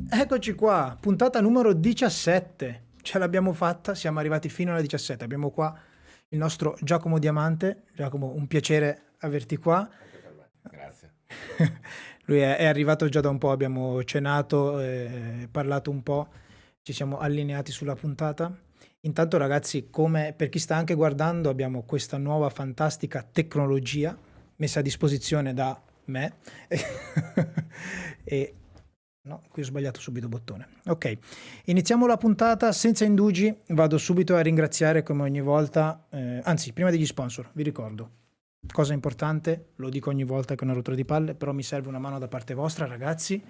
Eccoci qua, puntata numero 17. Ce l'abbiamo fatta, siamo arrivati fino alla 17. Abbiamo qua il nostro Giacomo Diamante. Giacomo, un piacere averti qua. Anche per me, grazie. Lui è arrivato già da un po', abbiamo cenato, parlato un po', ci siamo allineati sulla puntata. Intanto ragazzi, come per chi sta anche guardando, abbiamo questa nuova fantastica tecnologia messa a disposizione da me. E no, qui ho sbagliato subito bottone. Ok, iniziamo la puntata senza indugi, vado subito a ringraziare come ogni volta, anzi prima degli sponsor, vi ricordo, cosa importante, lo dico ogni volta che è una rottura di palle, però mi serve una mano da parte vostra ragazzi.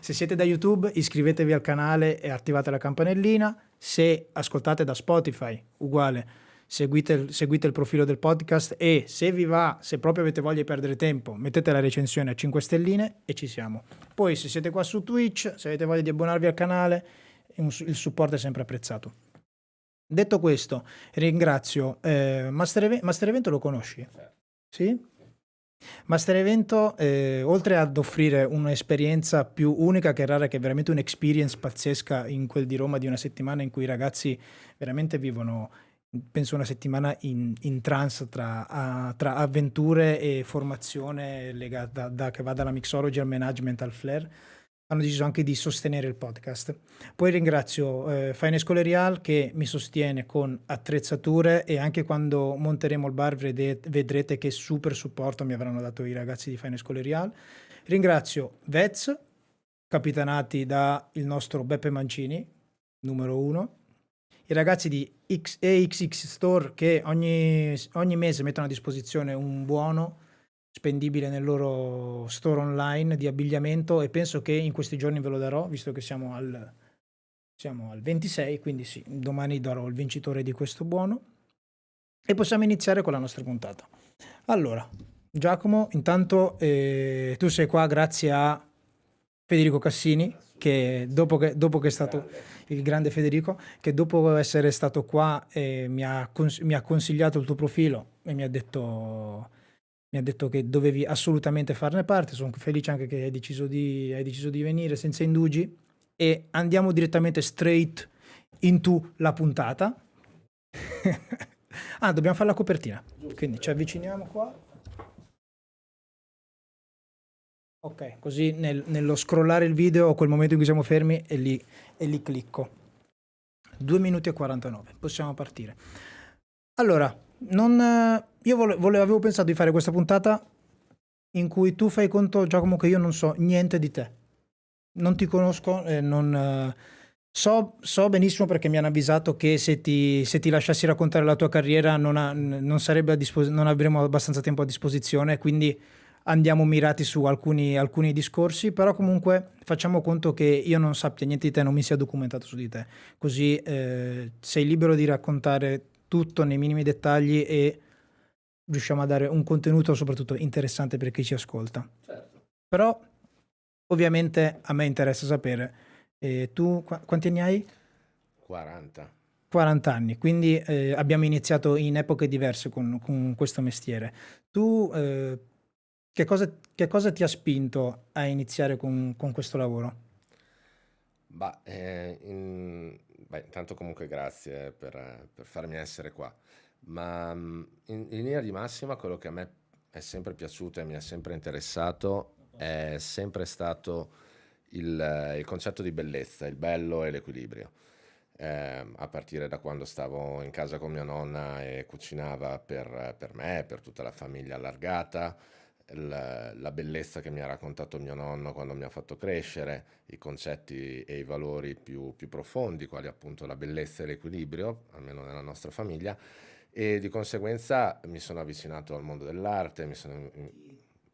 Se siete da YouTube iscrivetevi al canale e attivate la campanellina, se ascoltate da Spotify uguale. Seguite il profilo del podcast e se vi va, se proprio avete voglia di perdere tempo, mettete la recensione a 5 stelline e ci siamo. Poi se siete qua su Twitch, se avete voglia di abbonarvi al canale, il supporto è sempre apprezzato. Detto questo, ringrazio Master Evento, lo conosci? Certo. Sì? Master Evento, oltre ad offrire un'esperienza più unica che rara, che è veramente un'experience pazzesca in quel di Roma di una settimana in cui i ragazzi veramente vivono, penso una settimana in trance tra avventure e formazione legata che va dalla mixology al management al flair. Hanno deciso anche di sostenere il podcast. Poi ringrazio Fine Scolerial che mi sostiene con attrezzature e anche quando monteremo il bar vedrete che super supporto mi avranno dato i ragazzi di Fine Scolerial. Ringrazio Vez, capitanati da il nostro Beppe Mancini, numero 1. I ragazzi di AXX Store che ogni mese mettono a disposizione un buono spendibile nel loro store online di abbigliamento e penso che in questi giorni ve lo darò, visto che siamo al 26, quindi sì, domani darò il vincitore di questo buono e possiamo iniziare con la nostra puntata. Allora, Giacomo, intanto tu sei qua grazie a Federico Cassini, che dopo che è stato Grande. il grande Federico, che dopo essere stato qua mi ha consigliato il tuo profilo e mi ha detto che dovevi assolutamente farne parte. Sono felice anche che hai deciso di venire senza indugi e andiamo direttamente straight into la puntata. Ah, dobbiamo fare la copertina, Giusto, quindi ci dobbiamo avviciniamo qua. Ok, così nello scrollare il video ho quel momento in cui siamo fermi e lì clicco. 2 minuti e 49, possiamo partire. Allora, avevo pensato di fare questa puntata in cui tu fai conto, Giacomo, che io non so niente di te. Non ti conosco, so benissimo perché mi hanno avvisato che se ti lasciassi raccontare la tua carriera non non avremo abbastanza tempo a disposizione, quindi andiamo mirati su alcuni discorsi, però comunque facciamo conto che io non sappia niente di te, non mi sia documentato su di te, così sei libero di raccontare tutto nei minimi dettagli e riusciamo a dare un contenuto soprattutto interessante per chi ci ascolta. Certo. Però ovviamente a me interessa sapere, tu quanti anni hai? 40. 40 anni, quindi abbiamo iniziato in epoche diverse con questo mestiere. Tu che cosa ti ha spinto a iniziare con questo lavoro? Intanto comunque grazie per farmi essere qua. Ma in linea di massima quello che a me è sempre piaciuto e mi è sempre interessato è sempre stato il concetto di bellezza, il bello e l'equilibrio. A partire da quando stavo in casa con mia nonna e cucinava per me e per tutta la famiglia allargata, la bellezza che mi ha raccontato mio nonno quando mi ha fatto crescere, i concetti e i valori più profondi, quali appunto la bellezza e l'equilibrio, almeno nella nostra famiglia, e di conseguenza mi sono avvicinato al mondo dell'arte,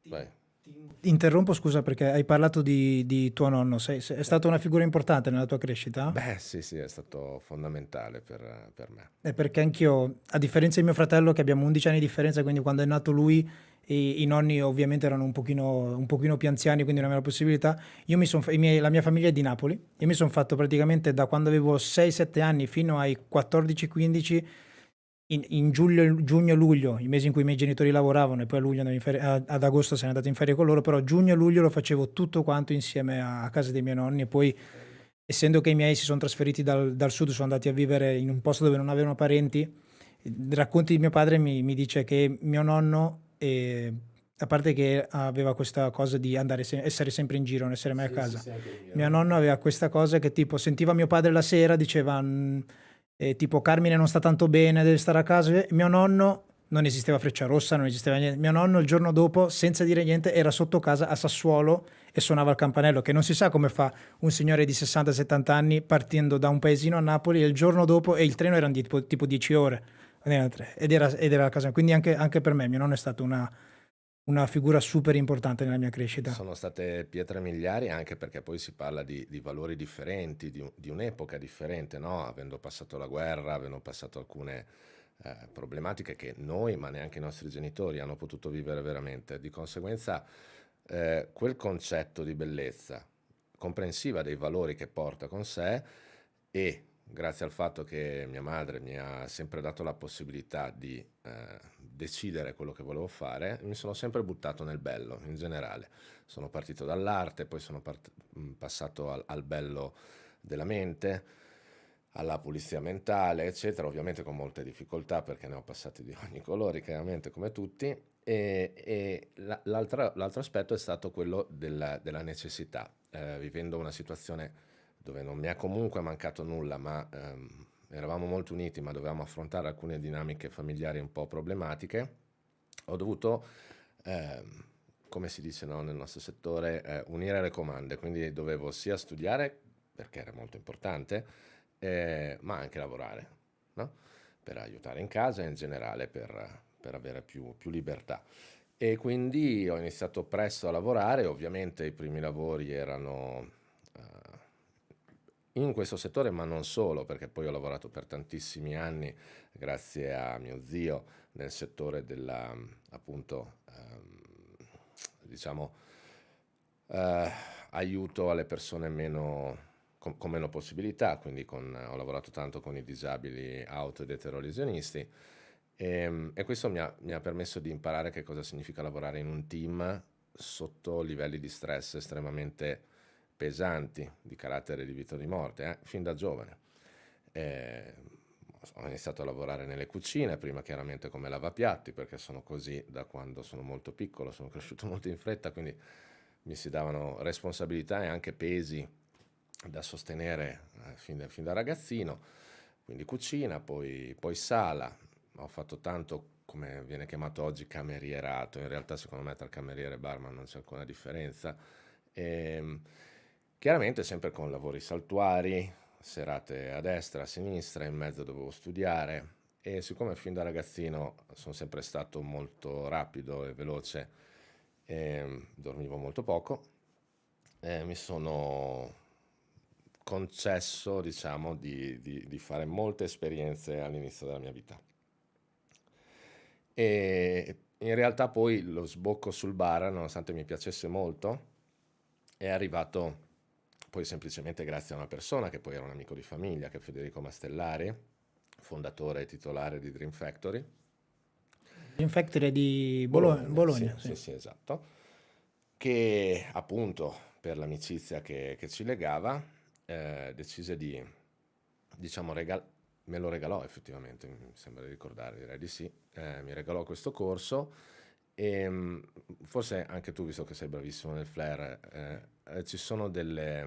Vai. Ti interrompo, scusa, perché hai parlato di tuo nonno. È stata una figura importante nella tua crescita? Beh, sì, sì, è stato fondamentale per me. È perché anch'io, a differenza di mio fratello, che abbiamo 11 anni di differenza, quindi quando è nato lui, i nonni ovviamente erano un pochino più anziani, quindi non avevano la possibilità. La mia famiglia è di Napoli. Io mi sono fatto praticamente da quando avevo 6-7 anni fino ai 14-15 in giugno-luglio, i mesi in cui i miei genitori lavoravano, e poi a luglio ad agosto se ne è andato in ferie con loro, però giugno e luglio lo facevo tutto quanto insieme a casa dei miei nonni. E poi, essendo che i miei si sono trasferiti dal sud, sono andati a vivere in un posto dove non avevano parenti, racconti di mio padre mi dice che mio nonno, a parte che aveva questa cosa di essere sempre in giro, non essere mai a Sì, sì, casa, sì, anche il mio. mio nonno aveva questa cosa che tipo sentiva mio padre la sera, diceva tipo Carmine non sta tanto bene, deve stare a casa. E mio nonno, non esisteva Frecciarossa, non esisteva niente. Mio nonno il giorno dopo, senza dire niente, era sotto casa a Sassuolo e suonava il campanello, che non si sa come fa un signore di 60-70 anni partendo da un paesino a Napoli e il giorno dopo, e il treno erano tipo 10 ore, ed era a casa. Quindi anche per me mio nonno è stato una figura super importante nella mia crescita. Sono state pietre miliari anche perché poi si parla di valori differenti, di un'epoca differente, no? Avendo passato la guerra, avendo passato alcune problematiche che noi, ma neanche i nostri genitori hanno potuto vivere veramente. Di conseguenza, quel concetto di bellezza, comprensiva dei valori che porta con sé, e grazie al fatto che mia madre mi ha sempre dato la possibilità di decidere quello che volevo fare, mi sono sempre buttato nel bello in generale. Sono partito dall'arte, poi sono passato al bello della mente, alla pulizia mentale, eccetera, ovviamente con molte difficoltà perché ne ho passati di ogni colore, chiaramente come tutti. L'altro aspetto è stato quello della necessità. Vivendo una situazione dove non mi è comunque mancato nulla, ma eravamo molto uniti, ma dovevamo affrontare alcune dinamiche familiari un po' problematiche, ho dovuto, ehm, come si dice, no, nel nostro settore, unire le comande, quindi dovevo sia studiare, perché era molto importante, ma anche lavorare, no? Per aiutare in casa e in generale per avere più libertà. E quindi ho iniziato presto a lavorare, ovviamente i primi lavori erano in questo settore, ma non solo, perché poi ho lavorato per tantissimi anni, grazie a mio zio, nel settore della, appunto, diciamo, eh, aiuto alle persone con meno possibilità, quindi ho lavorato tanto con i disabili auto ed eterolesionisti, e questo mi ha permesso di imparare che cosa significa lavorare in un team sotto livelli di stress estremamente pesanti, di carattere di vita o di morte, fin da giovane. Eh, Ho iniziato a lavorare nelle cucine, prima chiaramente come lavapiatti, perché sono così da quando sono molto piccolo, sono cresciuto molto in fretta, quindi mi si davano responsabilità e anche pesi da sostenere fin da ragazzino, quindi cucina, poi sala. Ho fatto tanto come viene chiamato oggi camerierato, in realtà secondo me tra cameriere e barman non c'è alcuna differenza. E, chiaramente sempre con lavori saltuari, serate a destra, a sinistra, in mezzo dovevo studiare, e siccome fin da ragazzino sono sempre stato molto rapido e veloce e dormivo molto poco, mi sono concesso, diciamo, di fare molte esperienze all'inizio della mia vita. E in realtà poi lo sbocco sul bar, nonostante mi piacesse molto, è arrivato poi semplicemente grazie a una persona che poi era un amico di famiglia, che è Federico Mastellari, fondatore e titolare di Dream Factory. Dream Factory di Bologna, sì, Bologna, sì. sì, sì, esatto. Che appunto per l'amicizia che ci legava, decise di, diciamo, me lo regalò effettivamente, mi sembra di ricordare, direi di sì. Mi regalò questo corso e forse anche tu, visto che sei bravissimo nel flair, ci sono delle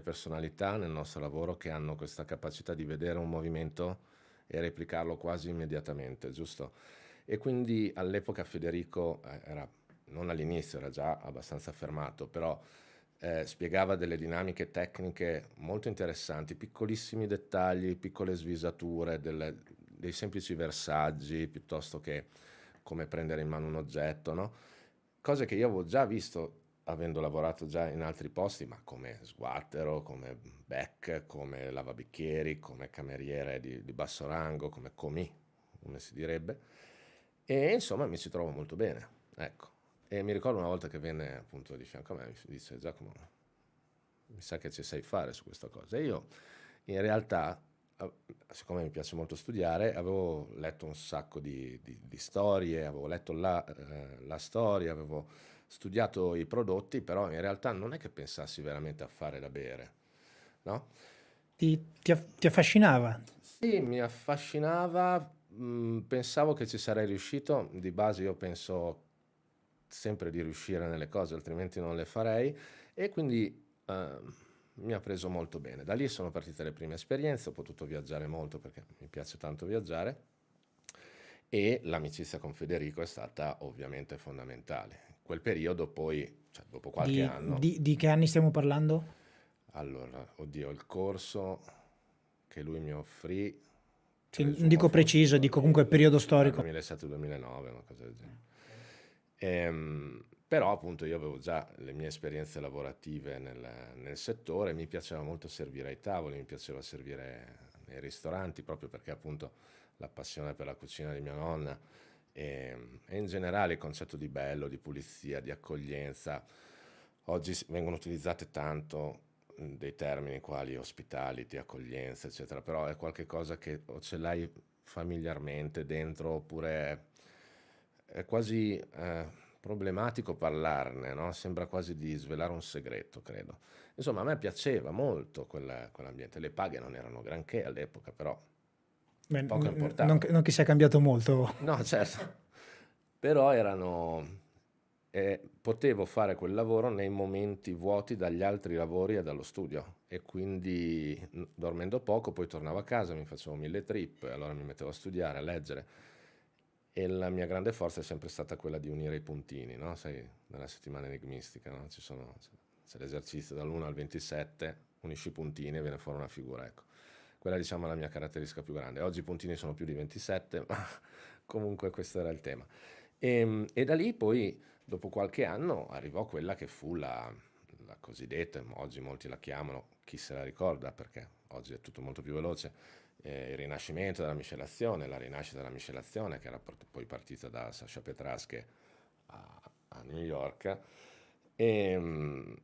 personalità nel nostro lavoro che hanno questa capacità di vedere un movimento e replicarlo quasi immediatamente, giusto? E quindi all'epoca Federico era, non all'inizio, era già abbastanza affermato, però spiegava delle dinamiche tecniche molto interessanti, piccolissimi dettagli, piccole svisature, dei semplici versaggi, piuttosto che come prendere in mano un oggetto, no? Cose che io avevo già visto avendo lavorato già in altri posti, ma come sguattero, come bec, come lavabicchieri, come cameriere di basso rango, come commis, come si direbbe. E insomma mi ci trovo molto bene, ecco. E mi ricordo una volta che venne appunto di fianco a me, mi disse: Giacomo, mi sa che ci sai fare su questa cosa. E io in realtà a- siccome mi piace molto studiare, avevo letto un sacco di storie, avevo letto la storia, avevo studiato i prodotti, però in realtà non è che pensassi veramente a fare da bere, no? Ti affascinava? Sì, mi affascinava, pensavo che ci sarei riuscito, di base io penso sempre di riuscire nelle cose, altrimenti non le farei, e quindi mi ha preso molto bene. Da lì sono partite le prime esperienze, ho potuto viaggiare molto perché mi piace tanto viaggiare e l'amicizia con Federico è stata ovviamente fondamentale. Quel periodo poi, cioè dopo qualche anno, Di che anni stiamo parlando? allora, oddio, il corso che lui mi offrì, Sì, non dico presumo fosse preciso, dico comunque periodo dal storico. 2007-2009, una cosa del genere. Però appunto io avevo già le mie esperienze lavorative nel settore, mi piaceva molto servire ai tavoli, mi piaceva servire nei ristoranti, proprio perché appunto la passione per la cucina di mia nonna e in generale il concetto di bello, di pulizia, di accoglienza. Oggi vengono utilizzate tanto dei termini quali hospitality, accoglienza, eccetera, però è qualcosa che o ce l'hai familiarmente dentro oppure è quasi problematico parlarne, no? Sembra quasi di svelare un segreto, credo. Insomma, a me piaceva molto quell'ambiente. Le paghe non erano granché all'epoca, però Beh, poco importava. non che sia cambiato molto. No, certo, però erano... potevo fare quel lavoro nei momenti vuoti dagli altri lavori e dallo studio e quindi dormendo poco poi tornavo a casa, mi facevo 1000 trip, allora mi mettevo a studiare, a leggere e la mia grande forza è sempre stata quella di unire i puntini, no? Sai, nella settimana enigmistica, no? C'è l'esercizio dall'1 al 27, unisci i puntini e viene fuori una figura, ecco. Quella diciamo è la mia caratteristica più grande. Oggi i puntini sono più di 27, ma comunque questo era il tema. E da lì poi, dopo qualche anno, arrivò quella che fu la cosiddetta, oggi molti la chiamano, chi se la ricorda perché oggi è tutto molto più veloce, il rinascimento della miscelazione, la rinascita della miscelazione che era poi partita da Sasha Petrasche a New York e,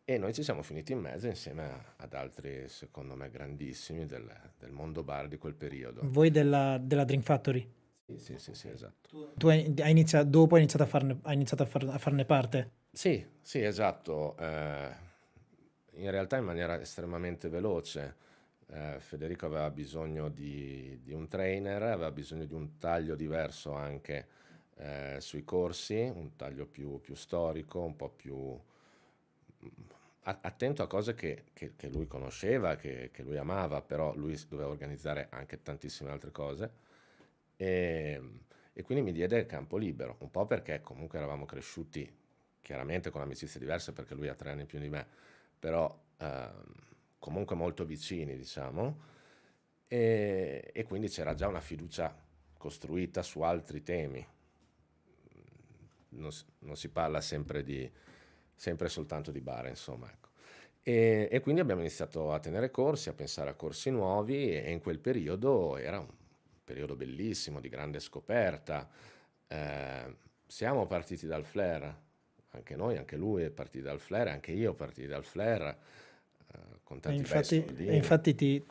e noi ci siamo finiti in mezzo insieme ad altri, secondo me, grandissimi del mondo bar di quel periodo. Voi della Drink Factory. Sì, sì, sì, sì, esatto. Dopo hai iniziato a farne parte. Sì, sì, esatto. In realtà in maniera estremamente veloce. Federico aveva bisogno di un trainer, aveva bisogno di un taglio diverso anche sui corsi, un taglio più storico, un po' più attento a cose che lui conosceva, che lui amava, però lui doveva organizzare anche tantissime altre cose. E, e quindi mi diede campo libero, un po' perché comunque eravamo cresciuti chiaramente con amicizie diverse perché lui ha 3 anni più di me, però comunque molto vicini, diciamo, e quindi c'era già una fiducia costruita su altri temi. Non si parla sempre soltanto di bar, insomma, ecco. E quindi abbiamo iniziato a tenere corsi, a pensare a corsi nuovi e in quel periodo era un periodo bellissimo, di grande scoperta. Siamo partiti dal flare, anche noi, anche lui è partito dal flare, anche io partiti dal flare, con tanti bei E soldini. infatti ti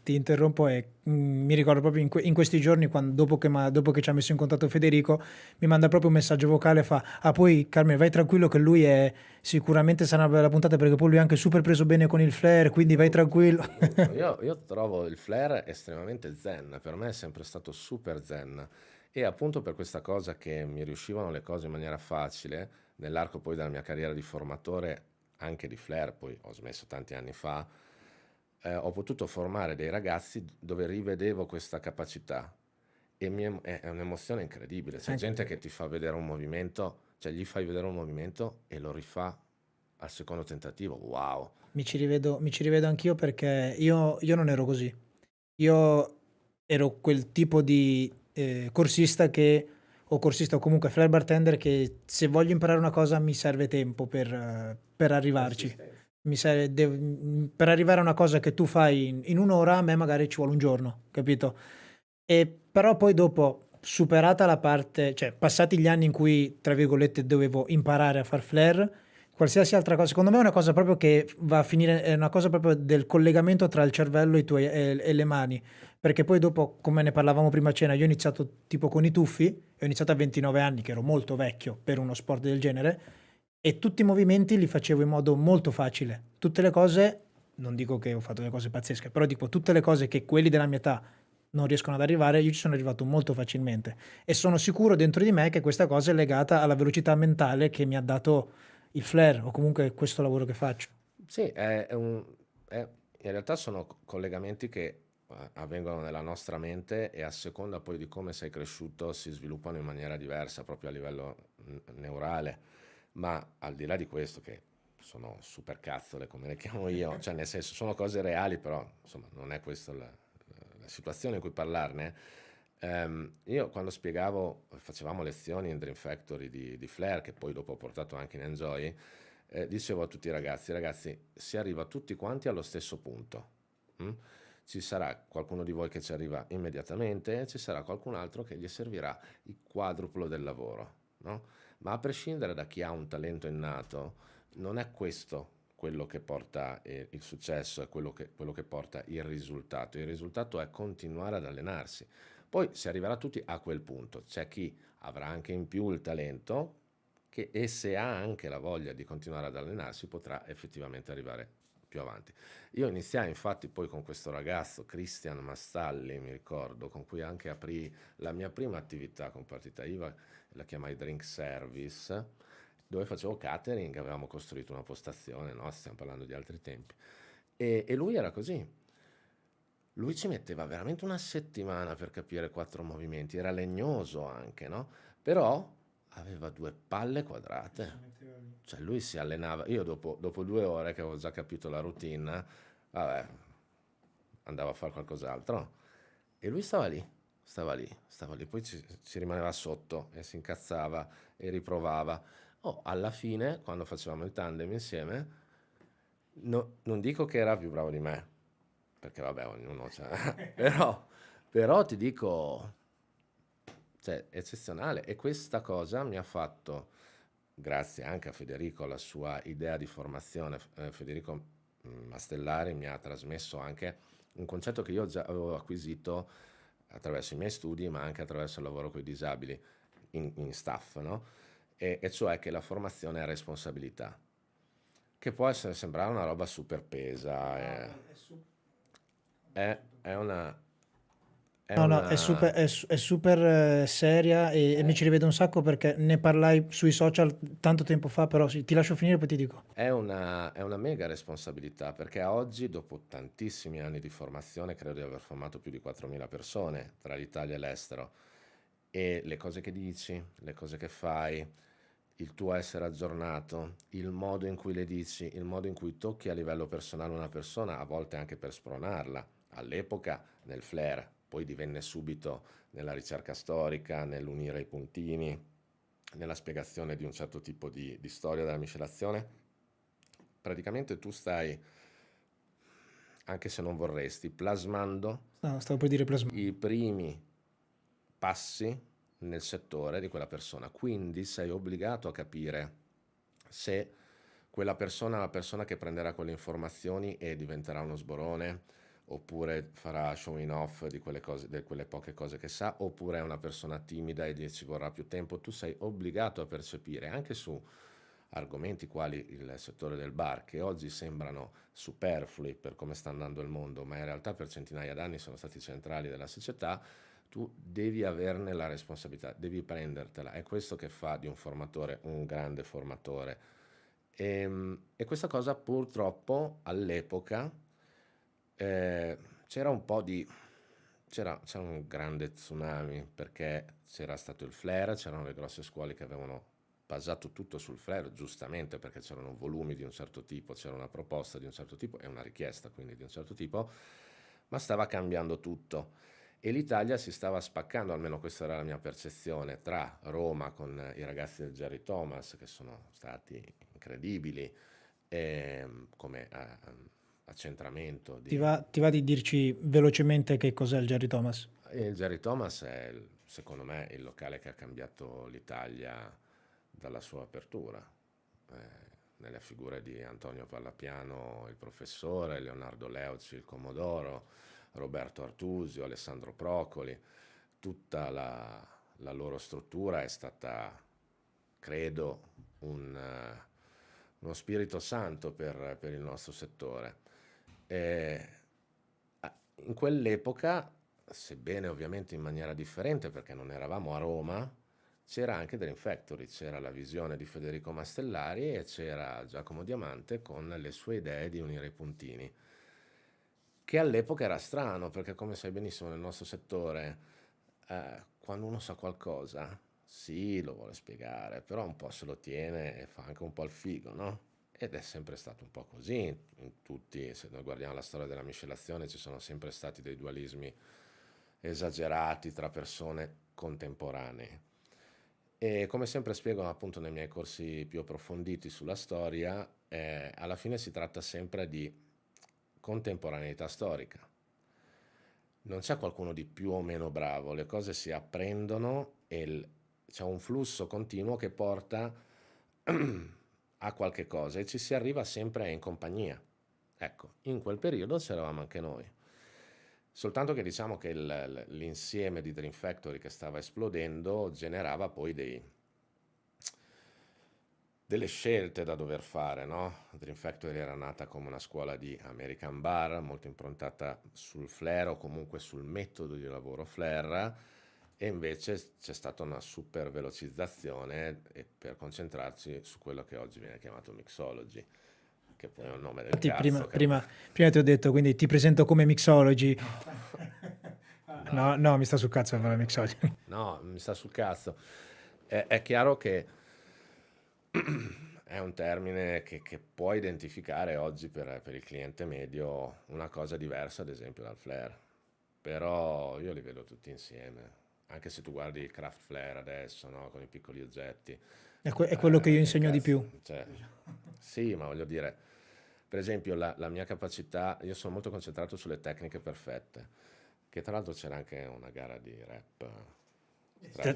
interrompo e mi ricordo proprio in questi giorni, dopo che ci ha messo in contatto Federico, mi manda proprio un messaggio vocale e fa: Ah, poi Carmine, vai tranquillo che lui è sicuramente sarà una bella puntata perché poi lui è anche super preso bene con il flare, quindi vai tranquillo. Molto. Io trovo il flare estremamente zen, per me è sempre stato super zen e appunto per questa cosa che mi riuscivano le cose in maniera facile, nell'arco poi della mia carriera di formatore, anche di flare, poi ho smesso tanti anni fa, ho potuto formare dei ragazzi dove rivedevo questa capacità e è un'emozione incredibile. C'è Anche- gente che ti fa vedere un movimento, cioè gli fai vedere un movimento e lo rifà al secondo tentativo. Wow! mi ci rivedo anch'io perché io non ero così. Io ero quel tipo di corsista o corsista o comunque flare bartender che se voglio imparare una cosa mi serve tempo per arrivarci. Persistenza. Per arrivare a una cosa che tu fai in un'ora, a me magari ci vuole un giorno, capito? E però poi dopo, superata la parte, cioè passati gli anni in cui, tra virgolette, dovevo imparare a far flare, qualsiasi altra cosa, secondo me è una cosa proprio che va a finire, è una cosa proprio del collegamento tra il cervello e le mani, perché poi dopo, come ne parlavamo prima a cena, io ho iniziato tipo con i tuffi, e ho iniziato a 29 anni, che ero molto vecchio per uno sport del genere, e tutti i movimenti li facevo in modo molto facile. Tutte le cose, non dico che ho fatto delle cose pazzesche, però dico tutte le cose che quelli della mia età non riescono ad arrivare, io ci sono arrivato molto facilmente. E sono sicuro dentro di me che questa cosa è legata alla velocità mentale che mi ha dato il flair, o comunque questo lavoro che faccio. Sì, in realtà sono collegamenti che avvengono nella nostra mente e a seconda poi di come sei cresciuto si sviluppano in maniera diversa proprio a livello neurale. Ma al di là di questo, che sono super cazzole come le chiamo io, cioè nel senso sono cose reali, però insomma non è questa la situazione in cui parlarne. Io quando spiegavo, facevamo lezioni in Dream Factory di Flair, che poi dopo ho portato anche in Enjoy, dicevo a tutti i ragazzi, si arriva tutti quanti allo stesso punto. Mm? Ci sarà qualcuno di voi che ci arriva immediatamente e ci sarà qualcun altro che gli servirà il quadruplo del lavoro, no? Ma a prescindere da chi ha un talento innato, non è questo quello che porta il successo, è quello che porta il risultato. Il risultato è continuare ad allenarsi. Poi si arriverà tutti a quel punto. C'è chi avrà anche in più il talento e se ha anche la voglia di continuare ad allenarsi potrà effettivamente arrivare più avanti. Io iniziai infatti poi con questo ragazzo, Christian Mastalli, mi ricordo, con cui anche aprì la mia prima attività con partita IVA, la chiamai Drink Service, dove facevo catering, avevamo costruito una postazione, no? Stiamo parlando di altri tempi. E lui era così. Lui ci metteva veramente una settimana per capire 4 movimenti, era legnoso anche, no? Però aveva 2 palle quadrate. Cioè lui si allenava, io dopo 2 ore che avevo già capito la routine, vabbè, andavo a fare qualcos'altro. E lui stava lì, poi ci rimaneva sotto e si incazzava e riprovava. Oh, alla fine, quando facevamo il tandem insieme, non dico che era più bravo di me, perché vabbè, ognuno c'ha... però ti dico, cioè, eccezionale. E questa cosa mi ha fatto, grazie anche a Federico, alla sua idea di formazione, Federico Mastellari mi ha trasmesso anche un concetto che io già avevo acquisito attraverso i miei studi, ma anche attraverso il lavoro con i disabili in staff, no? E cioè che la formazione è responsabilità, che può sembrare una roba super pesa, è una... È No, no, una è super seria e mi ci rivedo un sacco perché ne parlai sui social tanto tempo fa, però sì, ti lascio finire e poi ti dico. È una mega responsabilità perché a oggi, dopo tantissimi anni di formazione, credo di aver formato più di 4.000 persone tra l'Italia e l'estero, e le cose che dici, le cose che fai, il tuo essere aggiornato, il modo in cui le dici, il modo in cui tocchi a livello personale una persona, a volte anche per spronarla. All'epoca nel flair, poi divenne subito nella ricerca storica, nell'unire i puntini, nella spiegazione di un certo tipo di storia della miscelazione. Praticamente tu stai, anche se non vorresti, plasmando No, stavo per dire plasma. i primi passi nel settore di quella persona, quindi sei obbligato a capire se quella persona è la persona che prenderà quelle informazioni e diventerà uno sborone, oppure farà showing off di quelle cose, di quelle poche cose che sa, oppure è una persona timida e gli ci vorrà più tempo. Tu sei obbligato a percepire anche su argomenti quali il settore del bar, che oggi sembrano superflui per come sta andando il mondo, ma in realtà per centinaia d'anni sono stati centrali della società. Tu devi averne la responsabilità, devi prendertela. È questo che fa di un formatore un grande formatore. E questa cosa purtroppo all'epoca c'era un po' di... c'era un grande tsunami perché c'era stato il flare, c'erano le grosse scuole che avevano basato tutto sul flare, giustamente perché c'erano volumi di un certo tipo, c'era una proposta di un certo tipo e una richiesta quindi di un certo tipo, ma stava cambiando tutto. E l'Italia si stava spaccando, almeno questa era la mia percezione, tra Roma con i ragazzi del Jerry Thomas, che sono stati incredibili, come accentramento di... Ti va di dirci velocemente che cos'è il Jerry Thomas? Il Jerry Thomas è, secondo me, il locale che ha cambiato l'Italia dalla sua apertura. nelle figure di Antonio Pallapiano, il professore, Leonardo Leuci, il Commodoro, Roberto Artusio, Alessandro Procoli. Tutta la loro struttura è stata, credo, uno spirito santo per il nostro settore. E in quell'epoca, sebbene ovviamente in maniera differente perché non eravamo a Roma, c'era anche Dream Factory, c'era la visione di Federico Mastellari e c'era Giacomo Diamante con le sue idee di unire i puntini, che all'epoca era strano perché, come sai benissimo, nel nostro settore, quando uno sa qualcosa, sì, lo vuole spiegare, però un po' se lo tiene e fa anche un po' il figo, no? Ed è sempre stato un po' così, in tutti, se noi guardiamo la storia della miscelazione, ci sono sempre stati dei dualismi esagerati tra persone contemporanee. E come sempre spiego appunto nei miei corsi più approfonditi sulla storia, alla fine si tratta sempre di contemporaneità storica. Non c'è qualcuno di più o meno bravo, le cose si apprendono e c'è un flusso continuo che porta a qualche cosa e ci si arriva sempre in compagnia. Ecco, in quel periodo c'eravamo anche noi. Soltanto che diciamo che l'insieme di Dream Factory che stava esplodendo generava poi delle scelte da dover fare, no? Dream Factory era nata come una scuola di American Bar, molto improntata sul flair o comunque sul metodo di lavoro flair, e invece c'è stata una super velocizzazione per concentrarci su quello che oggi viene chiamato mixology, che poi è un nome del Infatti cazzo. prima ti ho detto, quindi ti presento come mixology. No, mi sta sul cazzo fare mixology. No, mi sta sul cazzo. È chiaro che è un termine che può identificare oggi per il cliente medio una cosa diversa, ad esempio, dal flair. Però io li vedo tutti insieme. Anche se tu guardi il craft flair adesso, no? Con i piccoli oggetti. È quello che io insegno di cazzo, più. cioè, sì, ma voglio dire, per esempio, la mia capacità, io sono molto concentrato sulle tecniche perfette, che tra l'altro c'era anche una gara di rap.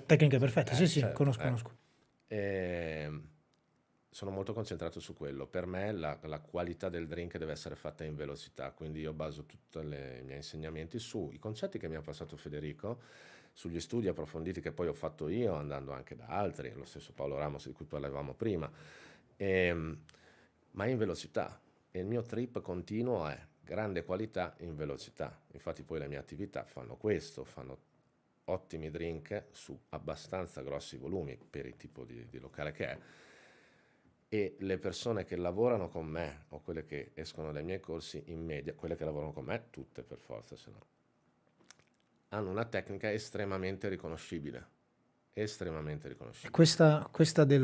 Tecniche perfette, sì, Certo, conosco. E sono molto concentrato su quello. Per me la qualità del drink deve essere fatta in velocità, quindi io baso tutti i miei insegnamenti sui concetti che mi ha passato Federico, sugli studi approfonditi che poi ho fatto io, andando anche da altri, lo stesso Paolo Ramos di cui parlavamo prima, ma in velocità. E il mio trip continuo è grande qualità in velocità. Infatti poi le mie attività fanno questo, fanno ottimi drink su abbastanza grossi volumi per il tipo di locale che è, e le persone che lavorano con me o quelle che escono dai miei corsi in media, quelle che lavorano con me, tutte per forza, se no, hanno una tecnica estremamente riconoscibile, estremamente riconoscibile. Questa te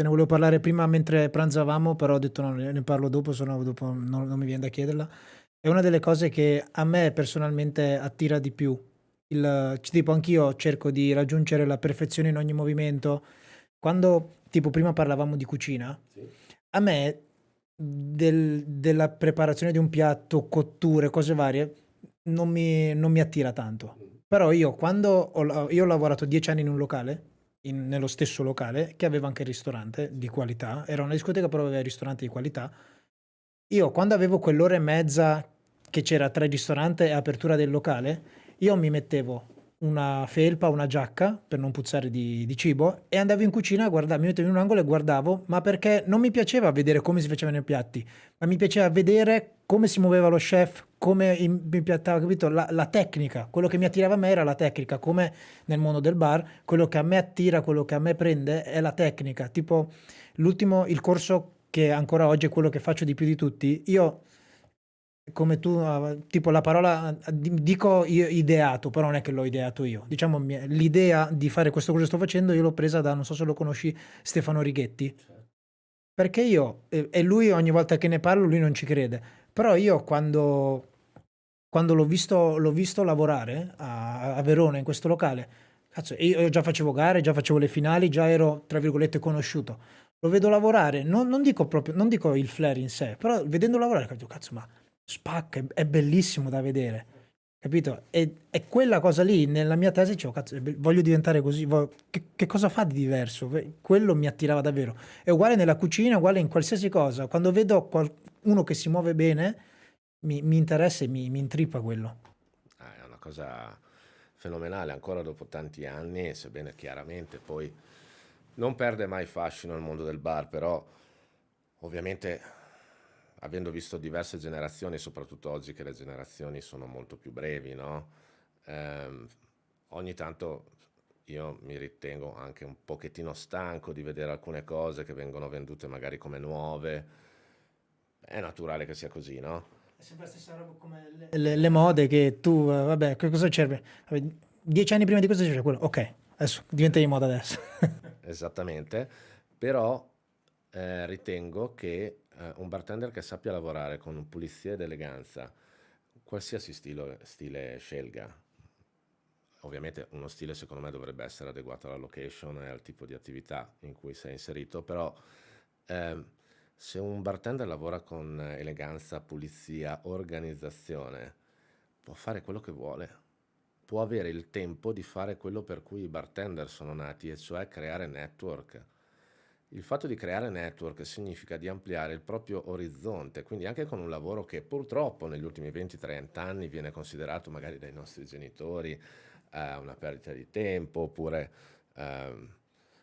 ne volevo parlare prima mentre pranzavamo, però ho detto no, ne parlo dopo, se no dopo non mi viene da chiederla. È una delle cose che a me personalmente attira di più. Tipo anch'io cerco di raggiungere la perfezione in ogni movimento. Quando, tipo, prima parlavamo di cucina, Sì. a me della preparazione di un piatto, cotture, cose varie, non mi attira tanto. Però io io ho lavorato 10 anni in un locale, nello stesso locale, che aveva anche il ristorante di qualità, era una discoteca però aveva il ristorante di qualità. Io quando avevo quell'ora e mezza che c'era tra il ristorante e apertura del locale, io mi mettevo una felpa, una giacca per non puzzare di cibo e andavo in cucina a guardare, mi mettevo in un angolo e guardavo, ma perché non mi piaceva vedere come si facevano i piatti, ma mi piaceva vedere come si muoveva lo chef, come impiattava, capito? La tecnica, quello che mi attirava a me era la tecnica, come nel mondo del bar, quello che a me attira, quello che a me prende è la tecnica. Tipo il corso che ancora oggi è quello che faccio di più di tutti, io come tu, tipo la parola, dico ideato, però non è che l'ho ideato io. Diciamo, l'idea di fare questo cosa che sto facendo, io l'ho presa da, non so se lo conosci, Stefano Righetti. Perché io, e lui ogni volta che ne parlo, lui non ci crede. Però io quando l'ho visto lavorare a Verona, in questo locale, cazzo, io già facevo gare, già facevo le finali, già ero, tra virgolette, conosciuto. Lo vedo lavorare, non dico proprio, non dico il flair in sé, però vedendo lavorare, capito, cazzo, ma spacca, è bellissimo da vedere. capito? E quella cosa lì nella mia tesi dicevo: "Cazzo, voglio diventare così, che cosa fa di diverso?" Quello mi attirava davvero. È uguale nella cucina, uguale in qualsiasi cosa. Quando vedo uno che si muove bene, mi interessa e mi intrippa quello. È una cosa fenomenale ancora dopo tanti anni, sebbene chiaramente poi non perde mai fascino il mondo del bar, però ovviamente avendo visto diverse generazioni, soprattutto oggi che le generazioni sono molto più brevi, no? Ehm, ogni tanto io mi ritengo anche un pochettino stanco di vedere alcune cose che vengono vendute magari come nuove. È naturale che sia così, no? È sempre la stessa roba come le mode che tu, vabbè, che cosa serve? Vabbè, 10 anni prima di questo c'era quello, ok, adesso diventa di moda adesso. Esattamente, però ritengo che un bartender che sappia lavorare con pulizia ed eleganza, qualsiasi stile scelga, ovviamente uno stile secondo me dovrebbe essere adeguato alla location e al tipo di attività in cui sei inserito, però ehm, se un bartender lavora con eleganza, pulizia, organizzazione, può fare quello che vuole, può avere il tempo di fare quello per cui i bartender sono nati, e cioè creare network. Il fatto di creare network significa di ampliare il proprio orizzonte, quindi anche con un lavoro che purtroppo negli ultimi 20-30 anni viene considerato magari dai nostri genitori una perdita di tempo, oppure ehm,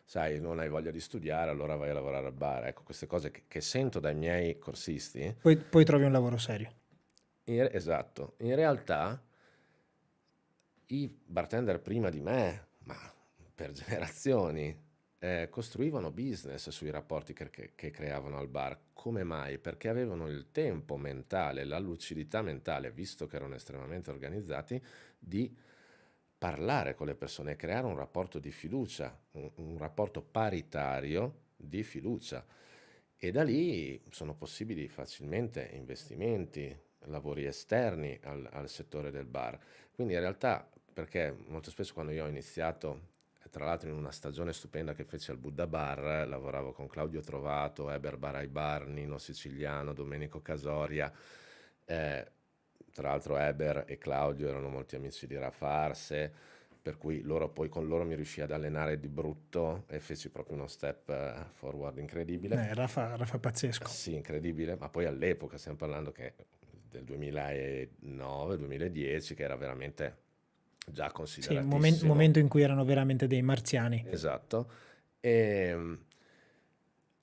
sai, non hai voglia di studiare, allora vai a lavorare al bar. Ecco, queste cose che sento dai miei corsisti. Poi trovi un lavoro serio. Esatto, in realtà i bartender prima di me, ma per generazioni, costruivano business sui rapporti che creavano al bar. Come mai? Perché avevano il tempo mentale, la lucidità mentale, visto che erano estremamente organizzati, di parlare con le persone e creare un rapporto di fiducia, un rapporto paritario di fiducia. E da lì sono possibili facilmente investimenti, lavori esterni al settore del bar. Quindi in realtà, perché molto spesso quando io ho iniziato, tra l'altro in una stagione stupenda che feci al Buddha Bar, lavoravo con Claudio Trovato, Eber Barai Bar, Nino Siciliano, Domenico Casoria, eh, tra l'altro Eber e Claudio erano molti amici di Rafarse, per cui poi con loro mi riuscii ad allenare di brutto e feci proprio uno step forward incredibile. Rafa pazzesco. Sì, incredibile, ma poi all'epoca stiamo parlando che del 2009-2010, che era veramente già Sì, consideratissimo. momento in cui erano veramente dei marziani. Esatto. E,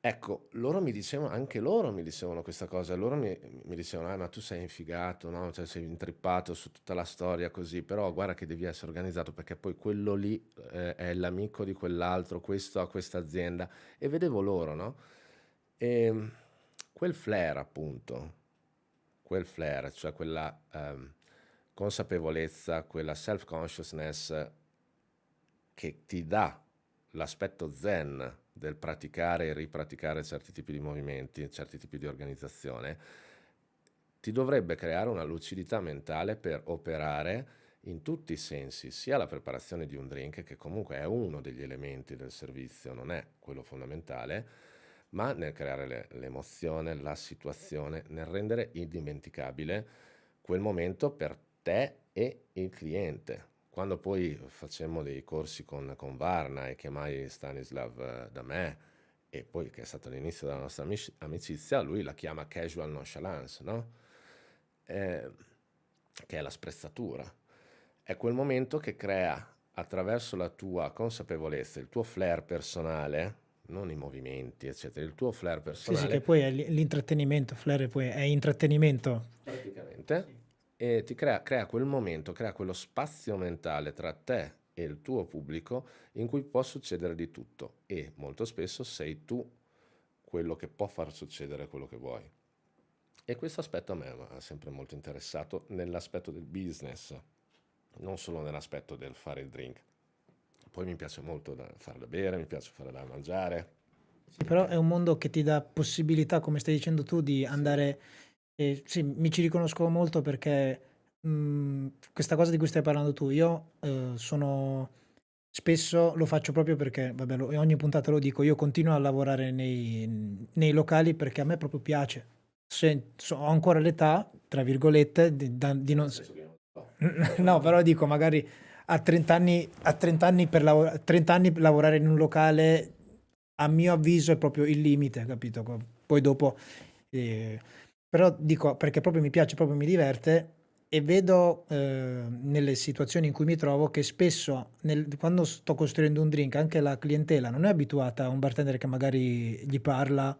ecco, anche loro mi dicevano questa cosa, loro mi dicevano, ma tu sei infigato, no? Cioè, sei intrippato su tutta la storia così, però guarda che devi essere organizzato perché poi quello lì è l'amico di quell'altro, questo ha questa azienda. E vedevo loro, no? E quel flair, appunto, quel flair, cioè quella consapevolezza, quella self-consciousness che ti dà l'aspetto zen del praticare e ripraticare certi tipi di movimenti, certi tipi di organizzazione, ti dovrebbe creare una lucidità mentale per operare in tutti i sensi, sia la preparazione di un drink, che comunque è uno degli elementi del servizio, non è quello fondamentale, ma nel creare l'emozione, la situazione, nel rendere indimenticabile quel momento per te e il cliente. Quando poi facemmo dei corsi con Varna e chiamai Stanislav da me, e poi che è stato l'inizio della nostra amicizia, lui la chiama casual nonchalance, no? Eh, che è la sprezzatura. È quel momento che crea attraverso la tua consapevolezza, il tuo flair personale, non i movimenti, eccetera, il tuo flair Sì, sì, che personale poi è l'intrattenimento, Flair poi è intrattenimento. praticamente, e crea quel momento, crea quello spazio mentale tra te e il tuo pubblico in cui può succedere di tutto e molto spesso sei tu quello che può far succedere quello che vuoi. E questo aspetto a me ha sempre molto interessato nell'aspetto del business, non solo nell'aspetto del fare il drink. Poi mi piace molto fare da bere, mi piace fare da mangiare. Sì, però è un mondo che ti dà possibilità, come stai dicendo tu, di Sì. andare. Sì, mi ci riconosco molto perché questa cosa di cui stai parlando tu, io sono. Spesso lo faccio proprio perché, vabbè, ogni puntata lo dico, io continuo a lavorare nei locali perché a me proprio piace. Ho ancora l'età, tra virgolette, di non. Nel senso che No, però dico, magari a 30 anni, 30 anni lavorare in un locale, a mio avviso, è proprio il limite, capito? Poi dopo, eh, però dico, perché proprio mi piace, proprio mi diverte e vedo nelle situazioni in cui mi trovo che spesso quando sto costruendo un drink, anche la clientela non è abituata a un bartender che magari gli parla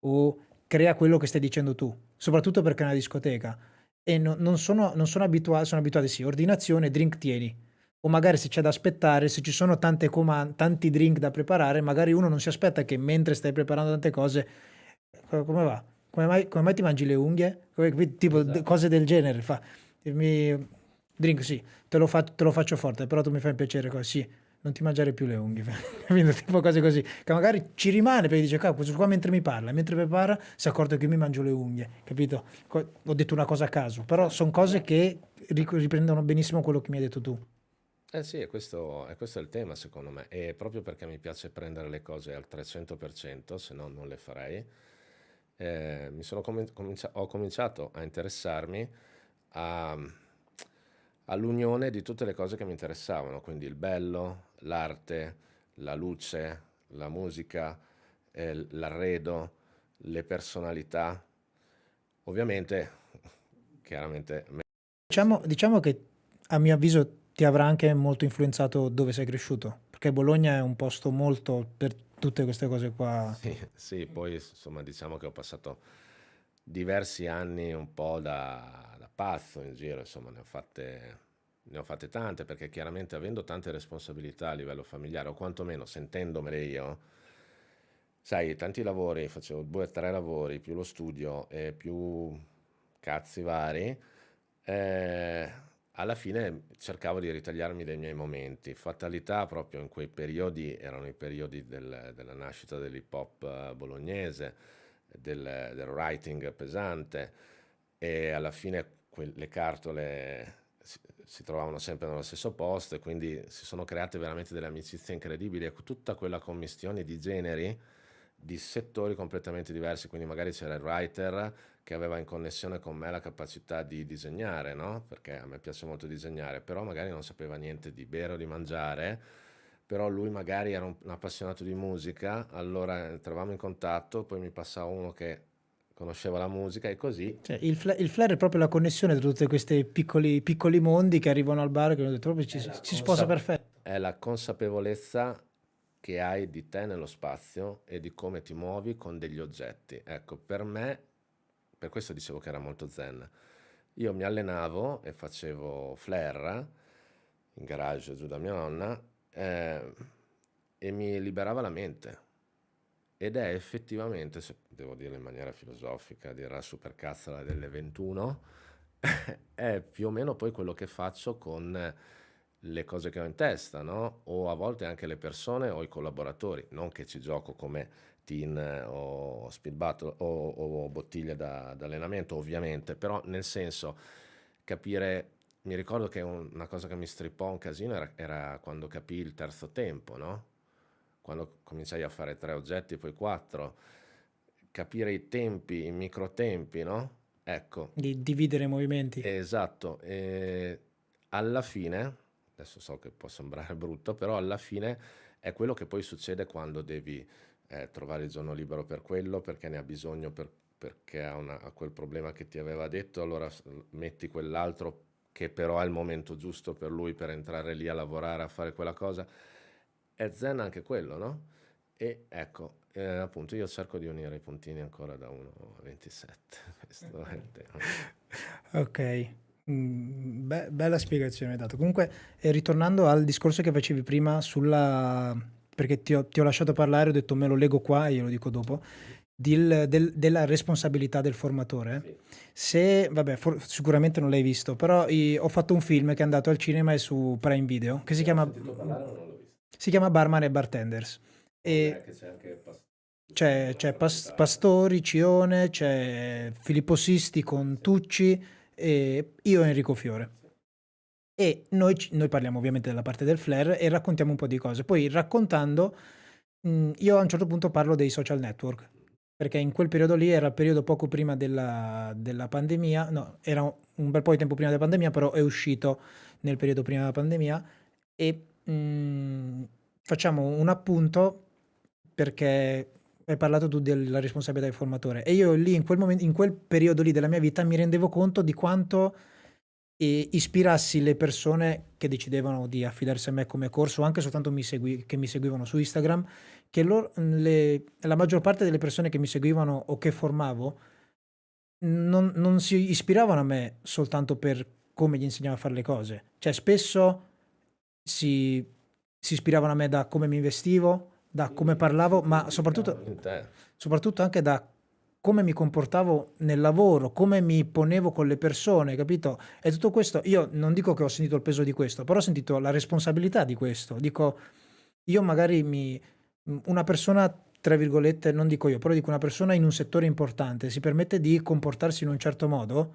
o crea quello che stai dicendo tu, soprattutto perché è una discoteca e non sono abituati, sono abituati sì, ordinazione, drink tieni. O magari se c'è da aspettare, se ci sono tanti drink da preparare, magari uno non si aspetta che mentre stai preparando tante cose, come va? Come mai ti mangi le unghie? Tipo Esatto. cose del genere. Drink sì, te lo faccio forte, però tu mi fai un piacere così. Sì, non ti mangiare più le unghie, capito? Tipo cose così, che magari ci rimane perché dice, cavolo, questo qua mentre mi parla, mentre prepara, si è accorto che io mi mangio le unghie, capito? Ho detto una cosa a caso, però sono cose che riprendono benissimo quello che mi hai detto tu. Eh sì, è questo il tema secondo me, e proprio perché mi piace prendere le cose al 300%, se no non le farei, ho cominciato a interessarmi a- all'unione di tutte le cose che mi interessavano, quindi il bello, l'arte, la luce, la musica, l'arredo, le personalità. Ovviamente, chiaramente, Diciamo che a mio avviso ti avrà anche molto influenzato dove sei cresciuto, perché Bologna è un posto molto per tutte queste cose qua. sì, sì, poi insomma diciamo che ho passato diversi anni un po' da pazzo in giro, insomma ne ho fatte tante perché chiaramente avendo tante responsabilità a livello familiare o quantomeno sentendomele io, sai, tanti lavori, facevo 2 o 3 lavori, più lo studio e più cazzi vari, eh, alla fine cercavo di ritagliarmi dei miei momenti. Fatalità proprio in quei periodi erano i periodi della nascita dell'hip hop bolognese, del writing pesante e alla fine le cartole si trovavano sempre nello stesso posto e quindi si sono create veramente delle amicizie incredibili e tutta quella commistione di generi, di settori completamente diversi, quindi magari c'era il writer che aveva in connessione con me la capacità di disegnare, no? Perché a me piace molto disegnare, però magari non sapeva niente di bere o di mangiare, però lui magari era un appassionato di musica, allora entravamo in contatto, poi mi passava uno che conosceva la musica e così. Cioè, il flair è proprio la connessione tra tutti questi piccoli, piccoli mondi che arrivano al bar, che ho detto proprio ci sposa perfetto. È la consapevolezza che hai di te nello spazio e di come ti muovi con degli oggetti. Ecco, per me, per questo dicevo che era molto zen. Io mi allenavo e facevo flare in garage giù da mia nonna eh, e mi liberava la mente. Ed è effettivamente, se devo dirlo in maniera filosofica, dirà la supercazzola delle 21, è più o meno poi quello che faccio con le cose che ho in testa, no? O a volte anche le persone o i collaboratori, non che ci gioco come teen o speed battle o bottiglie da allenamento, ovviamente, però nel senso capire, mi ricordo che una cosa che mi strippò un casino era quando capii il terzo tempo, no? Quando cominciai a fare 3 oggetti, poi 4, capire i tempi, i microtempi, no? Ecco, Di dividere i movimenti. esatto. E alla fine, adesso so che può sembrare brutto, però alla fine è quello che poi succede quando devi trovare il giorno libero per quello, perché ne ha bisogno perché ha quel problema che ti aveva detto, allora metti quell'altro che però è il momento giusto per lui per entrare lì a lavorare, a fare quella cosa. È zen anche quello, no? E ecco, appunto io cerco di unire i puntini ancora da 1 a 27, questo è il tema. Ok, bella spiegazione hai dato. Comunque, ritornando al discorso che facevi prima perché ti ho lasciato parlare, ho detto me lo leggo qua e glielo dico dopo, della responsabilità del formatore. Sì, Se, vabbè, sicuramente non l'hai visto, però ho fatto un film che è andato al cinema e su Prime Video, che ne ho sentito parlare ma non l'ho visto. si chiama Barman e Bartenders. Ok, E che c'è anche c'è protagonista. Pastori, Cione, c'è Filippo Sisti con Sì, Tucci e io e Enrico Fiore. sì. E noi parliamo ovviamente della parte del flair e raccontiamo un po' di cose. Poi raccontando, io a un certo punto parlo dei social network. perché in quel periodo lì era il periodo poco prima della pandemia, no, era un bel po' di tempo prima della pandemia, però è uscito nel periodo prima della pandemia e facciamo un appunto perché hai parlato tu della responsabilità del formatore e io lì in quel momento, in quel periodo lì della mia vita mi rendevo conto di quanto ispirassi le persone che decidevano di affidarsi a me come corso, anche soltanto che mi seguivano su Instagram, che la maggior parte delle persone che mi seguivano o che formavo non si ispiravano a me soltanto per come gli insegnavo a fare le cose. Cioè, spesso si, si ispiravano a me da come mi vestivo, da come Quindi parlavo, si ma identificavano in te. soprattutto anche da come mi comportavo nel lavoro, come mi ponevo con le persone, capito? E tutto questo, io non dico che ho sentito il peso di questo, però ho sentito la responsabilità di questo. Dico, io magari una persona, tra virgolette, non dico io, però dico una persona in un settore importante si permette di comportarsi in un certo modo,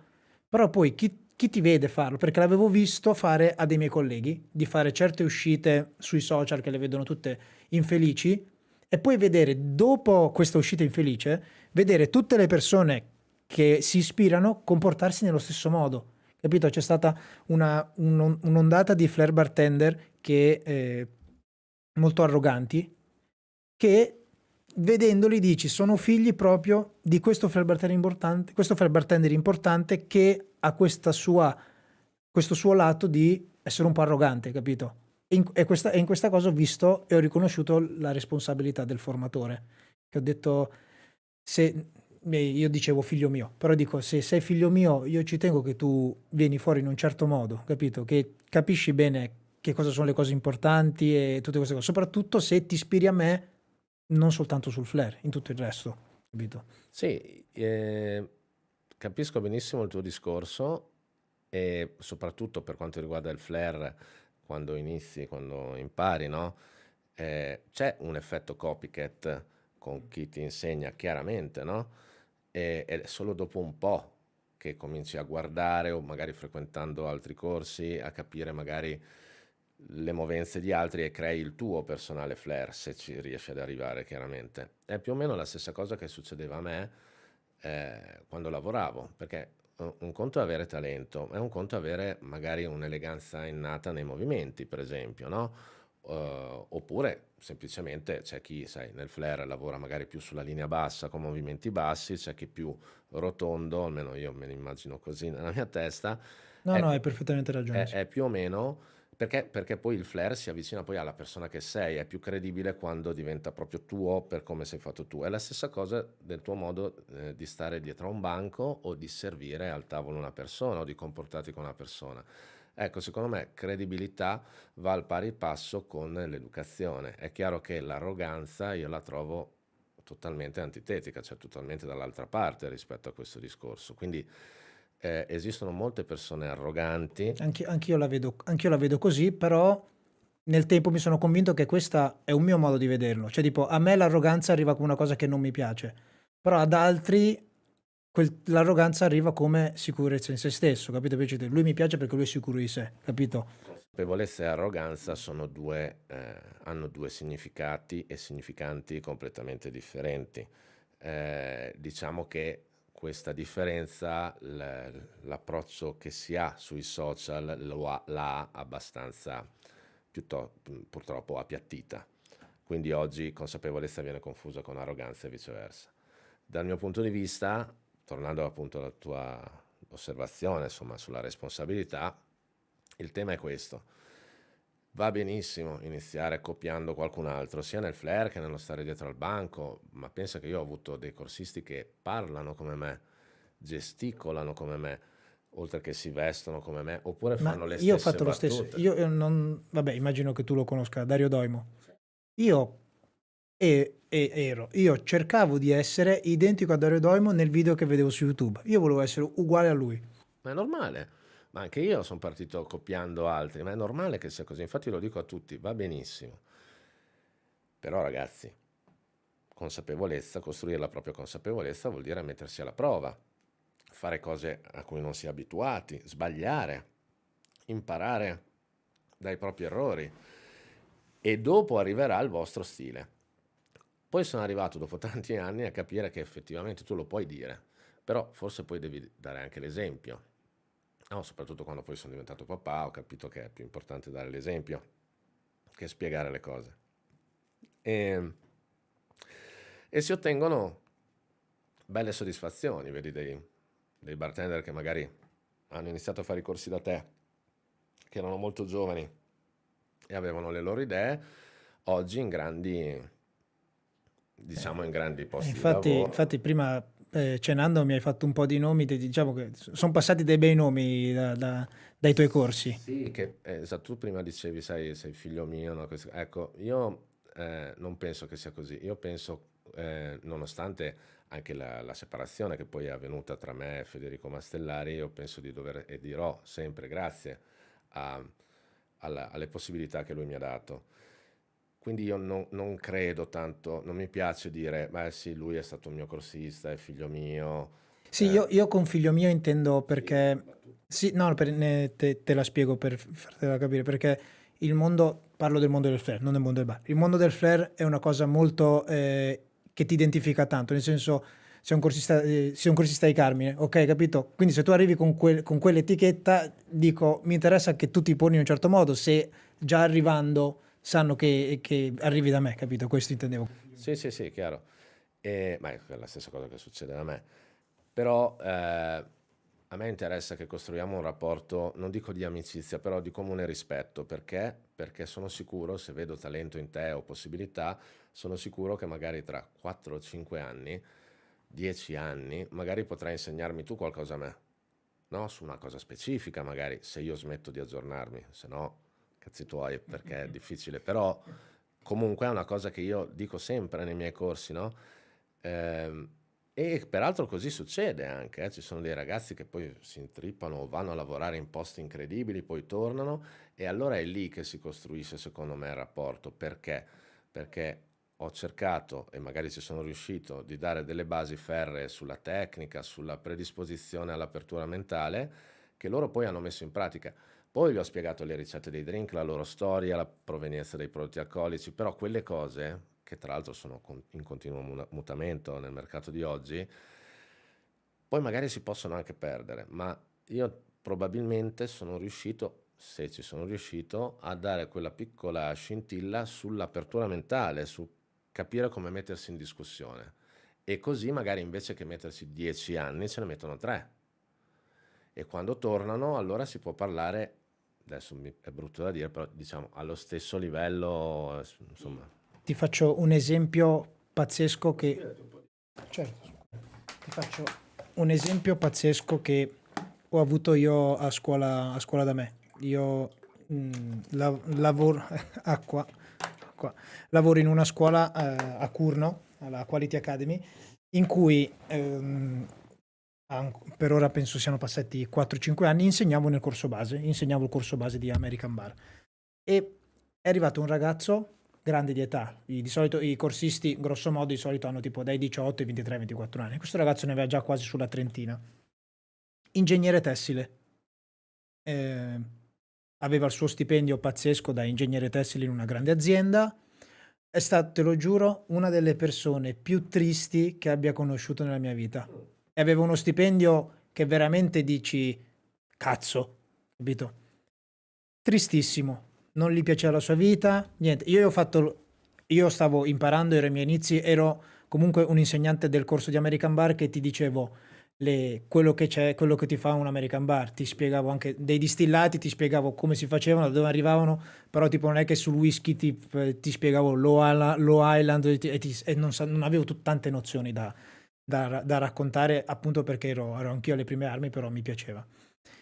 però poi chi ti vede farlo? Perché l'avevo visto fare a dei miei colleghi, di fare certe uscite sui social che le vedono tutte infelici, e poi vedere dopo questa uscita infelice, vedere tutte le persone che si ispirano comportarsi nello stesso modo. Capito? C'è stata un'ondata di flare bartender che molto arroganti, che vedendoli dici sono figli proprio di questo flare bartender importante che ha questo suo lato di essere un po' arrogante, capito? E in questa cosa ho visto e ho riconosciuto la responsabilità del formatore, che ho detto, se io dicevo figlio mio, però dico se sei figlio mio io ci tengo che tu vieni fuori in un certo modo, capito? Che capisci bene che cosa sono le cose importanti e tutte queste cose, soprattutto se ti ispiri a me non soltanto sul flare, in tutto il resto, capito? Sì, capisco benissimo il tuo discorso e soprattutto per quanto riguarda il flare, quando inizi, quando impari, no? C'è un effetto copycat con chi ti insegna chiaramente, no? Ed è solo dopo un po' che cominci a guardare o magari frequentando altri corsi a capire magari le movenze di altri e crei il tuo personale flair se ci riesci ad arrivare chiaramente. È più o meno la stessa cosa che succedeva a me quando lavoravo, perché un conto è avere talento, è un conto è avere magari un'eleganza innata nei movimenti, per esempio, no? Oppure semplicemente c'è chi, sai, nel flare lavora magari più sulla linea bassa con movimenti bassi, c'è chi più rotondo, almeno io me lo immagino così nella mia testa, No, no, è, hai perfettamente ragione, sì. è più o meno perché poi il flare si avvicina poi alla persona che sei, è più credibile quando diventa proprio tuo per come sei fatto tu. È la stessa cosa del tuo modo di stare dietro a un banco o di servire al tavolo una persona o di comportarti con una persona. Ecco, secondo me credibilità va al pari passo con l'educazione. È chiaro che l'arroganza io la trovo totalmente antitetica, cioè totalmente dall'altra parte rispetto a questo discorso. Quindi esistono molte persone arroganti. Anch'io la vedo così, però nel tempo mi sono convinto che questo è un mio modo di vederlo. Cioè, tipo, a me l'arroganza arriva come una cosa che non mi piace, però ad altri l'arroganza arriva come sicurezza in se stesso, capito? Invece lui mi piace perché lui è sicuro di sé, capito? Consapevolezza e arroganza hanno due significati e significanti completamente differenti. Diciamo che questa differenza, l'approccio che si ha sui social la ha abbastanza purtroppo appiattita. Quindi oggi consapevolezza viene confusa con arroganza e viceversa. Dal mio punto di vista, tornando appunto alla tua osservazione, insomma, sulla responsabilità, il tema è questo. Va benissimo iniziare copiando qualcun altro, sia nel flair che nello stare dietro al banco, ma pensa che io ho avuto dei corsisti che parlano come me, gesticolano come me, oltre che si vestono come me, oppure Ma fanno le io ho stesse fatto lo stesso. battute. Io non... Vabbè, immagino che tu lo conosca, Dario Doimo. Io io cercavo di essere identico a Dario Doimo nel video che vedevo su YouTube. Io volevo essere uguale a lui. Ma è normale, ma anche io sono partito copiando altri, ma è normale che sia così, infatti lo dico a tutti, va benissimo. Però ragazzi, consapevolezza, costruire la propria consapevolezza vuol dire mettersi alla prova, fare cose a cui non si è abituati, sbagliare, imparare dai propri errori e dopo arriverà il vostro stile. Poi sono arrivato dopo tanti anni a capire che effettivamente tu lo puoi dire, però forse poi devi dare anche l'esempio. No, soprattutto quando poi sono diventato papà, ho capito che è più importante dare l'esempio che spiegare le cose. E, e si ottengono belle soddisfazioni, vedi dei bartender che magari hanno iniziato a fare i corsi da te, che erano molto giovani e avevano le loro idee, oggi in grandi, diciamo, in grandi posti di Infatti, lavoro. infatti prima cenando mi hai fatto un po' di nomi, diciamo che sono passati dei bei nomi dai tuoi corsi. Sì, che esatto, tu prima dicevi, sai, sei figlio mio, no? Ecco, io non penso che sia così. Io penso, nonostante anche la separazione che poi è avvenuta tra me e Federico Mastellari, io penso di dover e dirò sempre grazie a- alle possibilità che lui mi ha dato. Quindi io non credo tanto, non mi piace dire, beh sì, lui è stato un mio corsista, è figlio mio. Sì, io con figlio mio intendo Sì, perché... Sì, no, te la spiego per fartela capire, perché il mondo, parlo del mondo del flair, non del mondo del bar. Il mondo del flair è una cosa molto che ti identifica tanto, nel senso sei un corsista di Carmine, ok, capito? Quindi se tu arrivi con quell'etichetta, dico, mi interessa che tu ti poni in un certo modo, se già arrivando sanno che arrivi da me, capito? Questo intendevo. sì, sì, sì, chiaro. Ma è la stessa cosa che succede da me. Però a me interessa che costruiamo un rapporto, non dico di amicizia, però di comune rispetto. Perché? Perché sono sicuro, se vedo talento in te o possibilità, sono sicuro che magari tra 4 o 5 anni, 10 anni, magari potrai insegnarmi tu qualcosa a me, no? Su una cosa specifica, magari, se io smetto di aggiornarmi, se no, cazzi tuoi, perché è difficile. Però comunque è una cosa che io dico sempre nei miei corsi, no? Ehm, e peraltro così succede anche, ci sono dei ragazzi che poi si intrippano o vanno a lavorare in posti incredibili, poi tornano e allora è lì che si costruisce secondo me il rapporto. Perché? Perché ho cercato e magari ci sono riuscito di dare delle basi ferree sulla tecnica, sulla predisposizione all'apertura mentale, che loro poi hanno messo in pratica. Poi gli ho spiegato le ricette dei drink, la loro storia, la provenienza dei prodotti alcolici, però quelle cose, che tra l'altro sono in continuo mutamento nel mercato di oggi, poi magari si possono anche perdere, ma io probabilmente sono riuscito, se ci sono riuscito, a dare quella piccola scintilla sull'apertura mentale, su capire come mettersi in discussione. E così magari invece che mettersi 10 anni ce ne mettono 3. E quando tornano allora si può parlare, adesso è brutto da dire, però diciamo allo stesso livello, insomma. Ti faccio un esempio pazzesco che... Certo, ti faccio un esempio pazzesco che ho avuto io a scuola da me. Io lavoro, acqua, acqua. Lavoro in una scuola a Curno, alla Quality Academy, in cui per ora penso siano passati 4-5 anni, insegnavo il corso base di American Bar. E è arrivato un ragazzo grande di età, di solito i corsisti grosso modo di solito hanno tipo dai 18 ai 23-24 anni, questo ragazzo ne aveva già quasi sulla trentina, ingegnere tessile. Eh, aveva il suo stipendio pazzesco da ingegnere tessile in una grande azienda. È stato, te lo giuro, una delle persone più tristi che abbia conosciuto nella mia vita. E aveva uno stipendio che veramente dici, cazzo, capito? Tristissimo, non gli piaceva la sua vita, niente. Io stavo imparando, ero ai miei inizi, ero comunque un insegnante del corso di American Bar che ti dicevo quello che c'è, quello che ti fa un American Bar, ti spiegavo anche dei distillati, ti spiegavo come si facevano, da dove arrivavano, però tipo non è che sul whisky ti spiegavo Low Island e non avevo tante nozioni da raccontare appunto perché ero anch'io alle prime armi, però mi piaceva.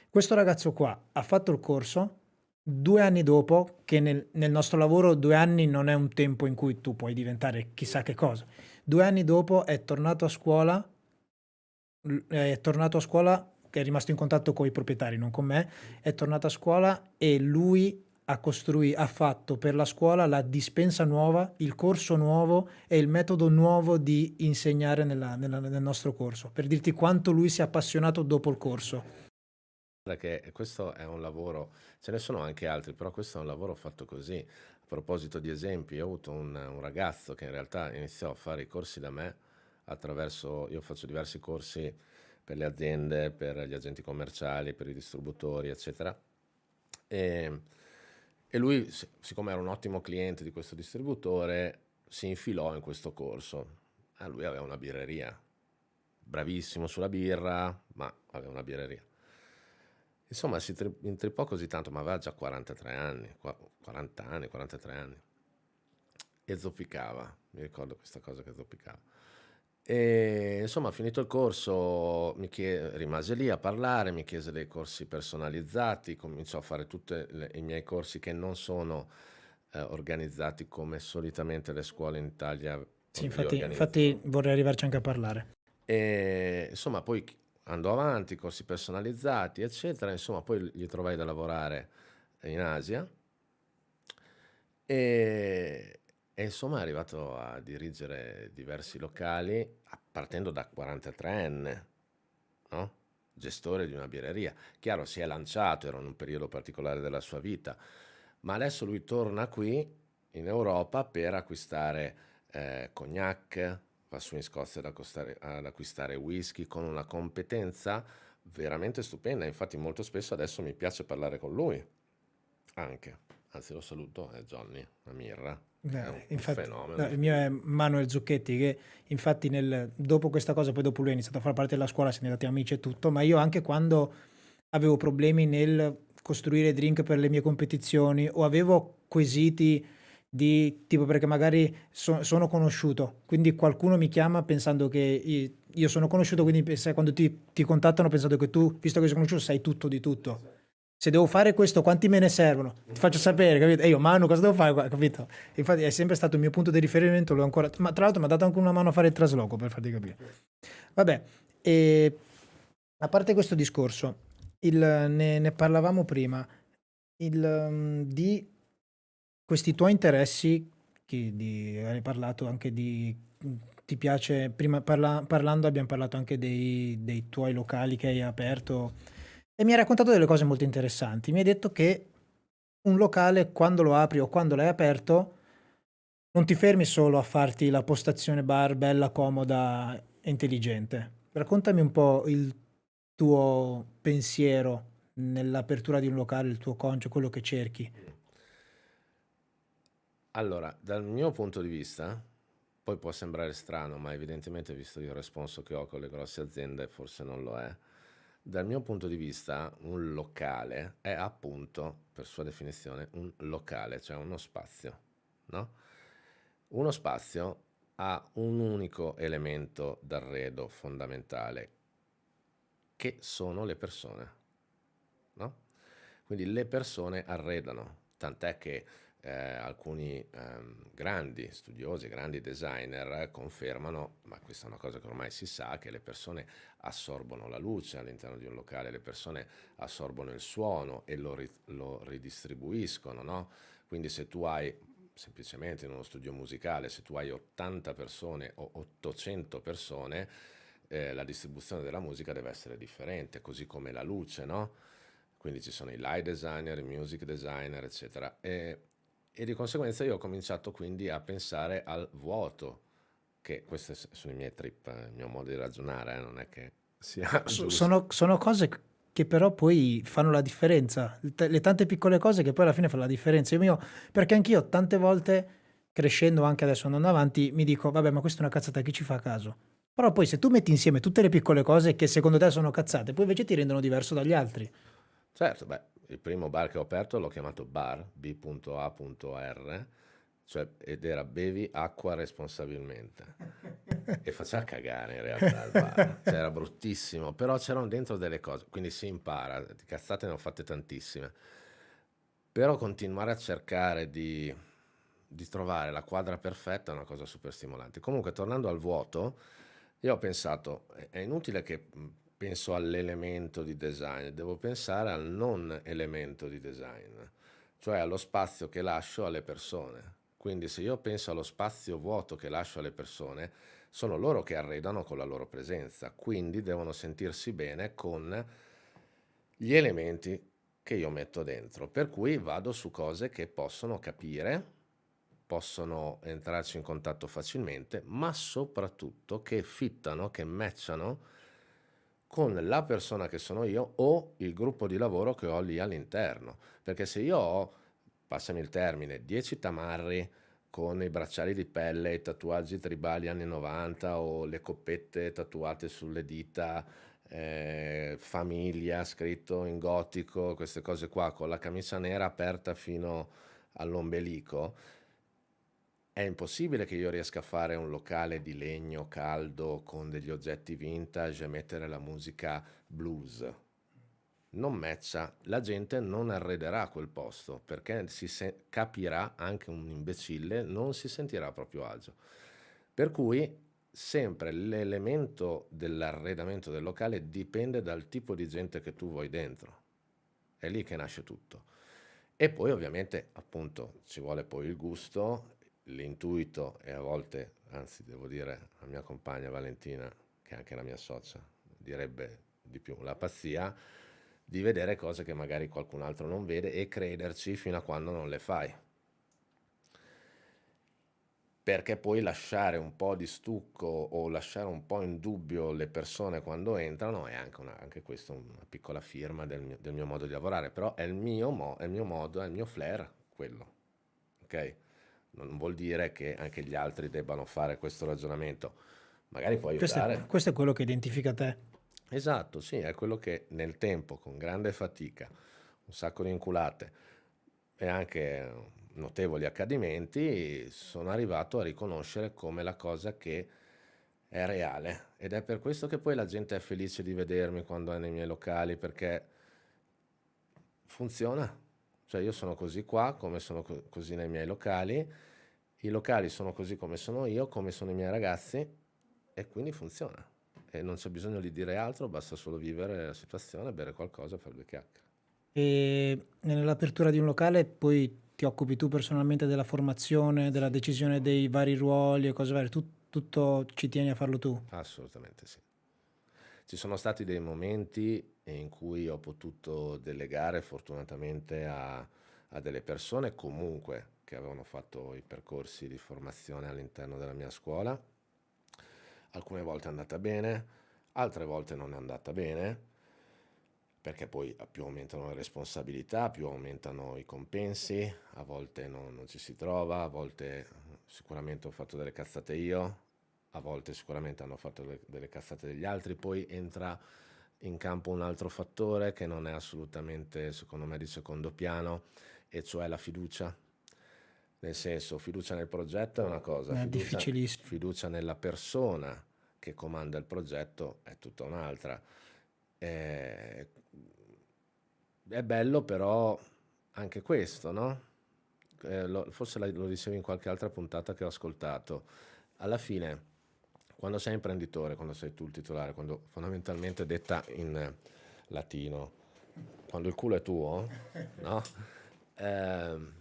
Questo ragazzo qua ha fatto il corso 2 anni dopo, che nel nostro lavoro 2 anni non è un tempo in cui tu puoi diventare chissà che cosa. 2 anni dopo è tornato a scuola, che è rimasto in contatto con i proprietari, non con me, è tornato a scuola e lui ha fatto per la scuola la dispensa nuova, il corso nuovo e il metodo nuovo di insegnare nel nostro corso, per dirti quanto lui si è appassionato dopo il corso. Che questo è un lavoro, ce ne sono anche altri, però questo è un lavoro fatto così. A proposito di esempi, io ho avuto un ragazzo che in realtà iniziò a fare i corsi da me io faccio diversi corsi per le aziende, per gli agenti commerciali, per i distributori, eccetera. E, e lui, siccome era un ottimo cliente di questo distributore, si infilò in questo corso. Lui aveva una birreria, bravissimo sulla birra, ma aveva una birreria. Insomma, intrippò così tanto, ma aveva già 43 anni, 40 anni, 43 anni. E zoppicava, mi ricordo questa cosa che zoppicava. E insomma, finito il corso, rimase lì a parlare, mi chiese dei corsi personalizzati, cominciò a fare tutti i miei corsi che non sono organizzati come solitamente le scuole in Italia Sì, li infatti organizzano. vorrei arrivarci anche a parlare. E insomma, poi andò avanti, corsi personalizzati, eccetera. Insomma, poi gli trovai da lavorare in Asia e, e insomma è arrivato a dirigere diversi locali partendo da 43enne, no? Gestore di una birreria. Chiaro, si è lanciato, era in un periodo particolare della sua vita, ma adesso lui torna qui in Europa per acquistare cognac, va su in Scozia ad acquistare whisky con una competenza veramente stupenda. Infatti molto spesso adesso mi piace parlare con lui anche. Anzi, lo saluto, è Johnny, una mirra, è un Infatti, fenomeno. il mio è Manuel Zucchetti, che infatti dopo questa cosa, poi dopo lui ha iniziato a fare parte della scuola, siamo diventati amici e tutto, ma io anche quando avevo problemi nel costruire drink per le mie competizioni o avevo quesiti di tipo perché magari sono conosciuto, quindi qualcuno mi chiama pensando che io sono conosciuto, quindi quando ti contattano pensando che tu, visto che sei conosciuto, sai tutto di tutto. Se devo fare questo, quanti me ne servono? Ti faccio sapere, capito? E io, Manu, cosa devo fare? Capito? Infatti è sempre stato il mio punto di riferimento, l'ho ancora... Ma tra l'altro mi ha dato anche una mano a fare il trasloco, per farti capire. Vabbè, e a parte questo discorso, ne parlavamo prima, di questi tuoi interessi, hai parlato anche di... Ti piace, prima parlando abbiamo parlato anche dei tuoi locali che hai aperto e mi hai raccontato delle cose molto interessanti. Mi hai detto che un locale, quando lo apri o quando l'hai aperto, non ti fermi solo a farti la postazione bar bella, comoda e intelligente. Raccontami un po' il tuo pensiero nell'apertura di un locale, il tuo concio, quello che cerchi. Allora, dal mio punto di vista, poi può sembrare strano, ma evidentemente visto il responso che ho con le grosse aziende, forse non lo è. Dal mio punto di vista, un locale è appunto, per sua definizione, un locale, cioè uno spazio, no? Uno spazio ha un unico elemento d'arredo fondamentale, che sono le persone, no? Quindi le persone arredano, tant'è che alcuni grandi studiosi, grandi designer confermano, ma questa è una cosa che ormai si sa, che le persone assorbono la luce all'interno di un locale, le persone assorbono il suono e lo ridistribuiscono, no? Quindi se tu hai semplicemente in uno studio musicale, se tu hai 80 persone o 800 persone, la distribuzione della musica deve essere differente, così come la luce, no? Quindi ci sono i light designer, i music designer, eccetera. E di conseguenza io ho cominciato quindi a pensare al vuoto, che questi sono i miei trip, il mio modo di ragionare, non è che sia giusto. Sono cose che però poi fanno la differenza, le tante piccole cose che poi alla fine fanno la differenza. Perché anch'io tante volte, crescendo anche adesso andando avanti, mi dico, vabbè, ma questa è una cazzata, chi ci fa caso? Però poi se tu metti insieme tutte le piccole cose che secondo te sono cazzate, poi invece ti rendono diverso dagli altri. Certo, beh, il primo bar che ho aperto l'ho chiamato bar, B.A.R, cioè, ed era bevi acqua responsabilmente. E faceva cagare in realtà il bar, cioè era bruttissimo, però c'erano dentro delle cose, quindi si impara, di cazzate ne ho fatte tantissime, però continuare a cercare di trovare la quadra perfetta è una cosa super stimolante. Comunque, tornando al vuoto, io ho pensato, è inutile che penso all'elemento di design, devo pensare al non elemento di design, cioè allo spazio che lascio alle persone. Quindi se io penso allo spazio vuoto che lascio alle persone, sono loro che arredano con la loro presenza, quindi devono sentirsi bene con gli elementi che io metto dentro, per cui vado su cose che possono capire, possono entrarci in contatto facilmente, ma soprattutto che fittano, che matchano con la persona che sono io o il gruppo di lavoro che ho lì all'interno. Perché se io ho, passami il termine, 10 tamarri con i bracciali di pelle, i tatuaggi tribali anni 90 o le coppette tatuate sulle dita, famiglia scritto in gotico, queste cose qua, con la camicia nera aperta fino all'ombelico, è impossibile che io riesca a fare un locale di legno caldo con degli oggetti vintage e mettere la musica blues. Non matcha, la gente non arrederà a quel posto perché capirà, anche un imbecille non si sentirà a proprio agio. Per cui sempre l'elemento dell'arredamento del locale dipende dal tipo di gente che tu vuoi dentro. È lì che nasce tutto. E poi ovviamente appunto ci vuole poi il gusto, l'intuito e a volte, anzi devo dire, la mia compagna Valentina, che è anche la mia socia, direbbe di più, la pazzia di vedere cose che magari qualcun altro non vede e crederci fino a quando non le fai. Perché poi lasciare un po' di stucco o lasciare un po' in dubbio le persone quando entrano è anche, anche questa una piccola firma del mio modo di lavorare, però è il mio modo, è il mio flair, quello, ok? Non vuol dire che anche gli altri debbano fare questo ragionamento, magari può aiutare. Questo è quello che identifica te. Esatto, sì, è quello che nel tempo, con grande fatica, un sacco di inculate e anche notevoli accadimenti, sono arrivato a riconoscere come la cosa che è reale. Ed è per questo che poi la gente è felice di vedermi quando è nei miei locali, perché funziona. Cioè io sono così qua, come sono così nei miei locali, i locali sono così come sono io, come sono i miei ragazzi, e quindi funziona. E non c'è bisogno di dire altro, basta solo vivere la situazione, bere qualcosa e fare due chiacchiere. E nell'apertura di un locale poi ti occupi tu personalmente della formazione, della decisione dei vari ruoli e cose varie, tutto ci tieni a farlo tu. Assolutamente sì. Ci sono stati dei momenti in cui ho potuto delegare fortunatamente a delle persone comunque che avevano fatto i percorsi di formazione all'interno della mia scuola. Alcune volte è andata bene, altre volte non è andata bene, perché poi più aumentano le responsabilità, più aumentano i compensi, a volte non ci si trova, a volte sicuramente ho fatto delle cazzate io, a volte sicuramente hanno fatto delle cazzate degli altri, poi entra in campo un altro fattore che non è assolutamente, secondo me, di secondo piano, e cioè la fiducia. Nel senso, fiducia nel progetto è una cosa, È difficilissimo. fiducia nella persona che comanda il progetto è tutta un'altra. È, è bello però anche questo, no? Forse lo dicevi in qualche altra puntata che ho ascoltato. Alla fine, quando sei imprenditore, quando sei tu il titolare, quando fondamentalmente detta in latino, quando il culo è tuo, no? Ehm,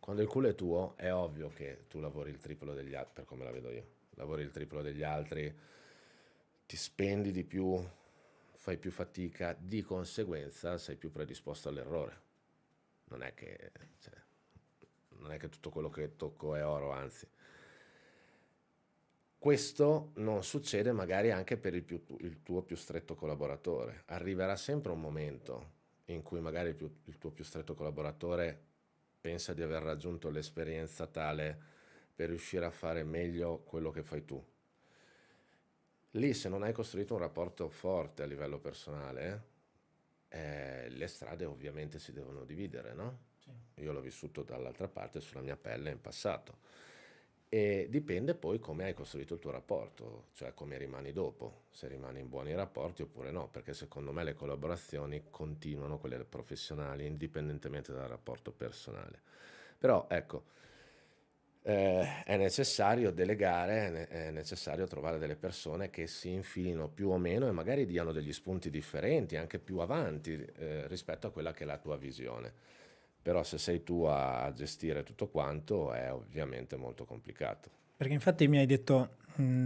Quando il culo è tuo, è ovvio che tu lavori il triplo degli altri, per come la vedo io. Lavori il triplo degli altri, ti spendi di più, fai più fatica, di conseguenza sei più predisposto all'errore. Non è che, cioè, non è che tutto quello che tocco è oro, anzi. Questo non succede magari anche per il tuo più stretto collaboratore. Arriverà sempre un momento in cui magari il tuo più stretto collaboratore pensa di aver raggiunto l'esperienza tale per riuscire a fare meglio quello che fai tu. Lì, se non hai costruito un rapporto forte a livello personale, le strade ovviamente si devono dividere, no? Io l'ho vissuto dall'altra parte sulla mia pelle in passato. E dipende poi come hai costruito il tuo rapporto, cioè come rimani dopo, se rimani in buoni rapporti oppure no, perché secondo me le collaborazioni continuano, quelle professionali, indipendentemente dal rapporto personale. Però ecco, è necessario delegare, è necessario trovare delle persone che si infilino più o meno e magari diano degli spunti differenti, anche più avanti rispetto a quella che è la tua visione. Però se sei tu a gestire tutto quanto è ovviamente molto complicato. Perché infatti mi hai detto,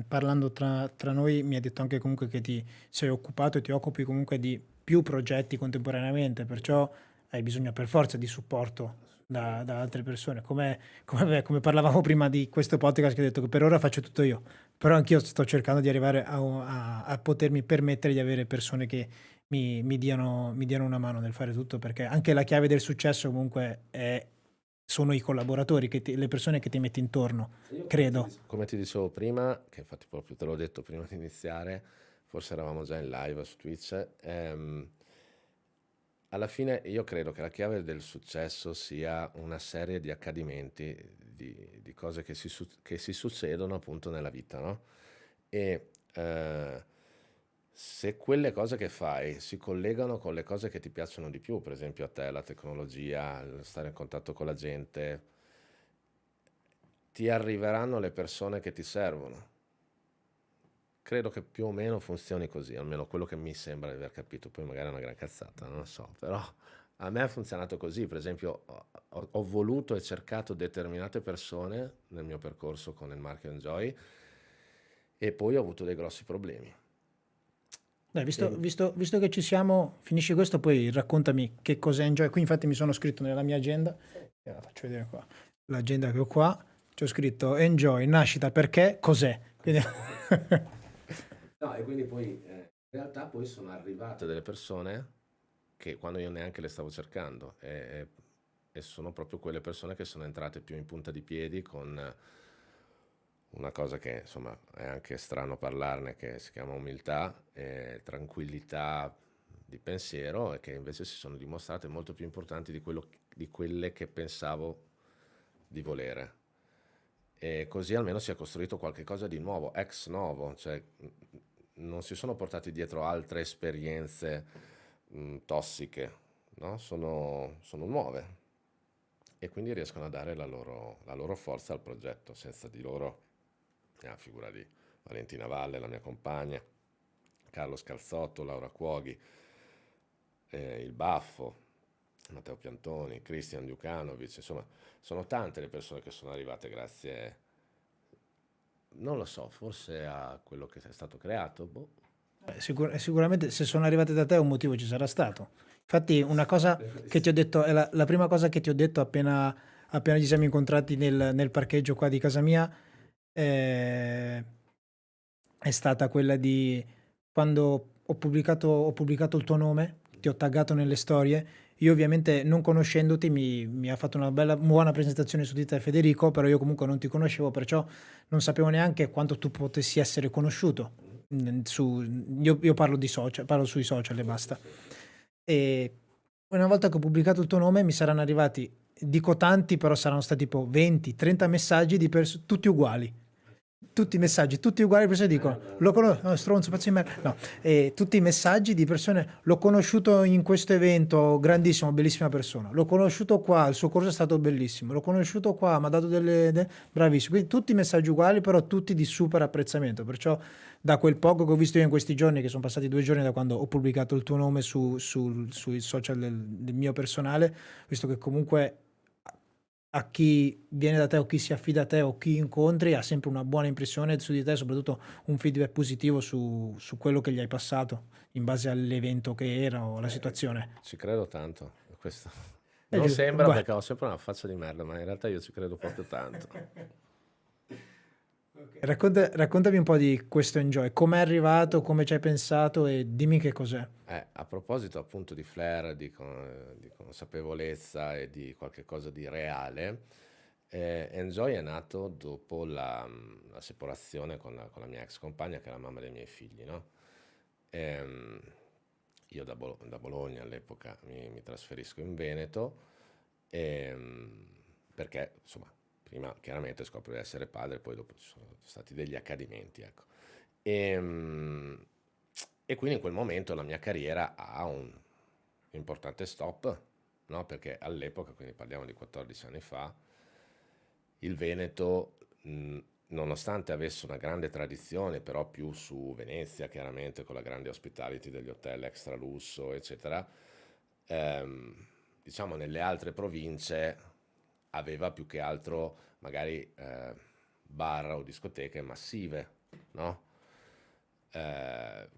parlando tra noi, mi hai detto anche comunque che ti sei occupato e ti occupi comunque di più progetti contemporaneamente, perciò hai bisogno per forza di supporto da altre persone. Come parlavamo prima di questo podcast, che ho detto che per ora faccio tutto io, però anch'io sto cercando di arrivare a potermi permettere di avere persone che mi diano una mano nel fare tutto, perché anche la chiave del successo comunque sono i collaboratori, le persone che ti metti intorno, Io credo. come ti dicevo prima, che infatti proprio te l'ho detto prima di iniziare, forse eravamo già in live su Twitch, alla fine io credo che la chiave del successo sia una serie di accadimenti, di cose che si succedono appunto nella vita, no? E se quelle cose che fai si collegano con le cose che ti piacciono di più, per esempio a te la tecnologia, il stare in contatto con la gente, ti arriveranno le persone che ti servono. Credo che più o meno funzioni così, almeno quello che mi sembra di aver capito, poi magari è una gran cazzata, non lo so, però a me ha funzionato così, per esempio ho voluto e cercato determinate persone nel mio percorso con il marchio Enjoy e poi ho avuto dei grossi problemi. Dai, E- visto che ci siamo, finisci questo, poi raccontami che cos'è Enjoy. Qui infatti mi sono scritto nella mia agenda, e la faccio vedere qua, l'agenda che ho qua, c'ho scritto Enjoy, nascita perché, cos'è. Quindi... No, e quindi poi in realtà poi sono arrivate delle persone che quando io neanche le stavo cercando e sono proprio quelle persone che sono entrate più in punta di piedi con una cosa che insomma è anche strano parlarne, che si chiama umiltà e tranquillità di pensiero e che invece si sono dimostrate molto più importanti di quelle che pensavo di volere. E così almeno si è costruito qualcosa di nuovo, ex novo, cioè non si sono portati dietro altre esperienze tossiche, no? Sono nuove e quindi riescono a dare la loro forza al progetto. Senza di loro, figura di Valentina Valle, la mia compagna, Carlo Scalzotto, Laura Cuoghi, il Baffo, Matteo Piantoni, Christian Djukanovic, insomma, sono tante le persone che sono arrivate grazie, non lo so, forse a quello che è stato creato, boh. Sicuramente se sono arrivate da te un motivo ci sarà stato. Infatti una cosa che ti ho detto, è la prima cosa che ti ho detto appena ci siamo incontrati nel parcheggio qua di casa mia, eh, è stata quella di quando ho pubblicato il tuo nome, ti ho taggato nelle storie. Io ovviamente non conoscendoti mi ha fatto una buona presentazione su di te Federico, però io comunque non ti conoscevo, perciò non sapevo neanche quanto tu potessi essere conosciuto. Io parlo di social, parlo sui social e Sì, sì, basta. sì. E una volta che ho pubblicato il tuo nome mi saranno arrivati, dico tanti, però saranno stati tipo 20-30 messaggi di tutti uguali. Tutti i messaggi, tutti uguali, le persone dicono, lo conosco, no, stronzo, pazzo di merda. No, e tutti i messaggi di persone, l'ho conosciuto in questo evento, grandissimo, bellissima persona. L'ho conosciuto qua, il suo corso è stato bellissimo. L'ho conosciuto qua, mi ha dato bravissimo. Quindi tutti i messaggi uguali, però tutti di super apprezzamento. Perciò da quel poco che ho visto io in questi giorni, che sono passati 2 giorni da quando ho pubblicato il tuo nome sui social del mio personale, visto che comunque a chi viene da te o chi si affida a te o chi incontri ha sempre una buona impressione su di te, soprattutto un feedback positivo su quello che gli hai passato in base all'evento che era o alla situazione. Ci credo tanto. Questo È non giusto. sembra Beh. perché ho sempre una faccia di merda, ma in realtà io ci credo proprio tanto. Raccontami un po' di questo Enjoy, com'è arrivato, come ci hai pensato e dimmi che cos'è. A proposito appunto di flair, di consapevolezza e di qualche cosa di reale, Enjoy è nato dopo la separazione con la mia ex compagna, che è la mamma dei miei figli, no? Ehm, io da Bologna all'epoca mi trasferisco in Veneto perché, insomma, prima chiaramente scopro di essere padre, poi dopo ci sono stati degli accadimenti, ecco. E, e quindi in quel momento la mia carriera ha un importante stop, no? Perché all'epoca, quindi parliamo di 14 anni fa, il Veneto, nonostante avesse una grande tradizione, però più su Venezia, chiaramente, con la grande hospitality degli hotel extra lusso, eccetera, ehm, diciamo nelle altre province aveva più che altro magari bar o discoteche massive, no?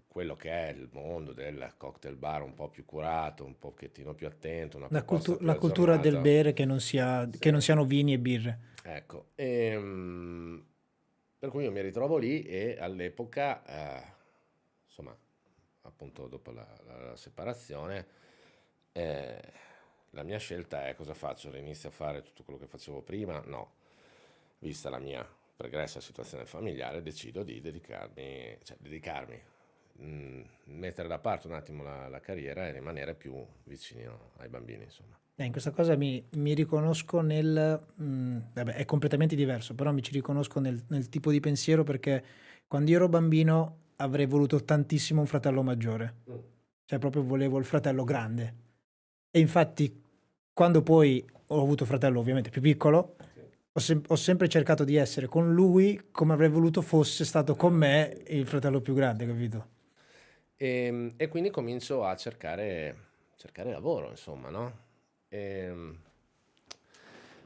quello che è il mondo del cocktail bar un po' più curato, un pochettino più attento, una La, proposta più la cultura del aggiornata. bere Sì. che non siano vini e birre. Ecco, per cui io mi ritrovo lì e all'epoca, insomma, appunto dopo la separazione, eh, la mia scelta è cosa faccio? Inizio a fare tutto quello che facevo prima? No, vista la mia pregressa situazione familiare, decido di dedicarmi, mettere da parte un attimo la carriera e rimanere più vicino ai bambini, insomma. In questa cosa mi riconosco nel... vabbè, è completamente diverso, però mi ci riconosco nel tipo di pensiero perché quando io ero bambino avrei voluto tantissimo un fratello maggiore, Mm. cioè proprio volevo il fratello grande. E infatti quando poi ho avuto un fratello ovviamente più piccolo, Sì. ho sempre cercato di essere con lui come avrei voluto fosse stato con me Sì. il fratello più grande, capito? E quindi comincio a cercare lavoro, insomma, no? Ehm,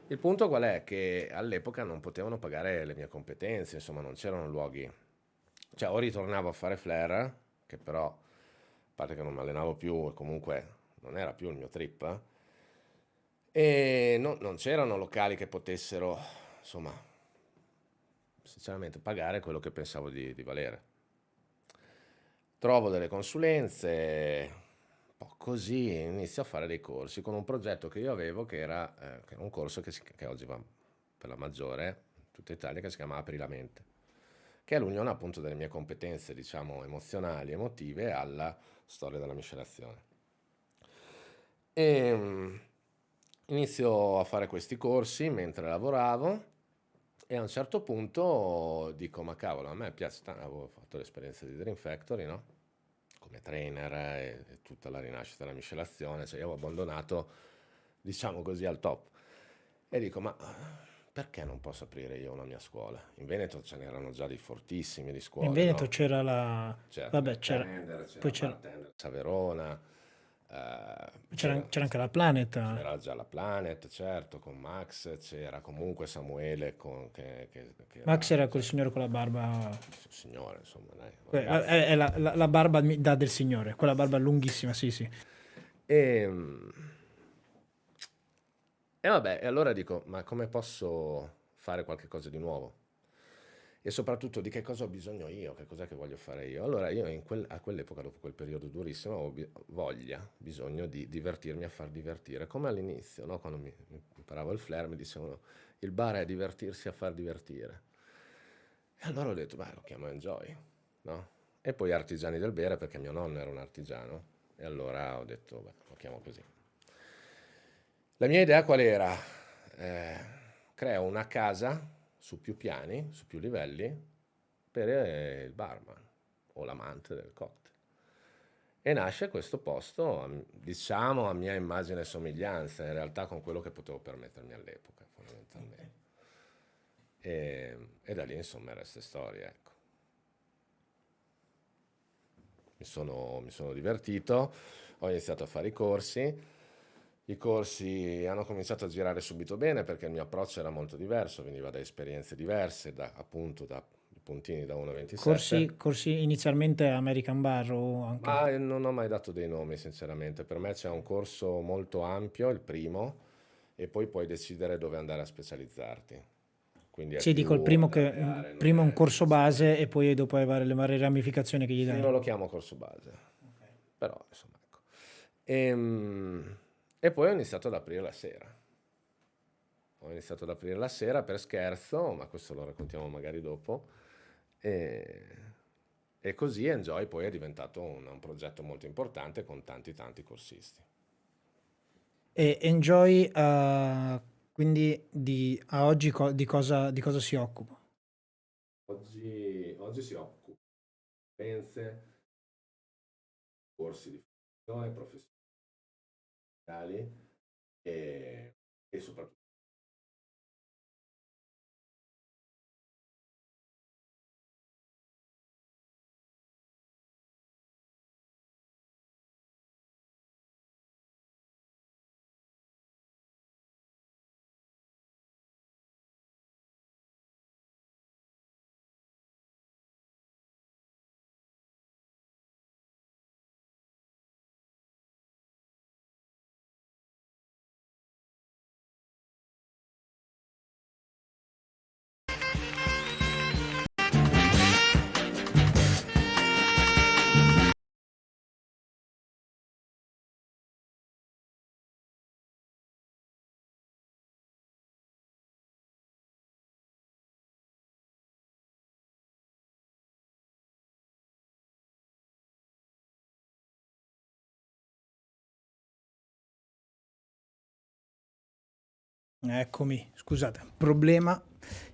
il punto qual è? Che all'epoca non potevano pagare le mie competenze, insomma, non c'erano luoghi. Cioè, o ritornavo a fare flare, che però, a parte che non mi allenavo più e comunque non era più il mio trip, e non c'erano locali che potessero, insomma, sinceramente pagare quello che pensavo di valere. Trovo delle consulenze, un po' così, e inizio a fare dei corsi con un progetto che io avevo che era un corso che oggi va per la maggiore, in tutta Italia, che si chiama Apri la mente, che è l'unione appunto delle mie competenze, diciamo, emozionali, emotive alla storia della miscelazione. E inizio a fare questi corsi mentre lavoravo e a un certo punto dico, ma cavolo, a me piace tanto, avevo fatto l'esperienza di Dream Factory, no? Come trainer e tutta la rinascita della miscelazione, cioè io avevo abbandonato, diciamo così, al top. E dico, ma perché non posso aprire io una mia scuola? In Veneto ce n'erano già di fortissimi di In scuole, Veneto no? c'era la... C'era Vabbè, Track c'era... Tender, Poi c'era Bartender a Verona, eh, c'era anche la Planet. c'era già la Planet, certo, con Max, c'era comunque Samuele che Max era era quel già signore con la barba... un signore, insomma, dai, un ragazzo. È la barba del signore, quella barba lunghissima, sì, sì. E, e vabbè, e allora dico, ma come posso fare qualche cosa di nuovo? E soprattutto di che cosa ho bisogno io, che cos'è che voglio fare io. Allora io a quell'epoca, dopo quel periodo durissimo, avevo bisogno di divertirmi a far divertire, come all'inizio, no? Quando mi imparavo il flair mi dicevano il bar è divertirsi a far divertire. E allora ho detto, beh, lo chiamo Enjoy, no? E poi Artigiani del Bere perché mio nonno era un artigiano. E allora ho detto, beh, lo chiamo così. La mia idea qual era? Eh, creo una casa su più piani, su più livelli, per il barman o l'amante del cocktail. E nasce questo posto, diciamo a mia immagine e somiglianza, in realtà con quello che potevo permettermi all'epoca, fondamentalmente. E da lì insomma resta storia, ecco. Mi sono divertito, ho iniziato a fare i corsi hanno cominciato a girare subito bene perché il mio approccio era molto diverso, veniva da esperienze diverse, appunto da puntini da 1,27, Corsi inizialmente American Bar o anche... ma non ho mai dato dei nomi sinceramente, per me c'è un corso molto ampio, il primo, e poi puoi decidere dove andare a specializzarti, quindi è Sì, dico il più primo da che... creare, non Primo è un è corso semplicemente... base e poi dopo hai le varie ramificazioni che gli Sì, dai. non lo chiamo corso base, però insomma ecco. E poi ho iniziato ad aprire la sera. Ho iniziato ad aprire la sera per scherzo, ma questo lo raccontiamo magari dopo. E, e così Enjoy poi è diventato un progetto molto importante con tanti tanti corsisti. E Enjoy, quindi a oggi di cosa si occupa? Oggi si occupa di competenze, corsi di formazione professionali e soprattutto Eccomi, scusate, problema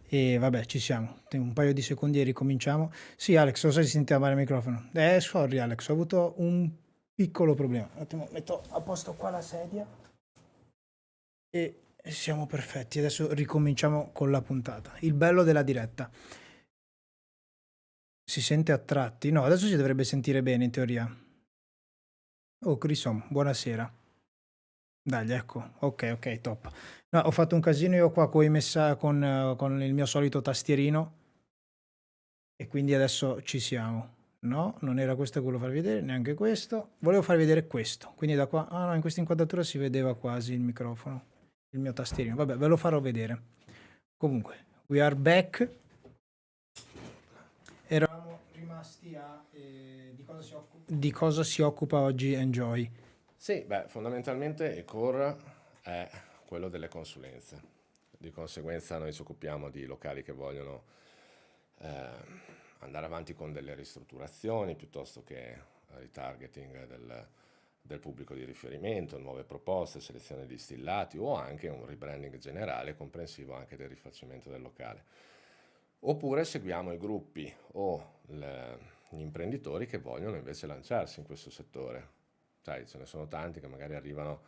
e vabbè, ci siamo. Un paio di secondi e ricominciamo. Sì, Alex, lo sai, si sentiva male il microfono. Sorry Alex, ho avuto un piccolo problema. Un attimo, metto a posto qua la sedia e siamo perfetti. Adesso ricominciamo con la puntata. Il bello della diretta. Si sente a tratti? No, adesso si dovrebbe sentire bene in teoria. Oh, Crisom, buonasera. Dai, ecco, ok, top. No, ho fatto un casino io qua con il mio solito tastierino e quindi adesso ci siamo. No, non era questo che volevo farvi vedere, neanche questo. Volevo farvi vedere questo. Quindi da qua, ah no, in questa inquadratura si vedeva quasi il microfono, il mio tastierino. Vabbè, ve lo farò vedere. Comunque, we are back. Eravamo rimasti a di cosa si occupa oggi Enjoy. Sì, beh, fondamentalmente il core è quello delle consulenze. Di conseguenza noi ci occupiamo di locali che vogliono eh, andare avanti con delle ristrutturazioni piuttosto che ritargeting del pubblico di riferimento, nuove proposte, selezione di distillati o anche un rebranding generale comprensivo anche del rifacimento del locale. Oppure seguiamo i gruppi o gli imprenditori che vogliono invece lanciarsi in questo settore. Sai, ce ne sono tanti che magari arrivano,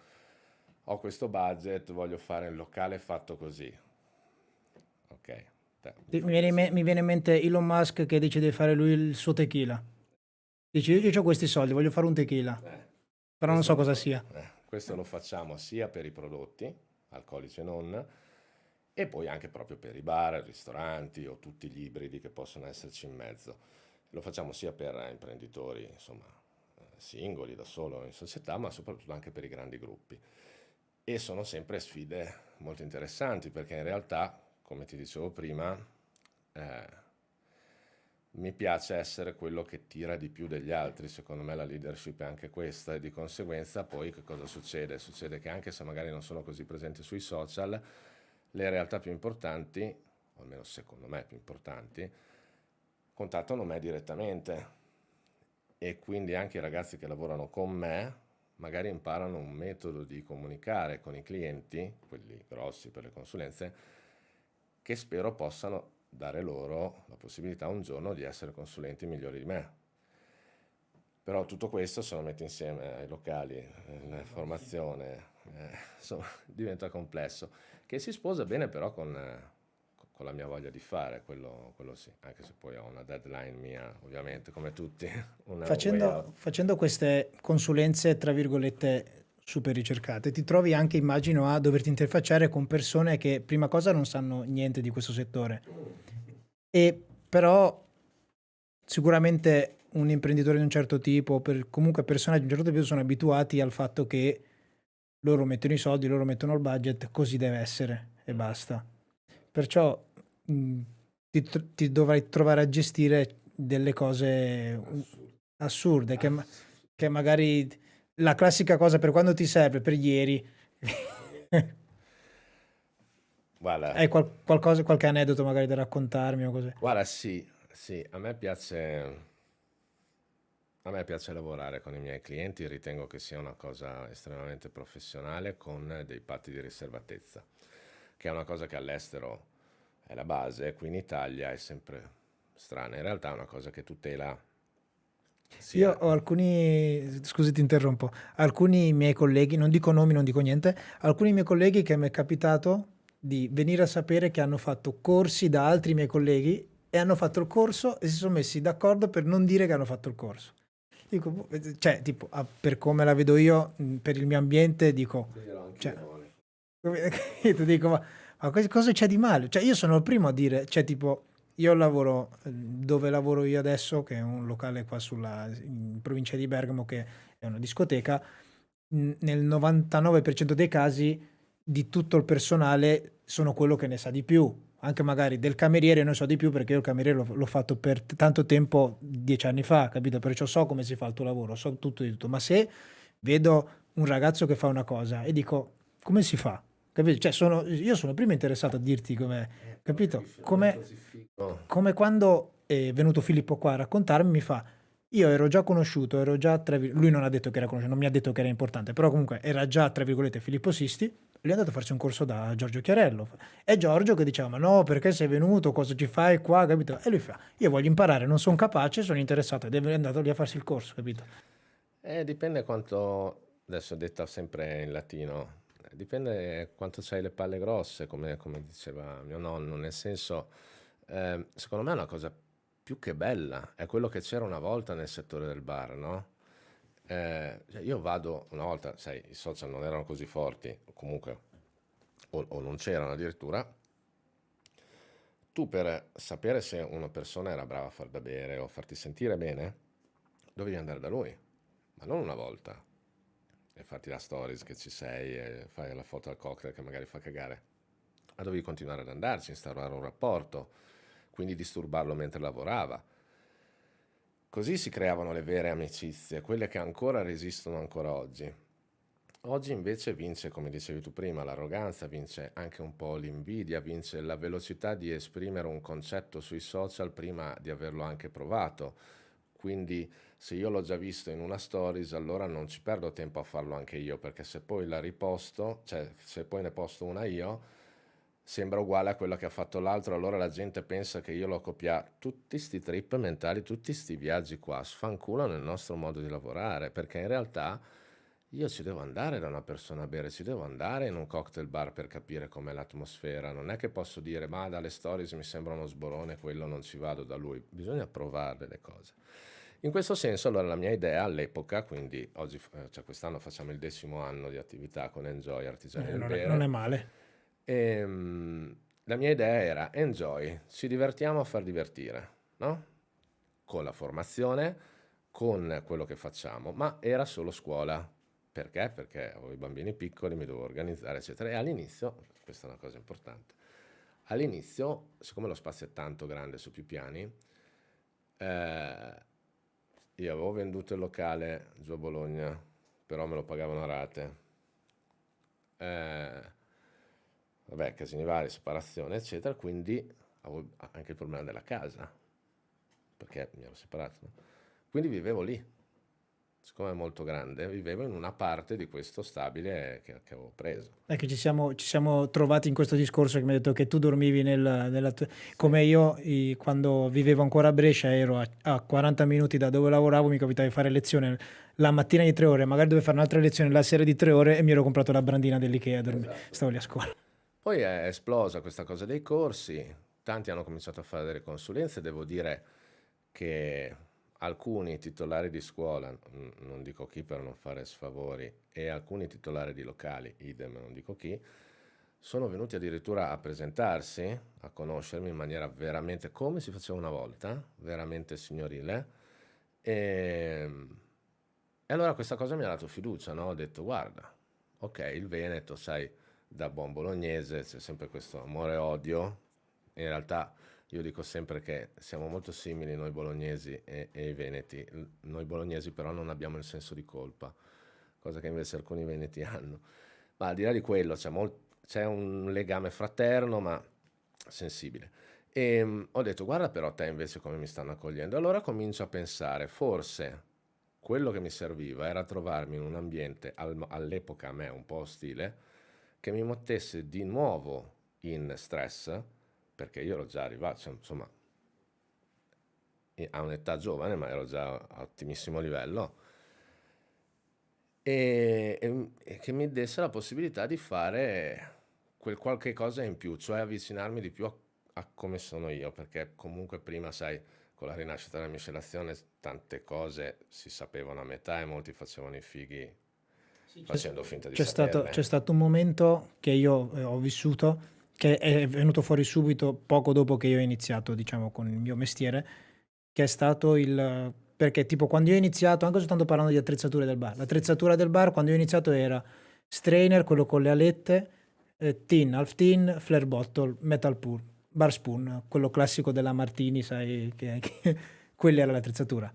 ho questo budget, voglio fare il locale fatto così. Ok, Mi viene in mente Elon Musk che dice di fare lui il suo tequila. Dice io ho questi soldi, voglio fare un tequila, però non so cosa sia. Questo lo facciamo sia per i prodotti, alcolici e non, e poi anche proprio per i bar, ristoranti o tutti gli ibridi che possono esserci in mezzo. Lo facciamo sia per imprenditori, insomma, singoli, da solo, in società, ma soprattutto anche per i grandi gruppi. E sono sempre sfide molto interessanti perché in realtà, come ti dicevo prima, mi piace essere quello che tira di più degli altri, secondo me la leadership è anche questa e di conseguenza poi che cosa succede? Succede che anche se magari non sono così presenti sui social, le realtà più importanti, o almeno secondo me più importanti, contattano me direttamente e quindi anche i ragazzi che lavorano con me magari imparano un metodo di comunicare con i clienti, quelli grossi per le consulenze, che spero possano dare loro la possibilità un giorno di essere consulenti migliori di me. Però tutto questo se lo metti insieme ai locali, la formazione, insomma, diventa complesso, che si sposa bene però con la mia voglia di fare, quello sì, anche se poi ho una deadline mia, ovviamente, come tutti, una way out. Facendo queste consulenze, tra virgolette, super ricercate, ti trovi anche, immagino, a doverti interfacciare con persone che prima cosa non sanno niente di questo settore. E però sicuramente un imprenditore di un certo tipo, comunque personaggi di un certo tipo sono abituati al fatto che loro mettono i soldi, loro mettono il budget, così deve essere e basta. Perciò ti dovrai trovare a gestire delle cose assurde, che magari la classica cosa per quando ti serve, per ieri. Guarda, Hai qualche aneddoto magari da raccontarmi o così? guarda, sì, sì, a me piace lavorare con i miei clienti, ritengo che sia una cosa estremamente professionale con dei patti di riservatezza, che è una cosa che all'estero è la base, qui in Italia è sempre strana, in realtà è una cosa che tutela Io sia. ho alcuni, scusi ti interrompo, alcuni miei colleghi, non dico nomi, non dico niente, alcuni miei colleghi che mi è capitato di venire a sapere che hanno fatto corsi da altri miei colleghi e hanno fatto il corso e si sono messi d'accordo per non dire che hanno fatto il corso. Dico, cioè, tipo, per come la vedo io, per il mio ambiente, dico, cioè, ti dico, ma cosa c'è di male? Cioè, io sono il primo a dire, cioè, tipo, io lavoro dove lavoro io adesso, che è un locale qua in provincia di Bergamo, che è una discoteca, nel 99% dei casi di tutto il personale sono quello che ne sa di più. Anche magari del cameriere ne so di più perché io il cameriere l'ho fatto per tanto tempo, 10 anni fa, capito? Perciò so come si fa il tuo lavoro, so tutto di tutto. Ma se vedo un ragazzo che fa una cosa e dico come si fa? Capito? Cioè, io sono prima interessato a dirti come, capito? Come quando è venuto Filippo qua a raccontarmi, mi fa, io ero già conosciuto, lui non ha detto che era conosciuto, non mi ha detto che era importante, però comunque era già, tra virgolette, Filippo Sisti, Lui è andato a farsi un corso da Giorgio Chiarello. E Giorgio che diceva: ma no, perché sei venuto? Cosa ci fai qua? Capito? E lui fa: io voglio imparare, non sono capace, sono interessato. Ed è andato lì a farsi il corso, capito? Dipende quanto, adesso detta sempre in latino, dipende quanto c'hai le palle grosse, come diceva mio nonno, nel senso, secondo me è una cosa più che bella, è quello che c'era una volta nel settore del bar, no? Cioè io vado una volta, sai, i social non erano così forti, o comunque, o non c'erano addirittura. Tu per sapere se una persona era brava a far da bere o a farti sentire bene, dovevi andare da lui, ma non una volta e farti la stories che ci sei e fai la foto al cocktail che magari fa cagare, ma dovevi continuare ad andarci, instaurare un rapporto, quindi disturbarlo mentre lavorava. Così si creavano le vere amicizie, quelle che ancora resistono ancora oggi. Oggi invece vince, come dicevi tu prima, l'arroganza, vince anche un po' l'invidia, vince la velocità di esprimere un concetto sui social prima di averlo anche provato. Quindi se io l'ho già visto in una stories, allora non ci perdo tempo a farlo anche io, perché se poi la riposto, cioè se poi ne posto una io, sembra uguale a quella che ha fatto l'altro, allora la gente pensa che io l'ho copiato. Tutti sti trip mentali, tutti sti viaggi qua sfanculano il nostro modo di lavorare, perché in realtà io ci devo andare da una persona a bere, ci devo andare in un cocktail bar per capire com'è l'atmosfera. Non è che posso dire, ma dalle stories mi sembra uno sborone, quello non ci vado da lui. Bisogna provare le cose. In questo senso, allora, la mia idea all'epoca, quindi oggi, cioè quest'anno facciamo il 10° anno di attività con Enjoy Artigiani del Non è Bere, male. la mia idea era Enjoy, ci divertiamo a far divertire, no? Con la formazione, con quello che facciamo, ma era solo scuola. Perché? Perché avevo i bambini piccoli, mi dovevo organizzare, eccetera. E all'inizio, questa è una cosa importante, all'inizio, siccome lo spazio è tanto grande su più piani, eh, io avevo venduto il locale giù a Bologna, però me lo pagavano a rate. Eh, vabbè, casini vari, separazione, eccetera, quindi avevo anche il problema della casa, perché mi ero separato, no? Quindi vivevo lì, siccome è molto grande, vivevo in una parte di questo stabile che avevo preso. È che ci siamo trovati in questo discorso che mi hai detto che tu dormivi Sì, come io quando vivevo ancora a Brescia ero a 40 minuti da dove lavoravo, mi capitava di fare lezione la mattina di 3 ore, magari dovevo fare un'altra lezione la sera di 3 ore e mi ero comprato la brandina dell'Ikea, esatto. stavo lì a scuola. Poi è esplosa questa cosa dei corsi, tanti hanno cominciato a fare delle consulenze, devo dire che alcuni titolari di scuola, non dico chi per non fare sfavori, e alcuni titolari di locali, idem, non dico chi, sono venuti addirittura a presentarsi, a conoscermi in maniera veramente come si faceva una volta, veramente signorile. E, e allora questa cosa mi ha dato fiducia, no? Ho detto, guarda, ok, il Veneto, sai, da buon bolognese c'è sempre questo amore e odio. In realtà io dico sempre che siamo molto simili noi bolognesi e i veneti. Noi bolognesi però non abbiamo il senso di colpa, cosa che invece alcuni veneti hanno. Ma al di là di quello c'è un legame fraterno ma sensibile. E ho detto, guarda però te invece come mi stanno accogliendo. Allora comincio a pensare, forse quello che mi serviva era trovarmi in un ambiente all'epoca a me un po' ostile, che mi mettesse di nuovo in stress, perché io ero già arrivato, cioè, insomma, a un'età giovane, ma ero già a ottimissimo livello, e che mi desse la possibilità di fare quel qualche cosa in più, cioè avvicinarmi di più a come sono io, perché comunque prima, sai, con la rinascita della miscelazione tante cose si sapevano a metà e molti facevano i fighi facendo finta di C'è saperle. stato un momento che io ho vissuto, che è venuto fuori subito poco dopo che io ho iniziato, diciamo, con il mio mestiere, che è stato perché tipo quando io ho iniziato, anche soltanto parlando di attrezzature del bar, l'attrezzatura del bar quando io ho iniziato era strainer, quello con le alette, tin, half tin, flare bottle, metal pour, bar spoon, quello classico della Martini, sai, quella era l'attrezzatura.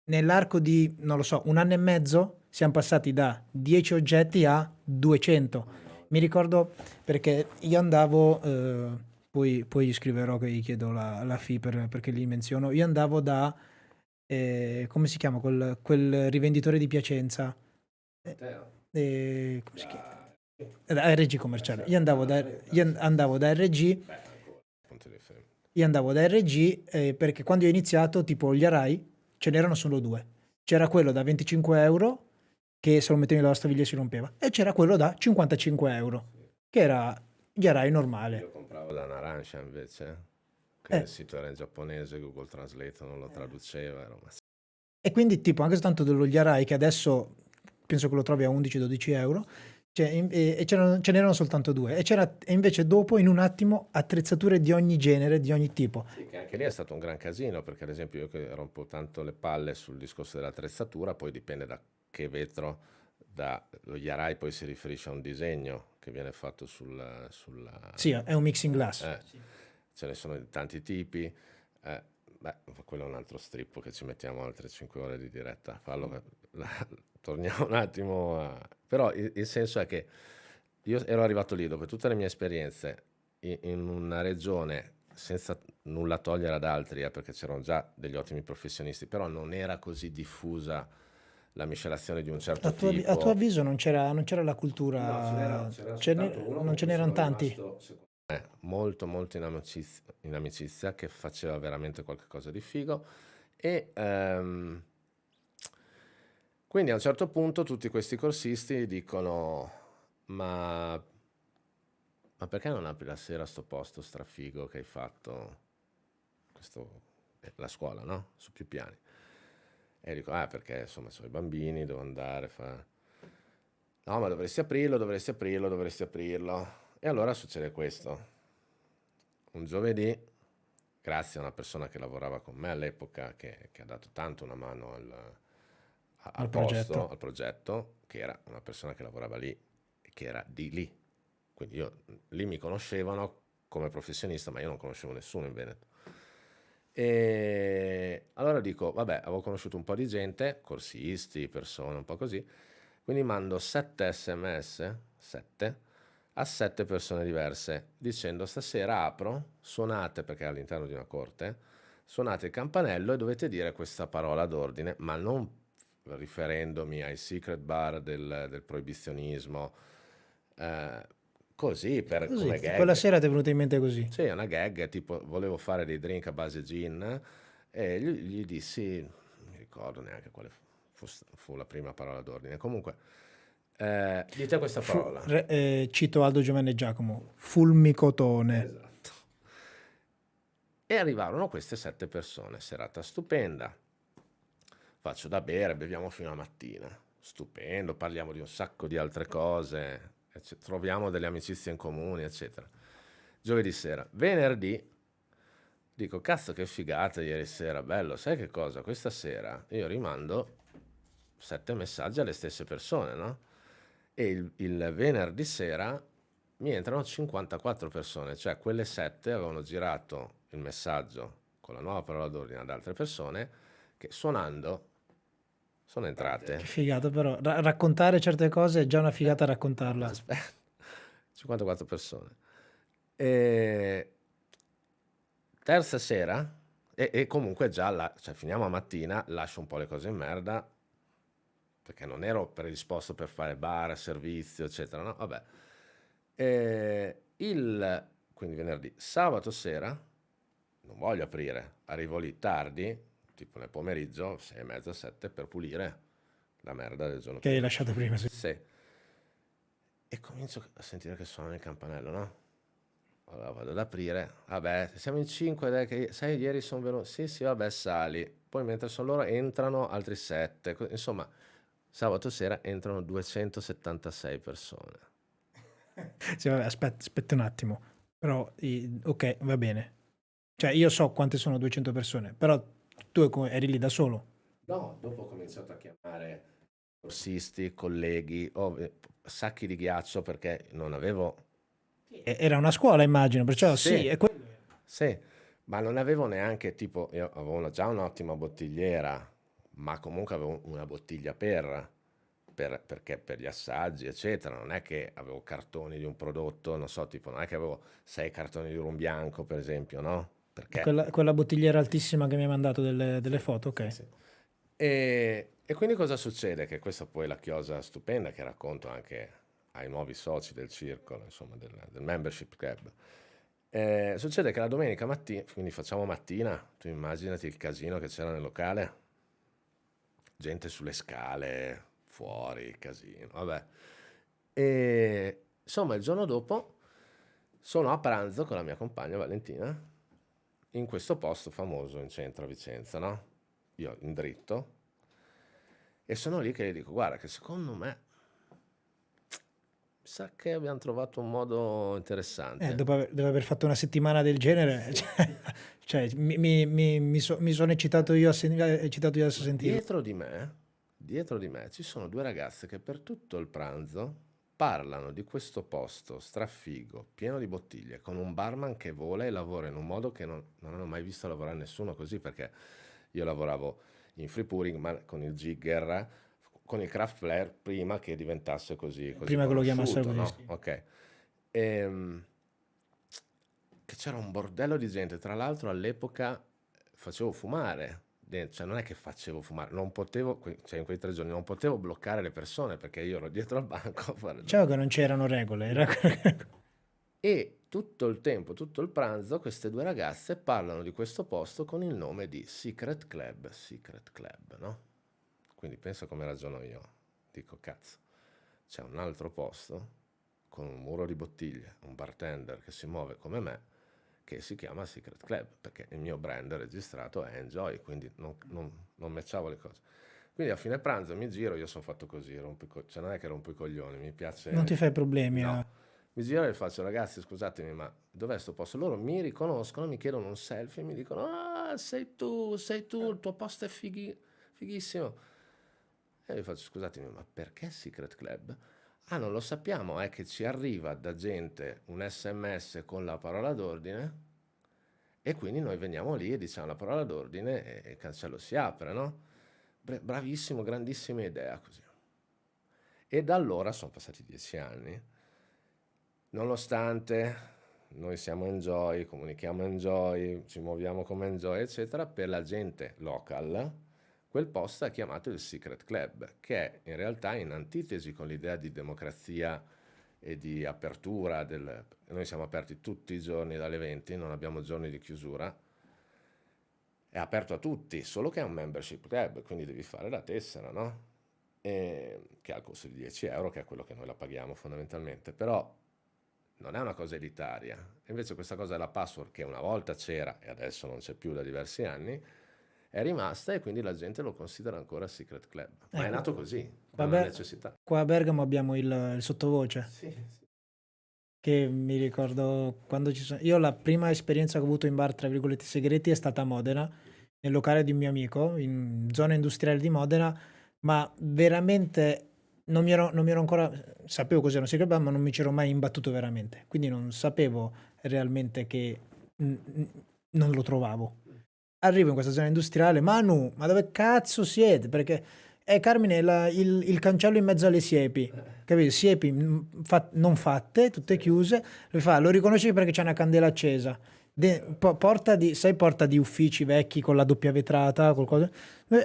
Nell'arco di, non lo so, un anno e mezzo siamo passati da 10 oggetti a 200. Mi ricordo perché io andavo, poi gli scriverò che gli chiedo la fee perché li menziono. Io andavo da, come si chiama, quel rivenditore di Piacenza? Eh, Matteo? come si chiama? RG commerciale. Io andavo da RG. Beh, ancora, punto di riferimento. Io andavo da RG perché quando ho iniziato, tipo gli Arai, ce n'erano solo due. C'era quello da 25 euro che se lo mettevi nella lavastoviglie si rompeva e c'era quello da 55 euro che era gli Arai normale. Io compravo da Narancia invece, che Eh, il sito era in giapponese, Google Translate non lo traduceva, e quindi tipo anche soltanto dello gli Arai che adesso penso che lo trovi a 11-12 euro. Cioè, ce n'erano soltanto due e invece dopo in un attimo attrezzature di ogni genere, di ogni tipo. Sì, che anche lì è stato un gran casino, perché ad esempio io che rompo tanto le palle sul discorso dell'attrezzatura, poi dipende da che vetro, lo Yarai poi si riferisce a un disegno che viene fatto Sì, è un mixing glass. eh, ce ne sono di tanti tipi, beh, quello è un altro strippo che ci mettiamo altre 5 ore di diretta, torniamo un attimo Però il senso è che io ero arrivato lì dopo tutte le mie esperienze in una regione senza nulla togliere ad altri, perché c'erano già degli ottimi professionisti, però non era così diffusa la miscelazione di un certo A tuo tipo. avviso non c'era la No, cultura, c'era soltanto uno non con ce cui n'erano sono tanti. rimasto, secondo me, molto molto in amicizia, che faceva veramente qualcosa di figo. E quindi a un certo punto tutti questi corsisti dicono: Ma, ma perché non apri la sera sto posto strafigo che hai fatto? Questo è la scuola, no? Su più piani. E dico: perché insomma sono i bambini, devo andare. No, ma dovresti aprirlo, dovresti aprirlo, dovresti aprirlo. E allora succede questo. Un giovedì, grazie a una persona che lavorava con me all'epoca, che ha dato tanto una mano al Al posto, progetto. al progetto, che era una persona che lavorava lì e che era di lì. Quindi lì mi conoscevano come professionista, ma io non conoscevo nessuno in Veneto. E allora dico, vabbè, avevo conosciuto un po' di gente, corsisti, persone, un po' così, quindi mando 7 sms, 7, a 7 persone diverse, dicendo stasera apro, suonate, perché è all'interno di una corte, suonate il campanello e dovete dire questa parola d'ordine, ma non riferendomi ai secret bar del proibizionismo, eh, così come Così, quella gag. sera ti è venuta in mente così. Sì, è una gag, tipo volevo fare dei drink a base gin e gli dissi, non mi ricordo neanche quale fu la prima parola d'ordine. Comunque, dite questa parola. Cito Aldo Giovanni e Giacomo, fulmicotone. Esatto. E arrivarono queste 7 persone, serata stupenda. Faccio da bere, beviamo fino a mattina. Stupendo, parliamo di un sacco di altre cose, troviamo delle amicizie in comune, eccetera. Giovedì sera. Venerdì dico, cazzo che figata ieri sera, bello, sai che cosa? Questa sera io rimando 7 messaggi alle stesse persone, no? E il venerdì sera mi entrano 54 persone, cioè quelle 7 avevano girato il messaggio con la nuova parola d'ordine ad altre persone che suonando sono Che entrate. figata però, raccontare certe cose è già una figata raccontarla. Aspetta, 54 persone. E terza sera, e comunque già cioè, finiamo a mattina, lascio un po' le cose in merda, perché non ero predisposto per fare bar, servizio, eccetera, no? Vabbè. Quindi venerdì, sabato sera, non voglio aprire, arrivo lì tardi, tipo nel pomeriggio, 6 e mezza, 7, per pulire la merda del giorno Che hai prima. lasciato prima, sì. Sì. E comincio a sentire che suona il campanello, no? Allora vado ad aprire, vabbè, siamo in 5, dai, sai, ieri sono venuto, sì, sì, vabbè, sali. Poi mentre sono loro entrano altri 7, insomma, sabato sera entrano 276 persone. Sì, vabbè, aspetta un attimo. Però, ok, va bene. Cioè, io so quante sono 200 persone, però tu eri lì da solo. No, dopo ho cominciato a chiamare corsisti, colleghi, sacchi di ghiaccio perché non avevo. Era una scuola, immagino, perciò sì, Sì, è quello. sì, ma non avevo neanche tipo, io avevo già un'ottima bottigliera, ma comunque avevo una bottiglia perché per gli assaggi, eccetera. Non è che avevo cartoni di un prodotto, non so, tipo, non è che avevo 6 cartoni di rum bianco, per esempio, no? Perché Quella bottigliera altissima che mi hai mandato delle sì, foto, sì, ok. sì. E quindi cosa succede? Che questa poi è la chiosa stupenda che racconto anche ai nuovi soci del circolo, insomma del membership club. Succede che la domenica mattina, quindi facciamo mattina, tu immaginati il casino che c'era nel locale, gente sulle scale, fuori, casino, vabbè. E insomma il giorno dopo sono a pranzo con la mia compagna Valentina in questo posto famoso in centro a Vicenza, no? Io in dritto e sono lì che gli dico, guarda che secondo me sa che abbiamo trovato un modo interessante. Dopo aver fatto una settimana del genere, cioè, mi sono eccitato io eccitato io adesso a sentirlo. Dietro di me ci sono due ragazze che per tutto il pranzo parlano di questo posto straffigo, pieno di bottiglie, con un barman che vola e lavora in un modo che non hanno mai visto lavorare nessuno così, perché io lavoravo in free pouring, ma con il jigger, con il craft flair prima che diventasse così Prima che lo chiamassero conosciuto, così, no? sì. Ok. Che c'era un bordello di gente, tra l'altro all'epoca facevo fumare, cioè non è che facevo fumare, non potevo, cioè in quei 3 giorni non potevo bloccare le persone perché io ero dietro al banco a fare... Diciamo che non c'erano regole, era... E tutto il tempo, tutto il pranzo, queste due ragazze parlano di questo posto con il nome di Secret Club, no? Quindi pensa come ragiono io. Dico, cazzo, c'è un altro posto con un muro di bottiglie, un bartender che si muove come me, che si chiama Secret Club, perché il mio brand registrato è Enjoy, quindi non matchavo le cose. Quindi a fine pranzo mi giro, io sono fatto così, cioè non è che rompo i coglioni, mi piace... Non ti fai problemi a... No. Mi giro e faccio, ragazzi, scusatemi, ma dov'è sto posto? Loro mi riconoscono, mi chiedono un selfie e mi dicono, ah, sei tu, il tuo posto è fighissimo. E io faccio, scusatemi, ma perché Secret Club? Ah, non lo sappiamo, è che ci arriva da gente un SMS con la parola d'ordine e quindi noi veniamo lì e diciamo la parola d'ordine e il cancello si apre, no? Bravissimo, grandissima idea così. E da allora sono passati 10 anni. Nonostante noi siamo Enjoy, comunichiamo Enjoy, ci muoviamo come Enjoy, eccetera, per la gente local, quel posto è chiamato il Secret Club, che è in realtà in antitesi con l'idea di democrazia e di apertura. Noi siamo aperti tutti i giorni dalle 20, non abbiamo giorni di chiusura. È aperto a tutti, solo che è un membership club, quindi devi fare la tessera, no? Che ha il costo di 10 euro, che è quello che noi la paghiamo fondamentalmente, però non è una cosa elitaria. Invece questa cosa della password, che una volta c'era e adesso non c'è più da diversi anni, è rimasta e quindi la gente lo considera ancora Secret Club. Ma è nato così, da una necessità. Qua a Bergamo abbiamo il sottovoce. Sì. Che mi ricordo quando ci sono... Io la prima esperienza che ho avuto in bar, tra virgolette, segreti è stata a Modena, nel locale di un mio amico, in zona industriale di Modena, ma veramente non mi ero ancora... Sapevo cos'era un secret bar, ma non mi c'ero mai imbattuto veramente. Quindi non sapevo realmente che non lo trovavo. Arrivo in questa zona industriale, Manu, ma dove cazzo siete? Perché... Carmine, il cancello in mezzo alle siepi, capito? Siepi non fatte, tutte chiuse. Lo riconosci perché c'è una candela accesa. Porta di uffici vecchi con la doppia vetrata, qualcosa,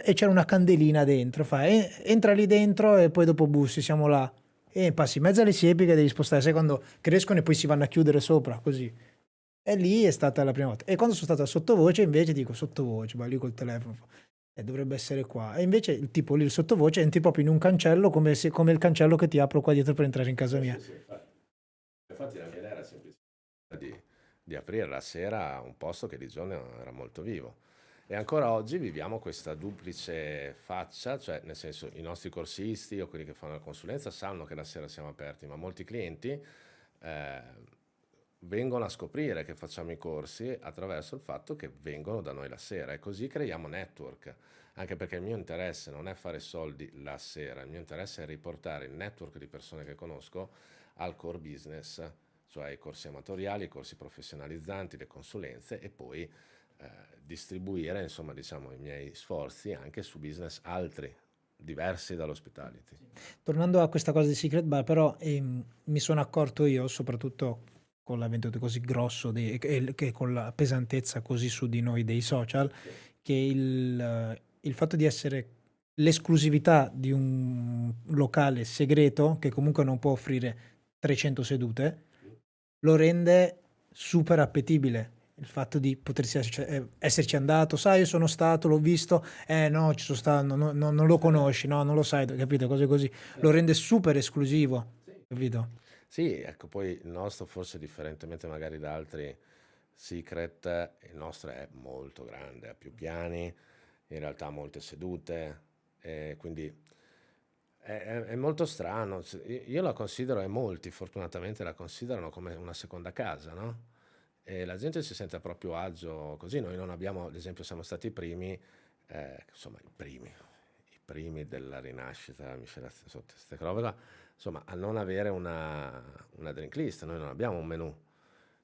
e c'era una candelina dentro. Entra lì dentro e poi dopo bussi, siamo là. E passi in mezzo alle siepi che devi spostare, sai quando crescono e poi si vanno a chiudere sopra, così. E lì è stata la prima volta. E quando sono stato a sottovoce, invece dico sottovoce, va lì col telefono. Dovrebbe essere qua. E invece il tipo lì, il sottovoce, entri proprio in un cancello come il cancello che ti apro qua dietro per entrare in casa mia. Sì, infatti la mia idea era semplicemente di aprire la sera un posto che di giorno era molto vivo. E ancora oggi viviamo questa duplice faccia, cioè nel senso i nostri corsisti o quelli che fanno la consulenza sanno che la sera siamo aperti, ma molti clienti vengono a scoprire che facciamo i corsi attraverso il fatto che vengono da noi la sera e così creiamo network, anche perché il mio interesse non è fare soldi la sera, il mio interesse è riportare il network di persone che conosco al core business, cioè i corsi amatoriali, i corsi professionalizzanti, le consulenze e poi distribuire insomma diciamo i miei sforzi anche su business altri, diversi dall'hospitality. Tornando a questa cosa di Secret Bar, però mi sono accorto io, soprattutto con l'avvento così grosso che con la pesantezza così su di noi dei social, che il fatto di essere l'esclusività di un locale segreto, che comunque non può offrire 300 sedute, lo rende super appetibile. Il fatto di potersi esserci andato, sai, io sono stato, l'ho visto, no, ci sono stato, non lo conosci, no, non lo sai, capito? Cose così. Lo rende super esclusivo, capito? Sì, ecco, poi il nostro forse differentemente magari da altri secret, il nostro è molto grande, ha più piani, in realtà ha molte sedute, quindi è molto strano. Io la considero, e molti fortunatamente la considerano come una seconda casa, no? E la gente si sente a proprio agio così. Noi non abbiamo, ad esempio, siamo stati i primi, insomma, i primi della rinascita, miscelazione sotto queste robe qua, insomma, a non avere una drink list. Noi non abbiamo un menù,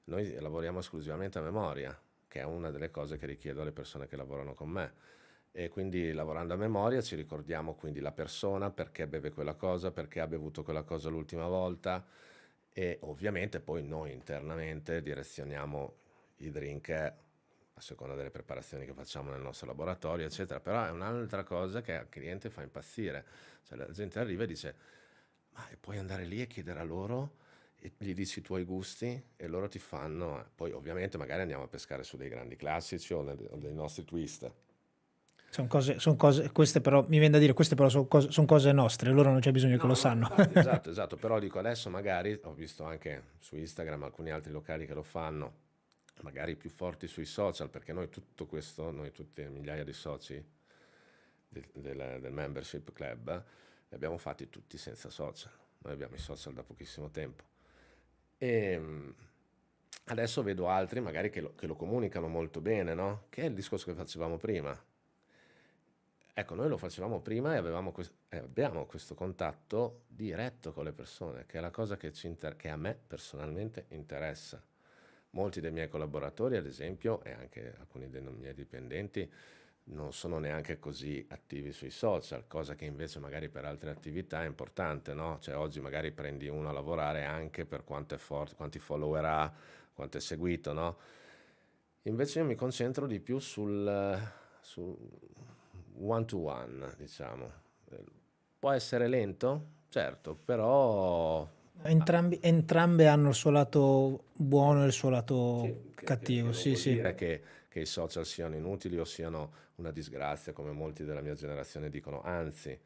noi lavoriamo esclusivamente a memoria, che è una delle cose che richiedo alle persone che lavorano con me. E quindi lavorando a memoria ci ricordiamo quindi la persona, perché beve quella cosa, perché ha bevuto quella cosa l'ultima volta, e ovviamente poi noi internamente direzioniamo i drink a seconda delle preparazioni che facciamo nel nostro laboratorio, eccetera. Però è un'altra cosa che al cliente fa impazzire. Cioè la gente arriva e dice, ma puoi andare lì e chiedere a loro, e gli dici i tuoi gusti e loro ti fanno. Poi ovviamente magari andiamo a pescare su dei grandi classici o dei nostri twist. Son cose, queste però, mi viene da dire, queste però son cose nostre, loro non c'è bisogno che lo No, no, sanno. infatti, esatto, esatto, però dico adesso magari ho visto anche su Instagram alcuni altri locali che lo fanno, magari più forti sui social, perché noi tutto questo, noi tutte migliaia di soci del membership club, li abbiamo fatti tutti senza social. Noi abbiamo i social da pochissimo tempo. E adesso vedo altri magari che lo comunicano molto bene, no? Che è il discorso che facevamo prima. Ecco, noi lo facevamo prima e abbiamo questo contatto diretto con le persone, che è la cosa che a me personalmente interessa. Molti dei miei collaboratori, ad esempio, e anche alcuni dei miei dipendenti, non sono neanche così attivi sui social, cosa che invece magari per altre attività è importante, no? Cioè oggi magari prendi uno a lavorare anche per quanto è forte, quanti follower ha, quanto è seguito, no? Invece io mi concentro di più su one to one, diciamo. Eh, Può essere lento, certo, però Entrambe hanno il suo lato buono e il suo sì, lato che cattivo, non sì, vuol sì. dire che i social siano inutili o siano una disgrazia, come molti della mia generazione dicono. Anzi,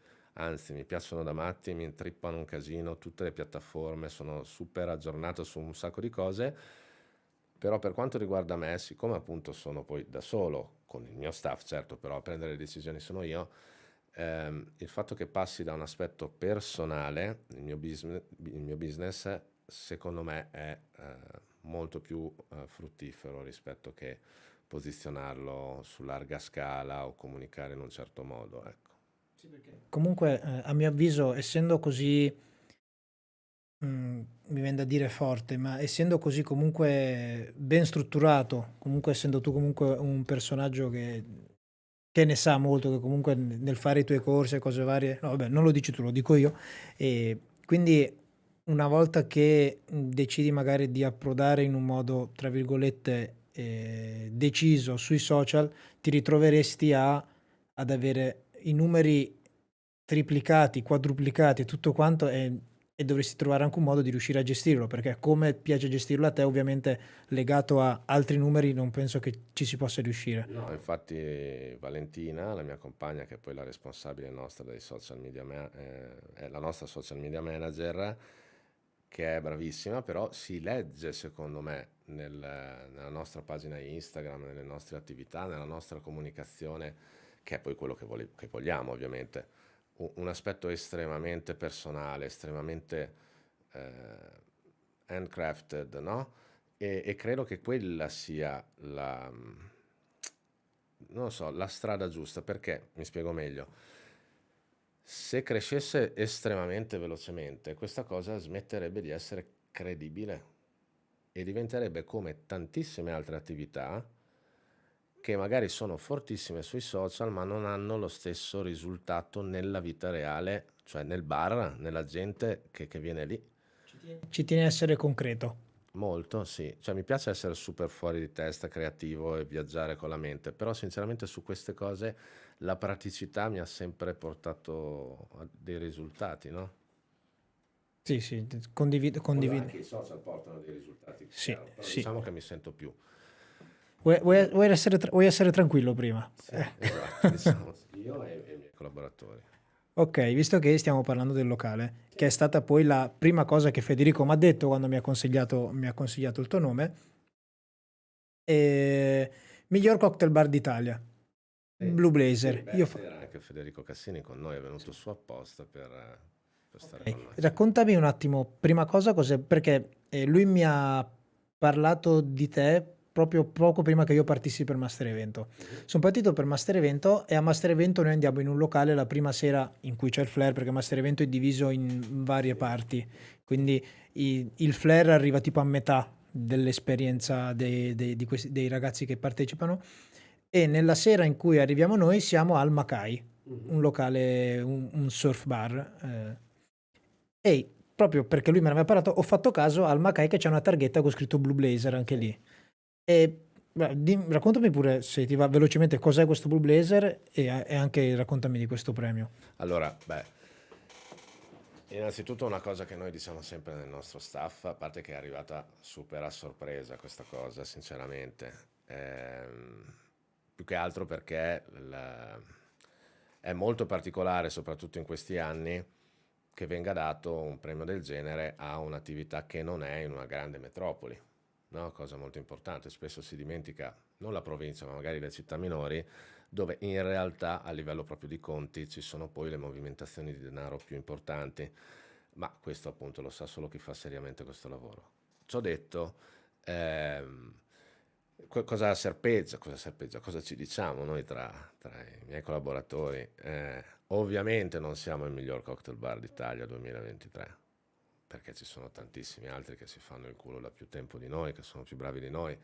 mi piacciono da matti, mi intrippano un casino, tutte le piattaforme, sono super aggiornato su un sacco di cose. Però per quanto riguarda me, siccome appunto sono poi da solo, con il mio staff, certo, però a prendere le decisioni sono io, il fatto che passi da un aspetto personale, il mio business, secondo me è molto più fruttifero rispetto che posizionarlo su larga scala o comunicare in un certo modo, ecco. Comunque, a mio avviso, essendo così, mi vien da dire forte, ma essendo così comunque ben strutturato, comunque essendo tu comunque un personaggio che ne sa molto, che comunque nel fare i tuoi corsi e cose varie, no vabbè, non lo dici tu, lo dico io, quindi una volta che, decidi magari di approdare in un modo, tra virgolette, "deciso" sui social, ti ritroveresti ad avere i numeri triplicati, quadruplicati e tutto quanto, e dovresti trovare anche un modo di riuscire a gestirlo, perché come piace gestirlo a te, ovviamente legato a altri numeri non penso che ci si possa riuscire. No, infatti Valentina, la mia compagna, che è poi la responsabile nostra dei social media, è la nostra social media manager, che è bravissima, però si legge secondo me nella nostra pagina Instagram, nelle nostre attività, nella nostra comunicazione, che è poi quello che vogliamo ovviamente, un aspetto estremamente personale, estremamente handcrafted, no? E credo che quella sia non lo so, la strada giusta, perché, mi spiego meglio, se crescesse estremamente velocemente, questa cosa smetterebbe di essere credibile e diventerebbe come tantissime altre attività che magari sono fortissime sui social ma non hanno lo stesso risultato nella vita reale, cioè nel bar, nella gente che viene lì. Ci tieni a essere concreto. Molto, sì. Cioè mi piace essere super fuori di testa, creativo e viaggiare con la mente, però sinceramente su queste cose la praticità mi ha sempre portato a dei risultati, no? Sì, sì, condivido, Quello condivido. anche i social portano dei risultati, Sì, chiaro, però sì. diciamo che mi sento più. Vuoi essere tranquillo prima? Sì, esatto, diciamo io e i miei collaboratori. Ok, visto che stiamo parlando del locale, Sì. che è stata poi la prima cosa che Federico mi ha detto quando mi ha consigliato il tuo nome, è miglior cocktail bar d'Italia, Sì, Blue sì, Blazer. beh, c'era anche Federico Cassini con noi, è venuto su apposta per stare Ok, con noi, sì. raccontami un attimo, prima cosa, perché lui mi ha parlato di te proprio poco prima che io partissi per Master Evento. Mhm. Sono partito per Master Evento e a Master Evento noi andiamo in un locale la prima sera in cui c'è il flare, perché Master Evento è diviso in varie Sì, parti, quindi il flare arriva tipo a metà dell'esperienza dei ragazzi che partecipano e nella sera in cui arriviamo noi siamo al Makai, mhm. un locale, un surf bar. E proprio perché lui me ne aveva parlato, ho fatto caso al Mackay che c'è una targhetta con scritto Blue Blazer anche Sì. lì. E beh, raccontami pure se ti va velocemente cos'è questo Blue Blazer e anche raccontami di questo premio. Allora, beh, innanzitutto una cosa che noi diciamo sempre nel nostro staff, a parte che è arrivata super a sorpresa questa cosa, sinceramente, più che altro perché è molto particolare, soprattutto in questi anni, che venga dato un premio del genere a un'attività che non è in una grande metropoli, no? Cosa molto importante, spesso si dimentica non la provincia, ma magari le città minori, dove in realtà a livello proprio di conti ci sono poi le movimentazioni di denaro più importanti, ma questo appunto lo sa solo chi fa seriamente questo lavoro. Ciò detto, ehm, cosa ci diciamo noi tra i miei collaboratori? Ovviamente non siamo il miglior cocktail bar d'Italia 2023, perché ci sono tantissimi altri che si fanno il culo da più tempo di noi, che sono più bravi di noi,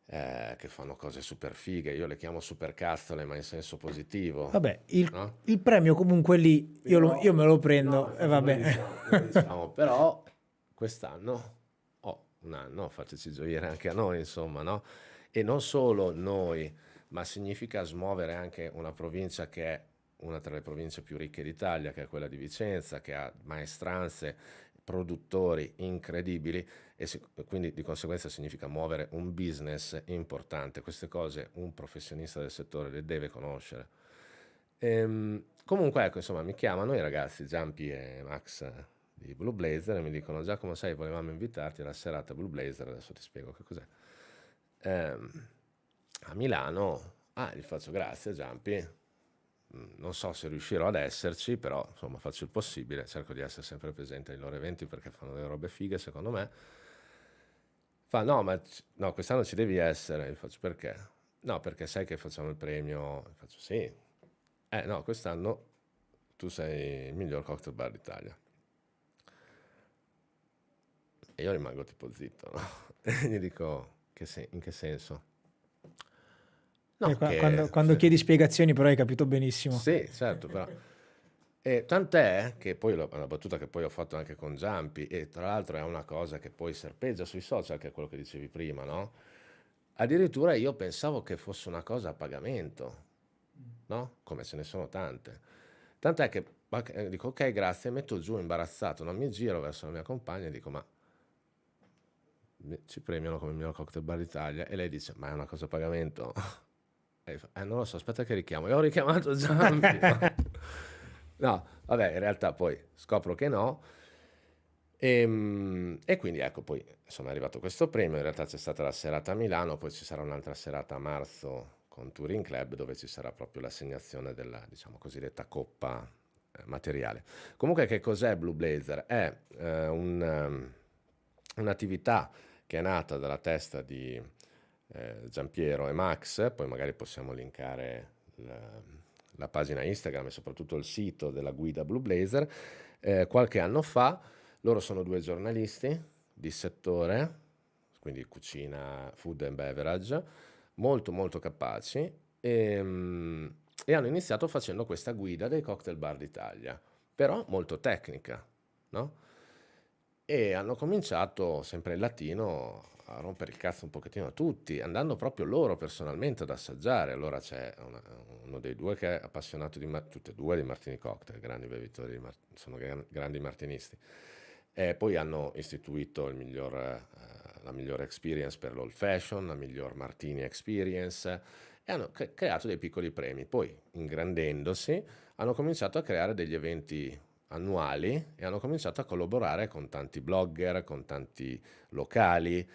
che fanno cose super fighe. Io le chiamo super cazzole, ma in senso positivo, Vabbè, il, no? il premio comunque lì io Però, me lo no, prendo e infatti vabbè. noi diciamo, però quest'anno, un anno, fateci gioire anche a noi, insomma, no? E non solo noi, ma significa smuovere anche una provincia che è una tra le province più ricche d'Italia, che è quella di Vicenza, che ha maestranze, produttori incredibili e quindi di conseguenza significa muovere un business importante. Queste cose un professionista del settore le deve conoscere. Comunque, ecco, insomma, mi chiamano i ragazzi Giampi e Max di Blue Blazer e mi dicono: Giacomo, sai, volevamo invitarti alla serata Blue Blazer. Adesso ti spiego che cos'è. A Milano, gli faccio grazie, Giampi. Non so se riuscirò ad esserci, però insomma faccio il possibile, cerco di essere sempre presente ai loro eventi perché fanno delle robe fighe, secondo me. Fa, no, ma no, quest'anno ci devi essere. Gli faccio perché? No, perché sai che facciamo il premio. Gli faccio sì. No, quest'anno tu sei il miglior cocktail bar d'Italia. E io rimango tipo zitto, no? E gli dico, in che senso? E No, che... quando chiedi spiegazioni però hai capito benissimo. Sì, certo, però... E tant'è che poi è una battuta che poi ho fatto anche con Giampi e tra l'altro è una cosa che poi serpeggia sui social, che è quello che dicevi prima, no? Addirittura io pensavo che fosse una cosa a pagamento, no? Come ce ne sono tante. Tant'è che dico ok, grazie, metto giù imbarazzato, non mi giro verso la mia compagna e dico ma ci premiano come miglior cocktail bar d'Italia e lei dice ma è una cosa a pagamento? E fa, non lo so, aspetta che richiamo. E ho richiamato Zampi, no? No, vabbè, in realtà poi scopro che no. E quindi ecco, poi insomma è arrivato questo premio. In realtà c'è stata la serata a Milano, poi ci sarà un'altra serata a marzo con Touring Club dove ci sarà proprio l'assegnazione della, diciamo, cosiddetta coppa materiale. Comunque, che cos'è Blue Blazer? È un'attività che è nata dalla testa di Giampiero e Max, poi magari possiamo linkare la pagina Instagram e soprattutto il sito della guida Blue Blazer. Qualche anno fa loro sono due giornalisti di settore, quindi cucina, food and beverage, molto molto capaci e hanno iniziato facendo questa guida dei cocktail bar d'Italia, però molto tecnica, no? e hanno cominciato, sempre in latino, a rompere il cazzo un pochettino a tutti, andando proprio loro personalmente ad assaggiare. Allora c'è uno dei due che è appassionato tutti e due di martini cocktail, grandi bevitori, sono grandi martinisti. E poi hanno istituito la migliore experience per l'old fashion, la miglior martini experience, e hanno creato dei piccoli premi. Poi, ingrandendosi, hanno cominciato a creare degli eventi annuali e hanno cominciato a collaborare con tanti blogger, con tanti locali,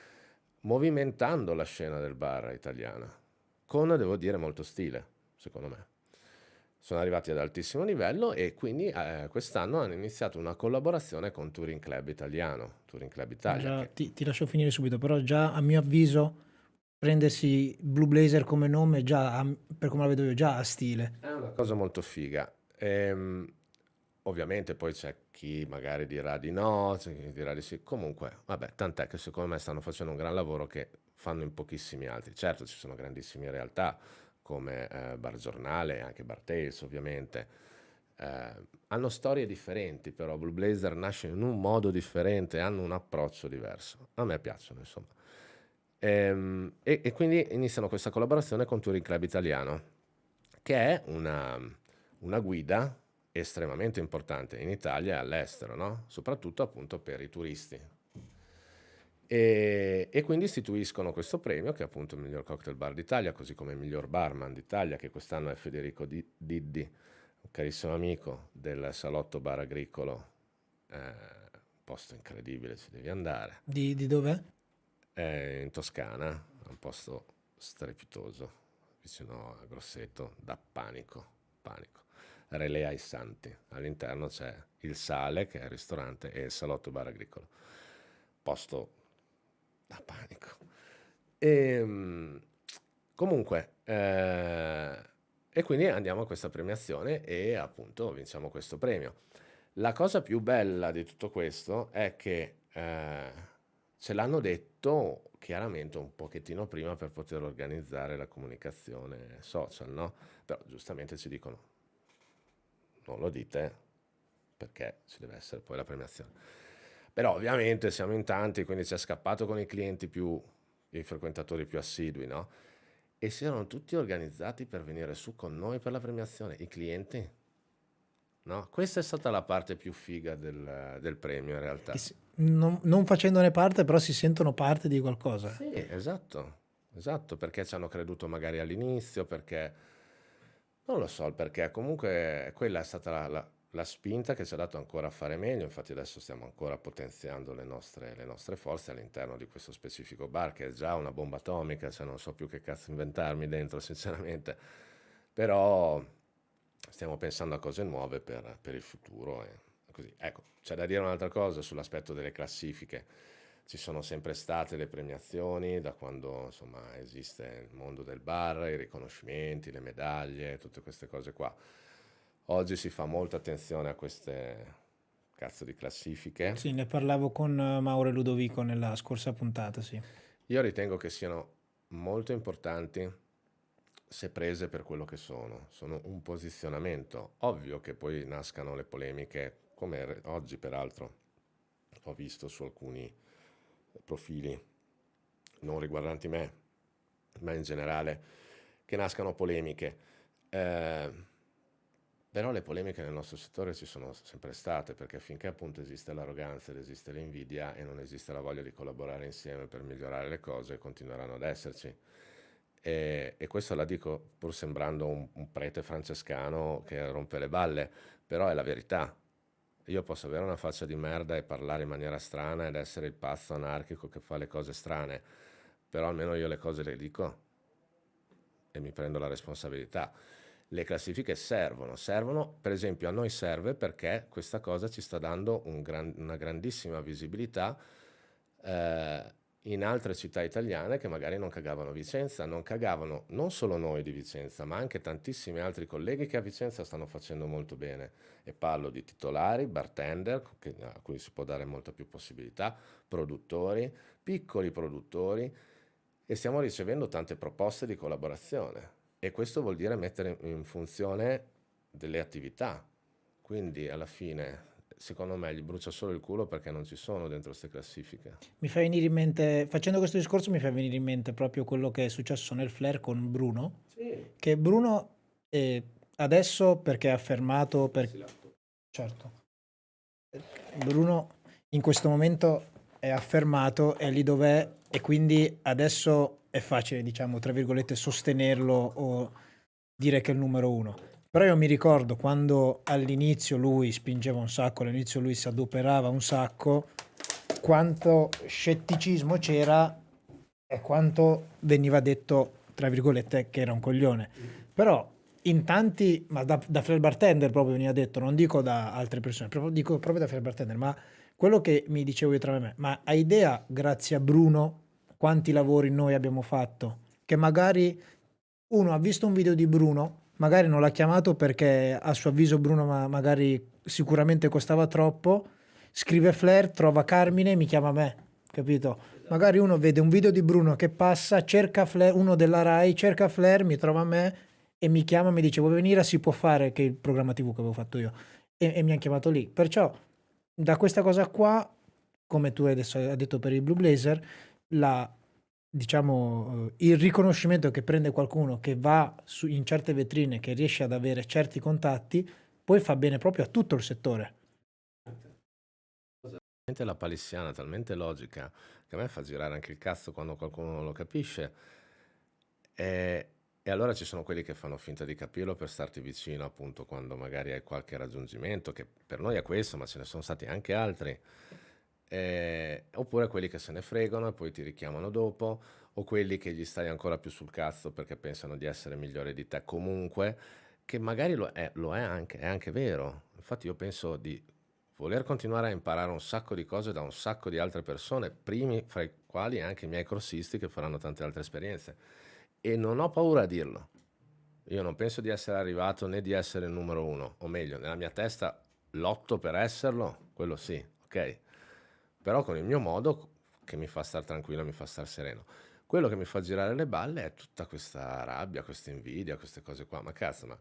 movimentando la scena del bar italiana, con, devo dire, molto stile, secondo me. Sono arrivati ad altissimo livello e quindi quest'anno hanno iniziato una collaborazione con Touring Club Italiano, Touring Club Italia, Già, che ti lascio finire subito, però già a mio avviso prendersi Blue Blazer come nome, già per come la vedo io, già ha stile. è una cosa molto figa. Ovviamente poi c'è chi magari dirà di no, c'è chi dirà di sì. Comunque, vabbè, tant'è che secondo me stanno facendo un gran lavoro che fanno in pochissimi altri. Certo, ci sono grandissime realtà come Bar Giornale, anche Bar Tales, ovviamente. Eh, hanno storie differenti, però Blue Blazer nasce in un modo differente, hanno un approccio diverso. A me piacciono, insomma. E quindi iniziano questa collaborazione con Touring Club Italiano, che è una guida estremamente importante in Italia e all'estero, no? Soprattutto appunto per i turisti. E quindi istituiscono questo premio che è appunto il miglior cocktail bar d'Italia, così come il miglior barman d'Italia, che quest'anno è Federico Diddi, un carissimo amico del Salotto Bar Agricolo, un posto incredibile, ci devi andare. Di dov'è? È in Toscana, è un posto strepitoso, vicino a Grosseto, da panico, panico. Relea ai Santi. All'interno c'è il Sale, che è il ristorante, e il Salotto Bar Agricolo. Posto da panico. E, comunque, e quindi andiamo a questa premiazione e appunto vinciamo questo premio. La cosa più bella di tutto questo è che ce l'hanno detto chiaramente un pochettino prima per poter organizzare la comunicazione social, no? Però giustamente ci dicono, non lo dite perché ci deve essere poi la premiazione. Però ovviamente siamo in tanti, quindi ci è scappato con i frequentatori più assidui, no? E si erano tutti organizzati per venire su con noi per la premiazione, i clienti. No? Questa è stata la parte più figa del premio in realtà. Non facendone parte, però si sentono parte di qualcosa. Sì, esatto, perché ci hanno creduto magari all'inizio, perché non lo so il perché, comunque quella è stata la spinta che ci ha dato ancora a fare meglio, infatti adesso stiamo ancora potenziando le nostre forze all'interno di questo specifico bar, che è già una bomba atomica, cioè non so più che cazzo inventarmi dentro, sinceramente, però stiamo pensando a cose nuove per il futuro e così. Ecco, c'è da dire un'altra cosa sull'aspetto delle classifiche. Ci sono sempre state le premiazioni da quando insomma esiste il mondo del bar, i riconoscimenti, le medaglie, tutte queste cose qua. Oggi si fa molta attenzione a queste cazzo di classifiche. Sì, ne parlavo con Mauro e Ludovico nella scorsa puntata, sì. Io ritengo che siano molto importanti se prese per quello che sono un posizionamento. Ovvio che poi nascano le polemiche, come oggi peraltro ho visto su alcuni profili non riguardanti me, ma in generale, che nascano polemiche. Eh, però le polemiche nel nostro settore ci sono sempre state, perché finché appunto esiste l'arroganza ed esiste l'invidia e non esiste la voglia di collaborare insieme per migliorare le cose, continueranno ad esserci. E questo la dico pur sembrando un prete francescano che rompe le balle, però è la verità. Io posso avere una faccia di merda e parlare in maniera strana ed essere il pazzo anarchico che fa le cose strane, però almeno io le cose le dico e mi prendo la responsabilità. Le classifiche servono, per esempio a noi serve perché questa cosa ci sta dando una grandissima visibilità in altre città italiane che magari non cagavano Vicenza, non cagavano non solo noi di Vicenza, ma anche tantissimi altri colleghi che a Vicenza stanno facendo molto bene. E parlo di titolari, bartender, a cui si può dare molta più possibilità, produttori, piccoli produttori, e stiamo ricevendo tante proposte di collaborazione. E questo vuol dire mettere in funzione delle attività. Quindi alla fine secondo me gli brucia solo il culo perché non ci sono dentro queste classifiche. Mi fa venire in mente, facendo questo discorso, mi fa venire in mente proprio quello che è successo nel Flare con Bruno, Sì. che Bruno adesso perché è affermato, certo, Bruno in questo momento è affermato, è lì dov'è e quindi adesso è facile, diciamo, tra virgolette, sostenerlo o dire che è il numero uno. Però io mi ricordo quando all'inizio lui spingeva un sacco, all'inizio lui si adoperava un sacco, quanto scetticismo c'era e quanto veniva detto, tra virgolette, che era un coglione. Però in tanti, ma da Fred Bartender proprio veniva detto, non dico da altre persone, dico proprio da Fred Bartender, ma quello che mi dicevo io tra me, ma hai idea, grazie a Bruno, quanti lavori noi abbiamo fatto? Che magari uno ha visto un video di Bruno, magari non l'ha chiamato perché a suo avviso Bruno magari sicuramente costava troppo, scrive Flair, trova Carmine e mi chiama me, capito? Magari uno vede un video di Bruno che passa, cerca Flair, uno della Rai, cerca Flair, mi trova me e mi chiama, mi dice vuoi venire? Si può fare, che è il programma TV che avevo fatto io. E mi ha chiamato lì. Perciò da questa cosa qua, come tu adesso hai detto per il Blue Blazer, la, diciamo, il riconoscimento che prende qualcuno che va in certe vetrine, che riesce ad avere certi contatti, poi fa bene proprio a tutto il settore. La palissiana, talmente logica, che a me fa girare anche il cazzo quando qualcuno non lo capisce. E allora ci sono quelli che fanno finta di capirlo per starti vicino, appunto, quando magari hai qualche raggiungimento, che per noi è questo, ma ce ne sono stati anche altri. Oppure quelli che se ne fregano e poi ti richiamano dopo, o quelli che gli stai ancora più sul cazzo perché pensano di essere migliore di te comunque, che magari lo è anche vero. Infatti io penso di voler continuare a imparare un sacco di cose da un sacco di altre persone, primi fra i quali anche i miei corsisti che faranno tante altre esperienze. E non ho paura a dirlo. Io non penso di essere arrivato né di essere il numero uno, o meglio, nella mia testa lotto per esserlo, quello sì, ok? Però con il mio modo che mi fa star tranquillo, mi fa star sereno. Quello che mi fa girare le balle è tutta questa rabbia, questa invidia, queste cose qua. Ma cazzo, ma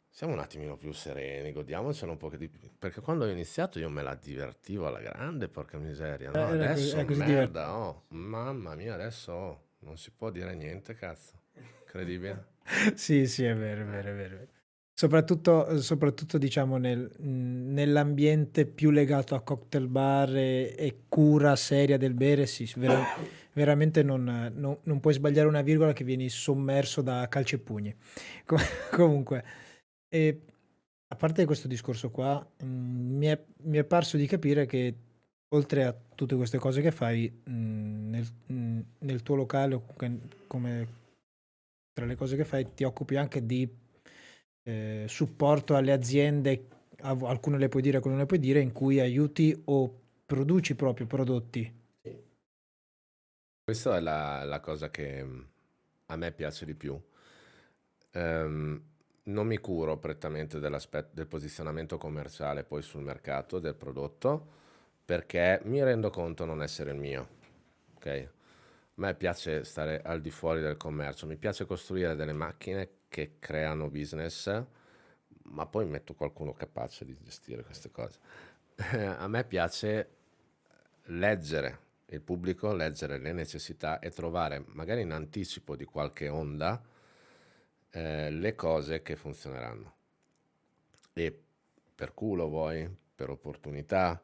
siamo un attimino più sereni, godiamocelo un po' di più. Perché quando ho iniziato io me la divertivo alla grande, porca miseria, no? Adesso È così divertente. merda, oh, mamma mia, adesso non si può dire niente, cazzo. Incredibile. Sì, sì, è vero, è vero, è vero. Soprattutto diciamo nell'ambiente più legato a cocktail bar e cura seria del bere, sì, veramente non puoi sbagliare una virgola che vieni sommerso da calci e pugni. Com- Comunque, e a parte questo discorso qua, mi è parso di capire che oltre a tutte queste cose che fai, nel tuo locale o comunque come tra le cose che fai ti occupi anche di supporto alle aziende, alcune le puoi dire, alcune non le puoi dire, in cui aiuti o produci proprio prodotti. Questa è la cosa che a me piace di più. Non mi curo prettamente del posizionamento commerciale poi sul mercato del prodotto perché mi rendo conto non essere il mio. Ok? A me piace stare al di fuori del commercio, mi piace costruire delle macchine che creano business, ma poi metto qualcuno capace di gestire queste cose. A me piace leggere il pubblico, leggere le necessità e trovare magari in anticipo di qualche onda le cose che funzioneranno. E per culo vuoi, per opportunità,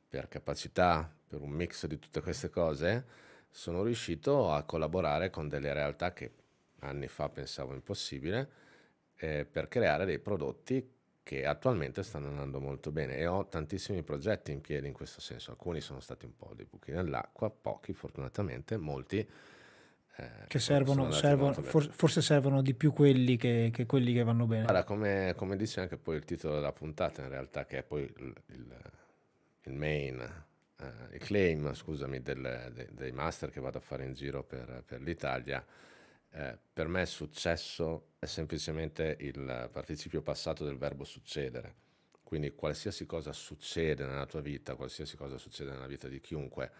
per capacità, per un mix di tutte queste cose, sono riuscito a collaborare con delle realtà che anni fa pensavo impossibile per creare dei prodotti che attualmente stanno andando molto bene e ho tantissimi progetti in piedi in questo senso. Alcuni sono stati un po' dei buchi nell'acqua, pochi fortunatamente, molti Che sono andati molto bene. forse servono di più quelli che quelli che vanno bene. Guarda, come dice anche poi il titolo della puntata, in realtà, che è poi il main, il claim, scusami, dei master che vado a fare in giro per l'Italia, per me successo è semplicemente il participio passato del verbo succedere. Quindi qualsiasi cosa succede nella tua vita, qualsiasi cosa succede nella vita di chiunque,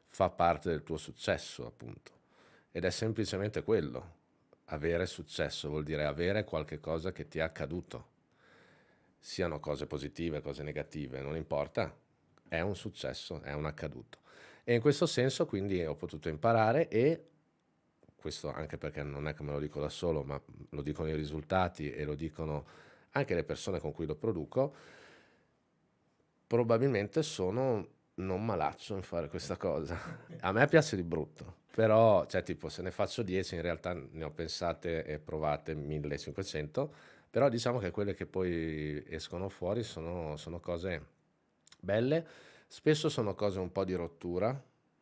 fa parte del tuo successo, appunto. Ed è semplicemente quello. Avere successo vuol dire avere qualche cosa che ti è accaduto. siano cose positive, cose negative, non importa, è un successo, è un accaduto. E in questo senso quindi ho potuto imparare, e questo anche perché non è che me lo dico da solo, ma lo dicono i risultati e lo dicono anche le persone con cui lo produco, probabilmente sono non malaccio in fare questa cosa. A me piace di brutto, però, cioè, tipo, se ne faccio 10, in realtà ne ho pensate e provate 1500, però diciamo che quelle che poi escono fuori sono cose belle, spesso sono cose un po' di rottura,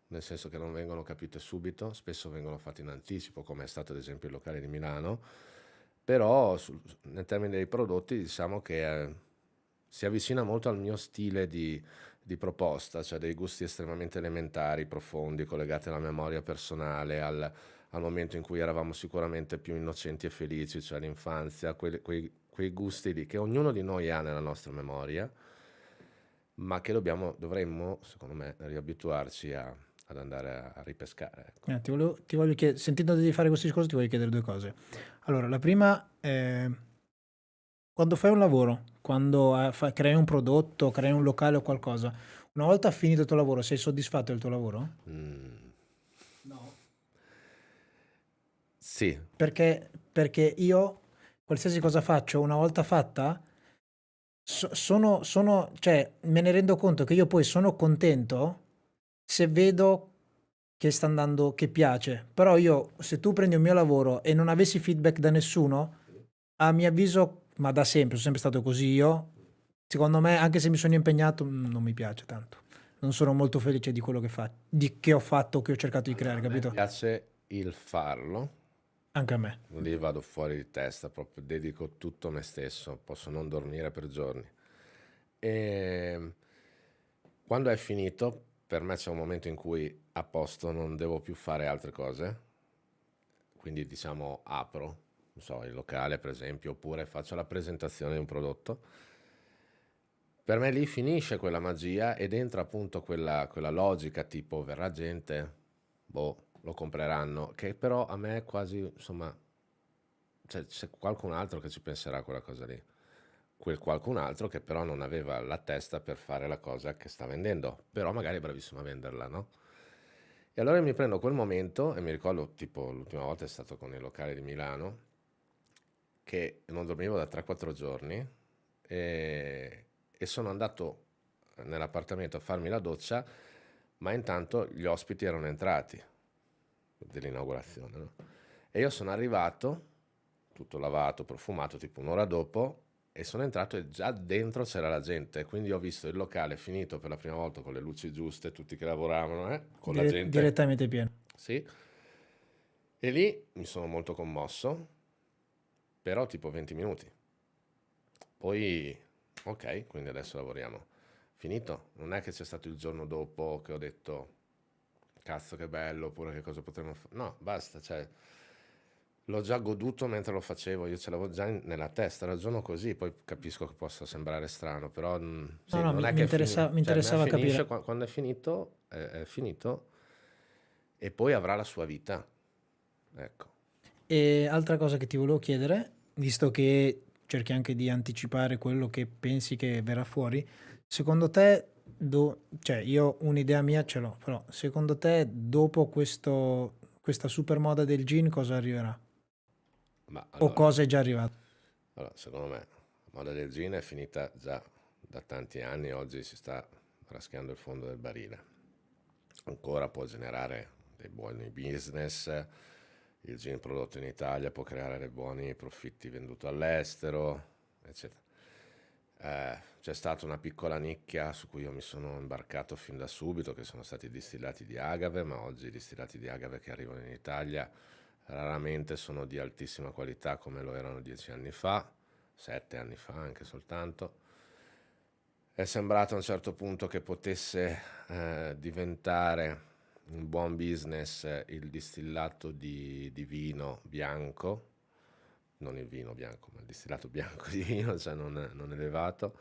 nel senso che non vengono capite subito, spesso vengono fatte in anticipo, come è stato ad esempio il locale di Milano, però nel termine dei prodotti diciamo che si avvicina molto al mio stile di proposta, cioè dei gusti estremamente elementari, profondi, collegati alla memoria personale, al momento in cui eravamo sicuramente più innocenti e felici, cioè l'infanzia, quei gusti lì che ognuno di noi ha nella nostra memoria, ma che dovremmo, secondo me, riabituarci ad andare a ripescare. Ecco. Ti voglio chiedere, sentendo di fare questi discorsi, ti voglio chiedere due cose. Allora, la prima è quando fai un lavoro, quando crei un prodotto, crei un locale o qualcosa, una volta finito il tuo lavoro, sei soddisfatto del tuo lavoro? Mm, No. sì, Perché io, qualsiasi cosa faccio, una volta fatta, cioè, me ne rendo conto che io poi sono contento se vedo che sta andando, che piace. Però io, se tu prendi un mio lavoro e non avessi feedback da nessuno, a mio avviso, ma da sempre, sono sempre stato così io, secondo me, anche se mi sono impegnato, non mi piace tanto. Non sono molto felice di quello che che ho fatto, che ho cercato di creare, a me capito? piace il farlo. Anche a me. Lì vado fuori di testa, proprio dedico tutto a me stesso, posso non dormire per giorni. E quando è finito, per me c'è un momento in cui a posto non devo più fare altre cose, quindi diciamo apro, non so, il locale per esempio, oppure faccio la presentazione di un prodotto. Per me lì finisce quella magia ed entra appunto quella logica tipo verrà gente, boh, lo compreranno, che però a me è quasi, insomma, c'è qualcun altro che ci penserà a quella cosa lì. Quel qualcun altro che però non aveva la testa per fare la cosa che sta vendendo, però magari è bravissimo a venderla, no? E allora mi prendo quel momento e mi ricordo, tipo, l'ultima volta è stato con il locale di Milano, che non dormivo da 3-4 giorni e sono andato nell'appartamento a farmi la doccia, ma intanto gli ospiti erano entrati dell'inaugurazione, no? E io sono arrivato, tutto lavato, profumato, tipo un'ora dopo, e sono entrato e già dentro c'era la gente, quindi ho visto il locale finito per la prima volta con le luci giuste, tutti che lavoravano, con la gente, Direttamente pieno. sì, e lì mi sono molto commosso, però tipo 20 minuti. Poi, ok, quindi adesso lavoriamo. Finito, non è che c'è stato il giorno dopo che ho detto, cazzo che bello, oppure che cosa potremmo fare. No, basta, cioè, l'ho già goduto mentre lo facevo, io ce l'avevo già nella testa, ragiono così, poi capisco che possa sembrare strano, però No, sì, no, non è che mi cioè, interessava finisce capire. quando è finito, è finito e poi avrà la sua vita, ecco. E altra cosa che ti volevo chiedere, visto che cerchi anche di anticipare quello che pensi che verrà fuori, secondo te, cioè io un'idea mia ce l'ho, però secondo te dopo questa super moda del gin cosa arriverà? Ma O allora, cosa è già arrivato? allora, secondo me, la moda del gin è finita già da tanti anni, oggi si sta raschiando il fondo del barile. Ancora può generare dei buoni business, il gin prodotto in Italia può creare dei buoni profitti venduti all'estero, eccetera. C'è stata una piccola nicchia su cui io mi sono imbarcato fin da subito, che sono stati i distillati di agave, ma oggi i distillati di agave che arrivano in Italia raramente sono di altissima qualità come lo erano 10 anni fa, 7 anni fa anche soltanto. È sembrato a un certo punto che potesse diventare un buon business il distillato di vino bianco, non il vino bianco, ma il distillato bianco di vino, cioè non elevato,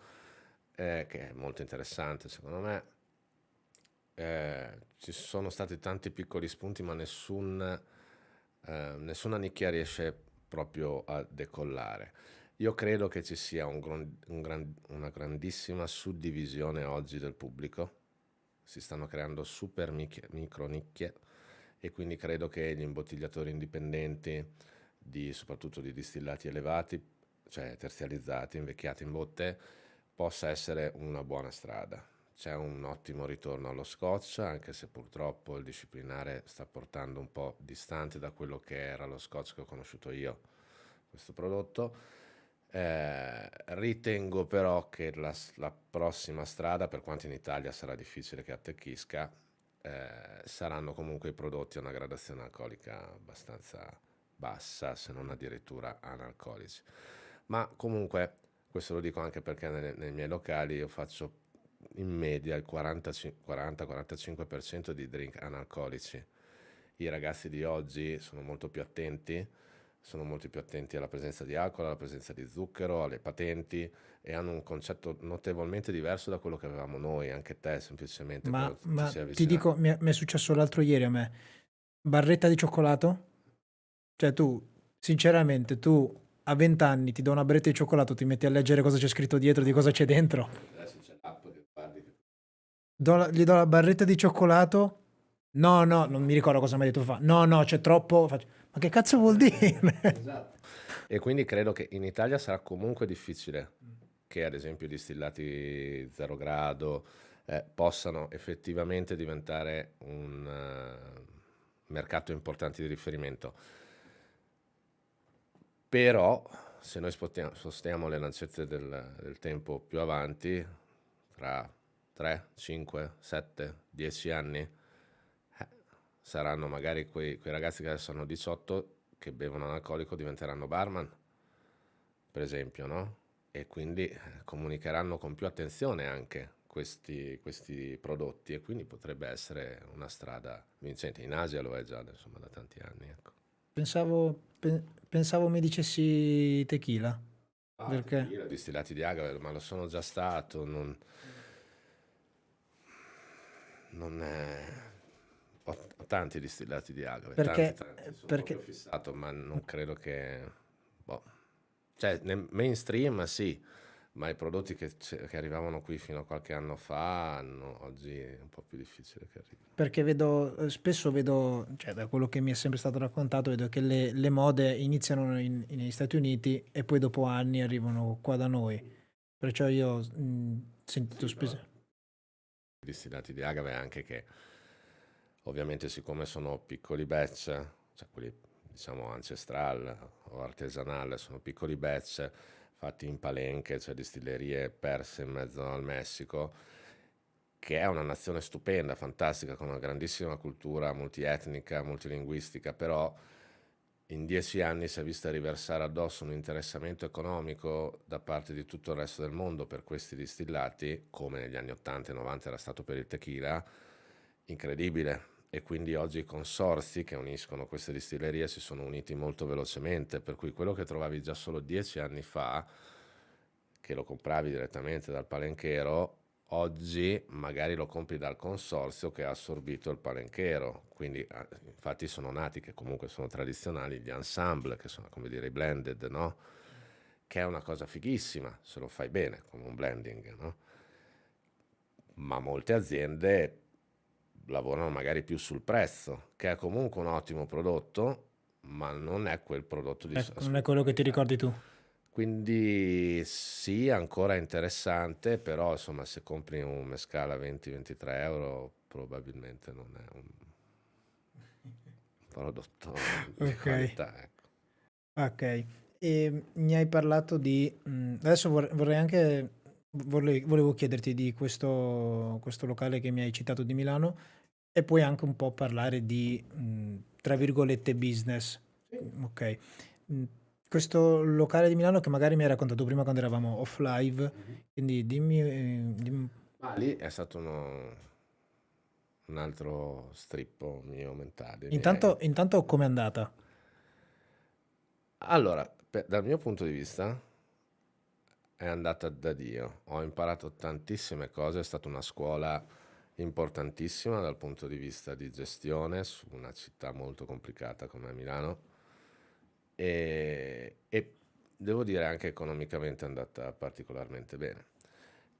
che è molto interessante secondo me. Ci sono stati tanti piccoli spunti, ma nessuna nicchia riesce proprio a decollare. Io credo che ci sia una grandissima suddivisione oggi del pubblico, si stanno creando super micro nicchie e quindi credo che gli imbottigliatori indipendenti, soprattutto di distillati elevati, cioè terzializzati, invecchiati in botte, possa essere una buona strada. C'è un ottimo ritorno allo Scotch, anche se purtroppo il disciplinare sta portando un po' distante da quello che era lo Scotch che ho conosciuto io, questo prodotto. Ritengo però che la prossima strada, per quanto in Italia sarà difficile che attecchisca, saranno comunque i prodotti a una gradazione alcolica abbastanza bassa, se non addirittura analcolici. Ma comunque, questo lo dico anche perché nei miei locali io faccio in media il 40-45% di drink analcolici. I ragazzi di oggi sono molto più attenti alla presenza di alcol, alla presenza di zucchero, alle patenti e hanno un concetto notevolmente diverso da quello che avevamo noi, anche te semplicemente Ma, quando ti ma sei ti avvicinato. dico, mi è successo l'altro ieri a me. Barretta di cioccolato? Cioè tu, sinceramente, tu a 20 anni ti do una barretta di cioccolato, ti metti a leggere cosa c'è scritto dietro, di cosa c'è dentro. Adesso c'è l'app che guardi. Gli do la barretta di cioccolato. No, no, non mi ricordo cosa mi ha detto fa. No, no, c'è troppo. Ma che cazzo vuol dire? Esatto. E quindi credo che in Italia sarà comunque difficile che ad esempio i distillati zero grado possano effettivamente diventare un mercato importante di riferimento. Però se noi spostiamo le lancette del tempo più avanti, tra 3, 5, 7, 10 anni, saranno magari quei ragazzi che adesso hanno 18 che bevono analcolico diventeranno barman, per esempio, no? E quindi comunicheranno con più attenzione anche questi prodotti e quindi potrebbe essere una strada vincente. In Asia lo è già, insomma, da tanti anni, ecco. Pensavo mi dicessi tequila. Ah, Perché? tequila, distillati di agave, ma lo sono già stato, non è... Ho tanti distillati di agave, tanti, Perché? tanti, sono proprio Perché? fissato, ma non credo che... Boh. Cioè, nel mainstream sì, ma i prodotti che arrivavano qui fino a qualche anno fa, oggi è un po' più difficile che arrivino. Perché spesso vedo, cioè da quello che mi è sempre stato raccontato, vedo che le mode iniziano negli Stati Uniti e poi dopo anni arrivano qua da noi. Perciò io ho sentito Sì, però spesso. i distillati di agave anche che ovviamente siccome sono piccoli batch, cioè quelli diciamo ancestral o artesanal, sono piccoli batch fatti in palenche, cioè distillerie perse in mezzo al Messico, che è una nazione stupenda, fantastica, con una grandissima cultura multietnica, multilinguistica, però in 10 anni si è vista riversare addosso un interessamento economico da parte di tutto il resto del mondo per questi distillati, come negli anni 80 e 90 era stato per il tequila, incredibile. E quindi oggi i consorzi che uniscono queste distillerie si sono uniti molto velocemente, per cui quello che trovavi già solo 10 anni fa, che lo compravi direttamente dal palenchero, oggi magari lo compri dal consorzio che ha assorbito il palenchero. Quindi infatti sono nati, che comunque sono tradizionali, gli ensemble, che sono come dire i blended, no? Che è una cosa fighissima se lo fai bene, come un blending, no? Ma molte aziende lavorano magari più sul prezzo, che è comunque un ottimo prodotto, ma non è quel prodotto di Ecco, non è assoluta quello che ti qualità. ricordi tu. Quindi sì, ancora interessante, però insomma se compri un mescale a 20-23 euro probabilmente non è un prodotto di Ok, qualità, ecco. ok. E mi hai parlato di... adesso vorrei anche... volevo chiederti di questo locale che mi hai citato di Milano e poi anche un po' parlare di, tra virgolette, business. Ok. Mm, Questo locale di Milano che magari mi hai raccontato prima quando eravamo off live, Mhm. quindi dimmi. Ma lì è stato un altro strippo mio mentale. Intanto com'è andata? Allora, dal mio punto di vista è andata da Dio. Ho imparato tantissime cose, è stata una scuola importantissima dal punto di vista di gestione su una città molto complicata come Milano e devo dire anche economicamente è andata particolarmente bene.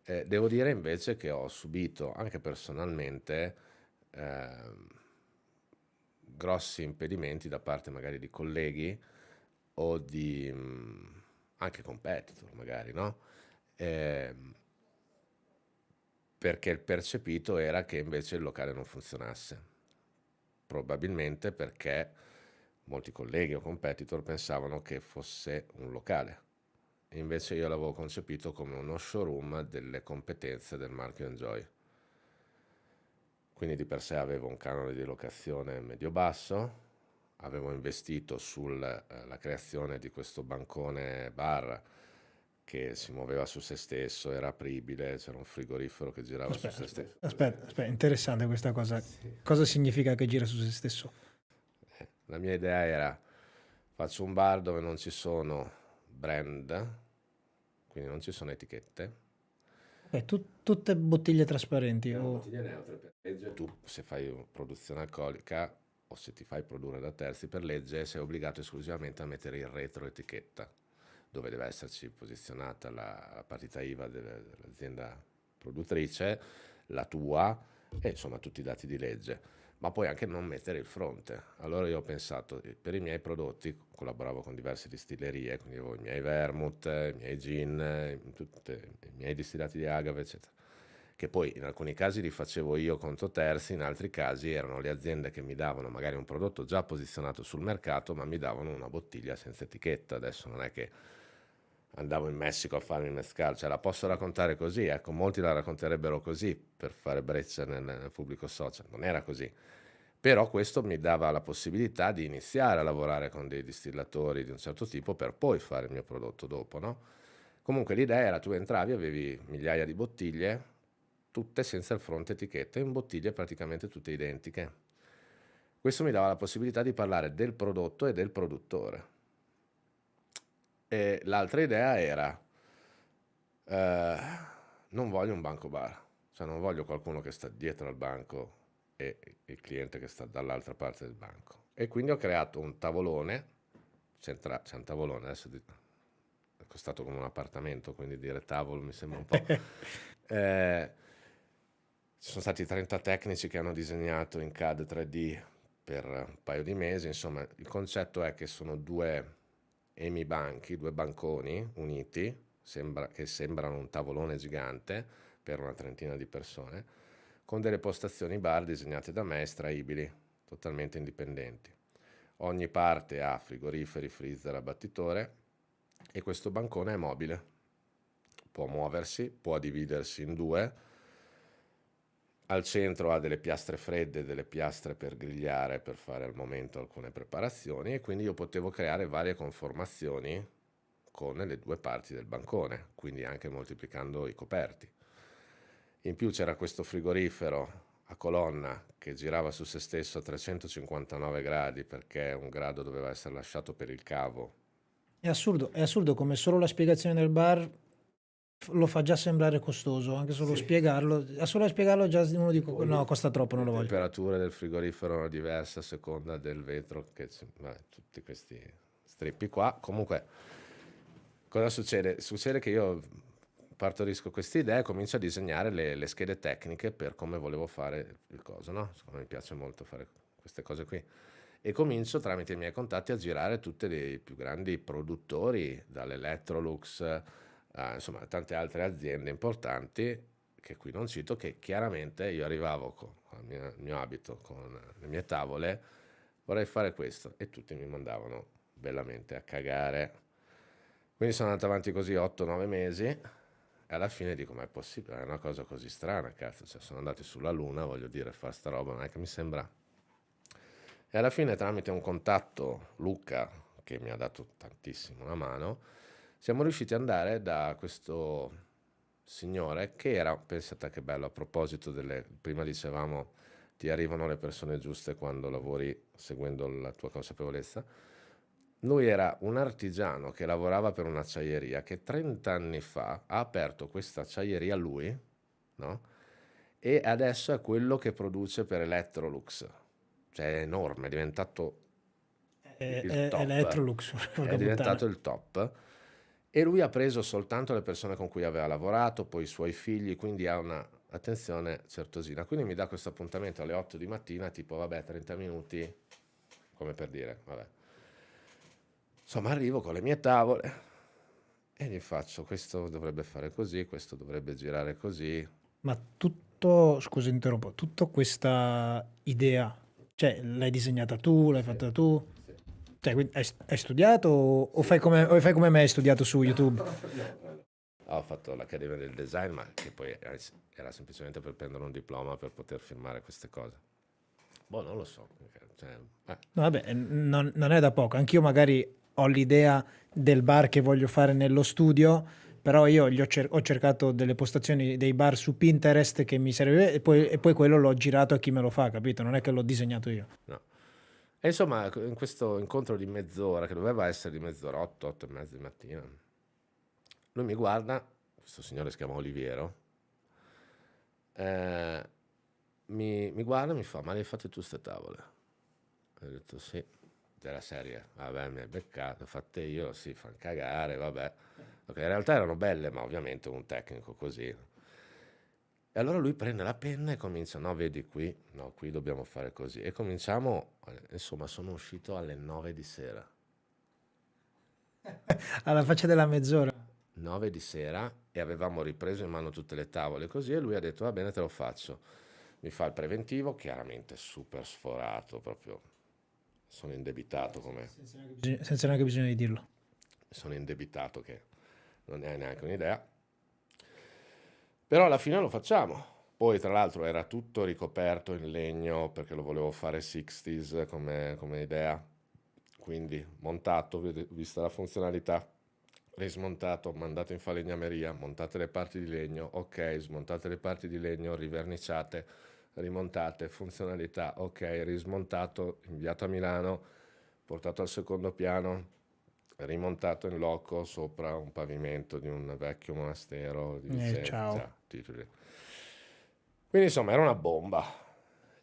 Devo dire invece che ho subito anche personalmente ehm, grossi impedimenti da parte magari di colleghi o di anche competitor magari, no? Ehm, Perché il percepito era che invece il locale non funzionasse. Probabilmente perché molti colleghi o competitor pensavano che fosse un locale. E invece io l'avevo concepito come uno showroom delle competenze del marchio Enjoy. Quindi di per sé avevo un canone di locazione medio-basso, avevo investito sulla creazione di questo bancone bar che si muoveva su se stesso, era apribile, c'era un frigorifero che girava su Aspetta, se stesso. aspetta, interessante questa cosa. Sì. Cosa significa che gira su se stesso? La mia idea era faccio un bar dove non ci sono brand, quindi non ci sono etichette. Ok, tutte bottiglie trasparenti. Erano bottiglie neutre per legge. Tu se fai produzione alcolica o se ti fai produrre da terzi per legge sei obbligato esclusivamente a mettere il retro etichetta dove deve esserci posizionata la partita IVA dell'azienda produttrice, la tua e insomma tutti i dati di legge, ma puoi anche non mettere il fronte. Allora io ho pensato, per i miei prodotti collaboravo con diverse distillerie, quindi avevo i miei vermouth, i miei gin, i miei distillati di agave, eccetera. Che poi in alcuni casi li facevo io conto terzi, in altri casi erano le aziende che mi davano magari un prodotto già posizionato sul mercato, ma mi davano una bottiglia senza etichetta. Adesso non è che andavo in Messico a farmi il mezcal, cioè la posso raccontare così, ecco, molti la racconterebbero così per fare breccia nel pubblico social, non era così. Però questo mi dava la possibilità di iniziare a lavorare con dei distillatori di un certo tipo per poi fare il mio prodotto dopo, no? Comunque l'idea era tu entravi, avevi migliaia di bottiglie, tutte senza il fronte etichetta, in bottiglie praticamente tutte identiche. Questo mi dava la possibilità di parlare del prodotto e del produttore. E l'altra idea era, eh, non voglio un banco bar, cioè non voglio qualcuno che sta dietro al banco e il cliente che sta dall'altra parte del banco. E quindi ho creato un tavolone, c'è un tavolone, adesso è costato come un appartamento, quindi dire tavolo mi sembra un po'. Eh, Ci sono stati 30 tecnici che hanno disegnato in CAD 3D per un paio di mesi, insomma il concetto è che sono due emibanchi, due banconi uniti, che sembrano un tavolone gigante per una trentina di persone, con delle postazioni bar disegnate da me estraibili, totalmente indipendenti. Ogni parte ha frigoriferi, freezer, abbattitore e questo bancone è mobile, può muoversi, può dividersi in due. Al centro ha delle piastre fredde, delle piastre per grigliare, per fare al momento alcune preparazioni e quindi io potevo creare varie conformazioni con le due parti del bancone, quindi anche moltiplicando i coperti. In più c'era questo frigorifero a colonna che girava su se stesso a 359 gradi perché un grado doveva essere lasciato per il cavo. È assurdo come solo la spiegazione del bar lo fa già sembrare costoso, anche solo Sì. spiegarlo. A solo a spiegarlo già uno dico Poi no, costa troppo, non le lo voglio. temperature del frigorifero erano diverse a seconda del vetro, vabbè, tutti questi strippi qua. Comunque, cosa succede? Succede che io partorisco queste idee e comincio a disegnare le schede tecniche per come volevo fare il coso, no? Siccome mi piace molto fare queste cose qui. E comincio tramite i miei contatti a girare tutti i più grandi produttori, dall'Electrolux insomma tante altre aziende importanti che qui non cito, che chiaramente io arrivavo con il mio abito, con le mie tavole, vorrei fare questo e tutti mi mandavano bellamente a cagare. Quindi sono andato avanti così 8-9 mesi e alla fine dico ma è possibile, è una cosa così strana, cazzo, cioè, sono andati sulla luna, voglio dire, fare sta roba, non è che mi sembra. E alla fine tramite un contatto, Luca, che mi ha dato tantissimo una mano, siamo riusciti ad andare da questo signore che era, pensate che bello, a proposito prima dicevamo ti arrivano le persone giuste quando lavori seguendo la tua consapevolezza. Lui era un artigiano che lavorava per un'acciaieria che 30 anni fa ha aperto questa acciaieria lui, no? E adesso è quello che produce per Electrolux, cioè è enorme, è diventato il È top, Electrolux, è porca puttana. diventato il top E lui ha preso soltanto le persone con cui aveva lavorato, poi i suoi figli, quindi ha una attenzione certosina. Quindi mi dà questo appuntamento alle 8 di mattina, tipo vabbè, 30 minuti, come per dire, vabbè. Insomma, arrivo con le mie tavole e gli faccio, questo dovrebbe fare così, questo dovrebbe girare così. Ma tutto, scusa, interrompo, tutta questa idea, cioè l'hai disegnata tu, l'hai Sì, fatta tu? sì. Cioè, quindi hai studiato o Sì. o fai come me, hai studiato su YouTube? Ho fatto l'Accademia del Design, ma che poi era semplicemente per prendere un diploma per poter firmare queste cose. Boh, non lo so. Cioè, No, vabbè, non è da poco. Anch'io magari ho l'idea del bar che voglio fare nello studio, però io ho cercato delle postazioni dei bar su Pinterest che mi serve e poi quello l'ho girato a chi me lo fa, capito? Non è che l'ho disegnato io. no. E insomma, in questo incontro di mezz'ora, che doveva essere di mezz'ora, 8, 8 e mezza di mattina, lui mi guarda, questo signore si chiama Oliviero, eh, mi guarda e mi fa, ma le hai fatte tu ste tavole? Ho detto sì, della serie, vabbè, mi hai beccato, le ho fatte io, sì, fanno cagare, vabbè. Ok, in realtà erano belle, ma ovviamente un tecnico così. E allora lui prende la penna e comincia, no, vedi qui, no, qui dobbiamo fare così. E cominciamo, insomma, sono uscito alle 9 di sera. Alla faccia della mezz'ora. 9 di sera e avevamo ripreso in mano tutte le tavole così e lui ha detto va bene te lo faccio. Mi fa il preventivo, chiaramente super sforato, proprio sono indebitato come... Senza neanche bisogno di dirlo. Sono indebitato che non ne hai neanche un'idea. Però alla fine lo facciamo. Poi tra l'altro era tutto ricoperto in legno perché lo volevo fare 60s come idea. Quindi montato, vista la funzionalità, rismontato, mandato in falegnameria, montate le parti di legno, ok, smontate le parti di legno, riverniciate, rimontate, funzionalità, ok, rismontato, inviato a Milano, portato al secondo piano, rimontato in loco sopra un pavimento di un vecchio monastero di Vicenza. Ciao. Cioè, titoli. Quindi insomma era una bomba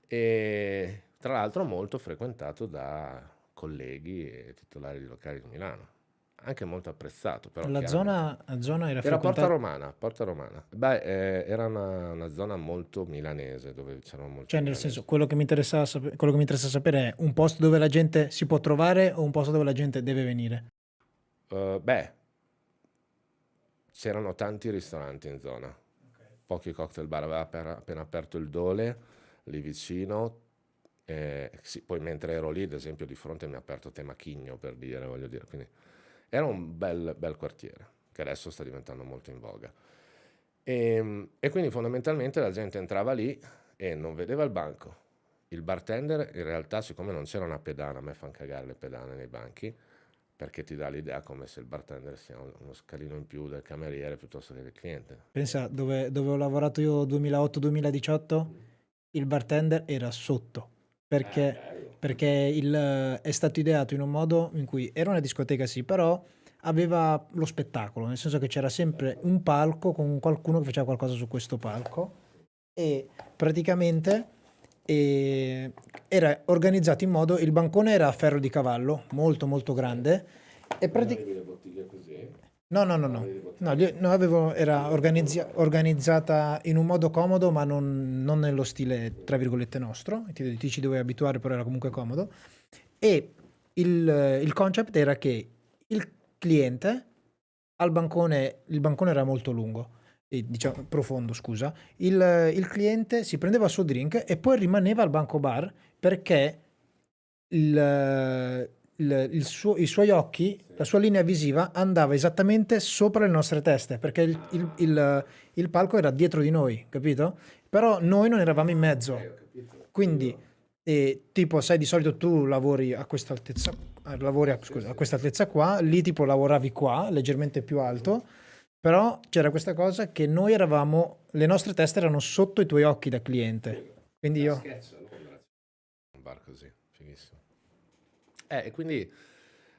e tra l'altro molto frequentato da colleghi e titolari di locali di Milano. Anche molto apprezzato, però chiaramente. La zona era Era Porta frequentata, Romana, Porta Romana. Beh, era una zona molto milanese, dove c'erano molti cioè nel senso, milanesi. quello che mi interessa sapere è un posto dove la gente si può trovare o un posto dove la gente deve venire? Beh, c'erano tanti ristoranti in zona, pochi cocktail bar, aveva appena aperto il Dole, lì vicino. Sì, poi mentre ero lì, ad esempio, di fronte mi ha aperto Temachigno, per dire, voglio dire. Quindi era un bel quartiere, che adesso sta diventando molto in voga. E quindi fondamentalmente la gente entrava lì e non vedeva il banco. Il bartender, in realtà, siccome non c'era una pedana, a me fanno cagare le pedane nei banchi, perché ti dà l'idea come se il bartender sia uno scalino in più del cameriere piuttosto che del cliente. Pensa, dove ho lavorato io 2008-2018, il bartender era sotto, Bello. perché è stato ideato in un modo in cui era una discoteca sì, però aveva lo spettacolo, nel senso che c'era sempre un palco con qualcuno che faceva qualcosa su questo palco e praticamente era organizzato in modo, il bancone era a ferro di cavallo, molto molto grande, e Non praticamente... avevi le bottiglie così? No, no, no, Non no. avevi le No, bottiglie? no, era organizzata in un modo comodo, ma non nello stile, tra virgolette, nostro. Ti ci dovevi abituare, però era comunque comodo. E il concept era che il cliente il bancone era molto lungo, diciamo profondo, scusa. Il cliente si prendeva il suo drink e poi rimaneva al banco bar perché i suoi occhi, Sì. la sua linea visiva andava esattamente sopra le nostre teste, perché il palco era dietro di noi, capito? Però noi non eravamo in Ok, mezzo. ho capito. Quindi, Figo. tipo, sai, di solito tu lavori a questa altezza, Sì, scusa, a sì. questa altezza qua, lì tipo lavoravi qua, leggermente più Mhm. alto, però c'era questa cosa che noi eravamo, le nostre teste erano sotto i tuoi occhi da cliente. Figo. Quindi A io, Sketch a Londra c'è un bar così, fighissimo. E quindi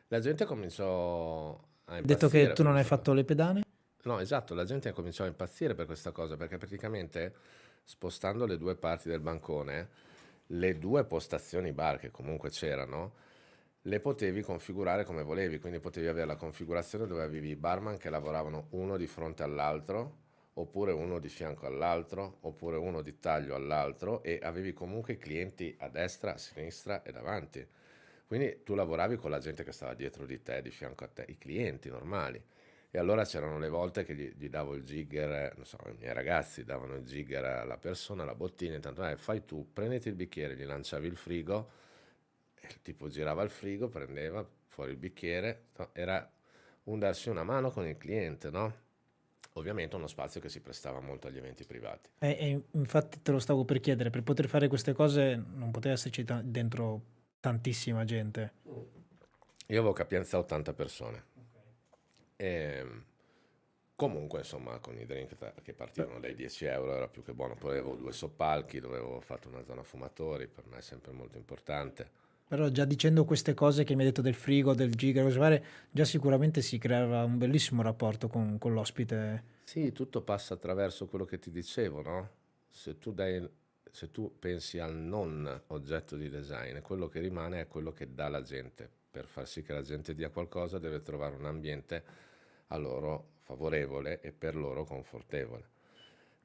la gente cominciò a detto che impazzire tu per non hai questa cosa. fatto le pedane, No, esatto, la gente cominciò a impazzire per questa cosa perché praticamente spostando le due parti del bancone, le due postazioni bar che comunque c'erano, le potevi configurare come volevi, quindi potevi avere la configurazione dove avevi i barman che lavoravano uno di fronte all'altro, oppure uno di fianco all'altro, oppure uno di taglio all'altro, e avevi comunque i clienti a destra, a sinistra e davanti. Quindi tu lavoravi con la gente che stava dietro di te, di fianco a te, i clienti normali. E allora c'erano le volte che gli davo il jigger, non so, i miei ragazzi davano il jigger alla persona, la bottiglia, intanto fai tu, prenditi il bicchiere, gli lanciavi il frigo, e il tipo girava il frigo, prendeva fuori il bicchiere, no, era un darsi una mano con il cliente, no? Ovviamente uno spazio che si prestava molto agli eventi privati. E infatti te lo stavo per chiedere, per poter fare queste cose non poteva esserci dentro tantissima gente. Io avevo capienza 80 persone. E comunque, insomma, con i drink che partivano dai 10 euro era più che buono. Poi avevo due soppalchi dove avevo fatto una zona fumatori, per me è sempre molto importante. Però già dicendo queste cose che mi hai detto del frigo, del giga, cose varie, già sicuramente si creava un bellissimo rapporto con l'ospite. Sì, tutto passa attraverso quello che ti dicevo, no? Se tu dai, se tu pensi al non oggetto di design, quello che rimane è quello che dà la gente. Per far sì che la gente dia qualcosa deve trovare un ambiente a loro favorevole e per loro confortevole.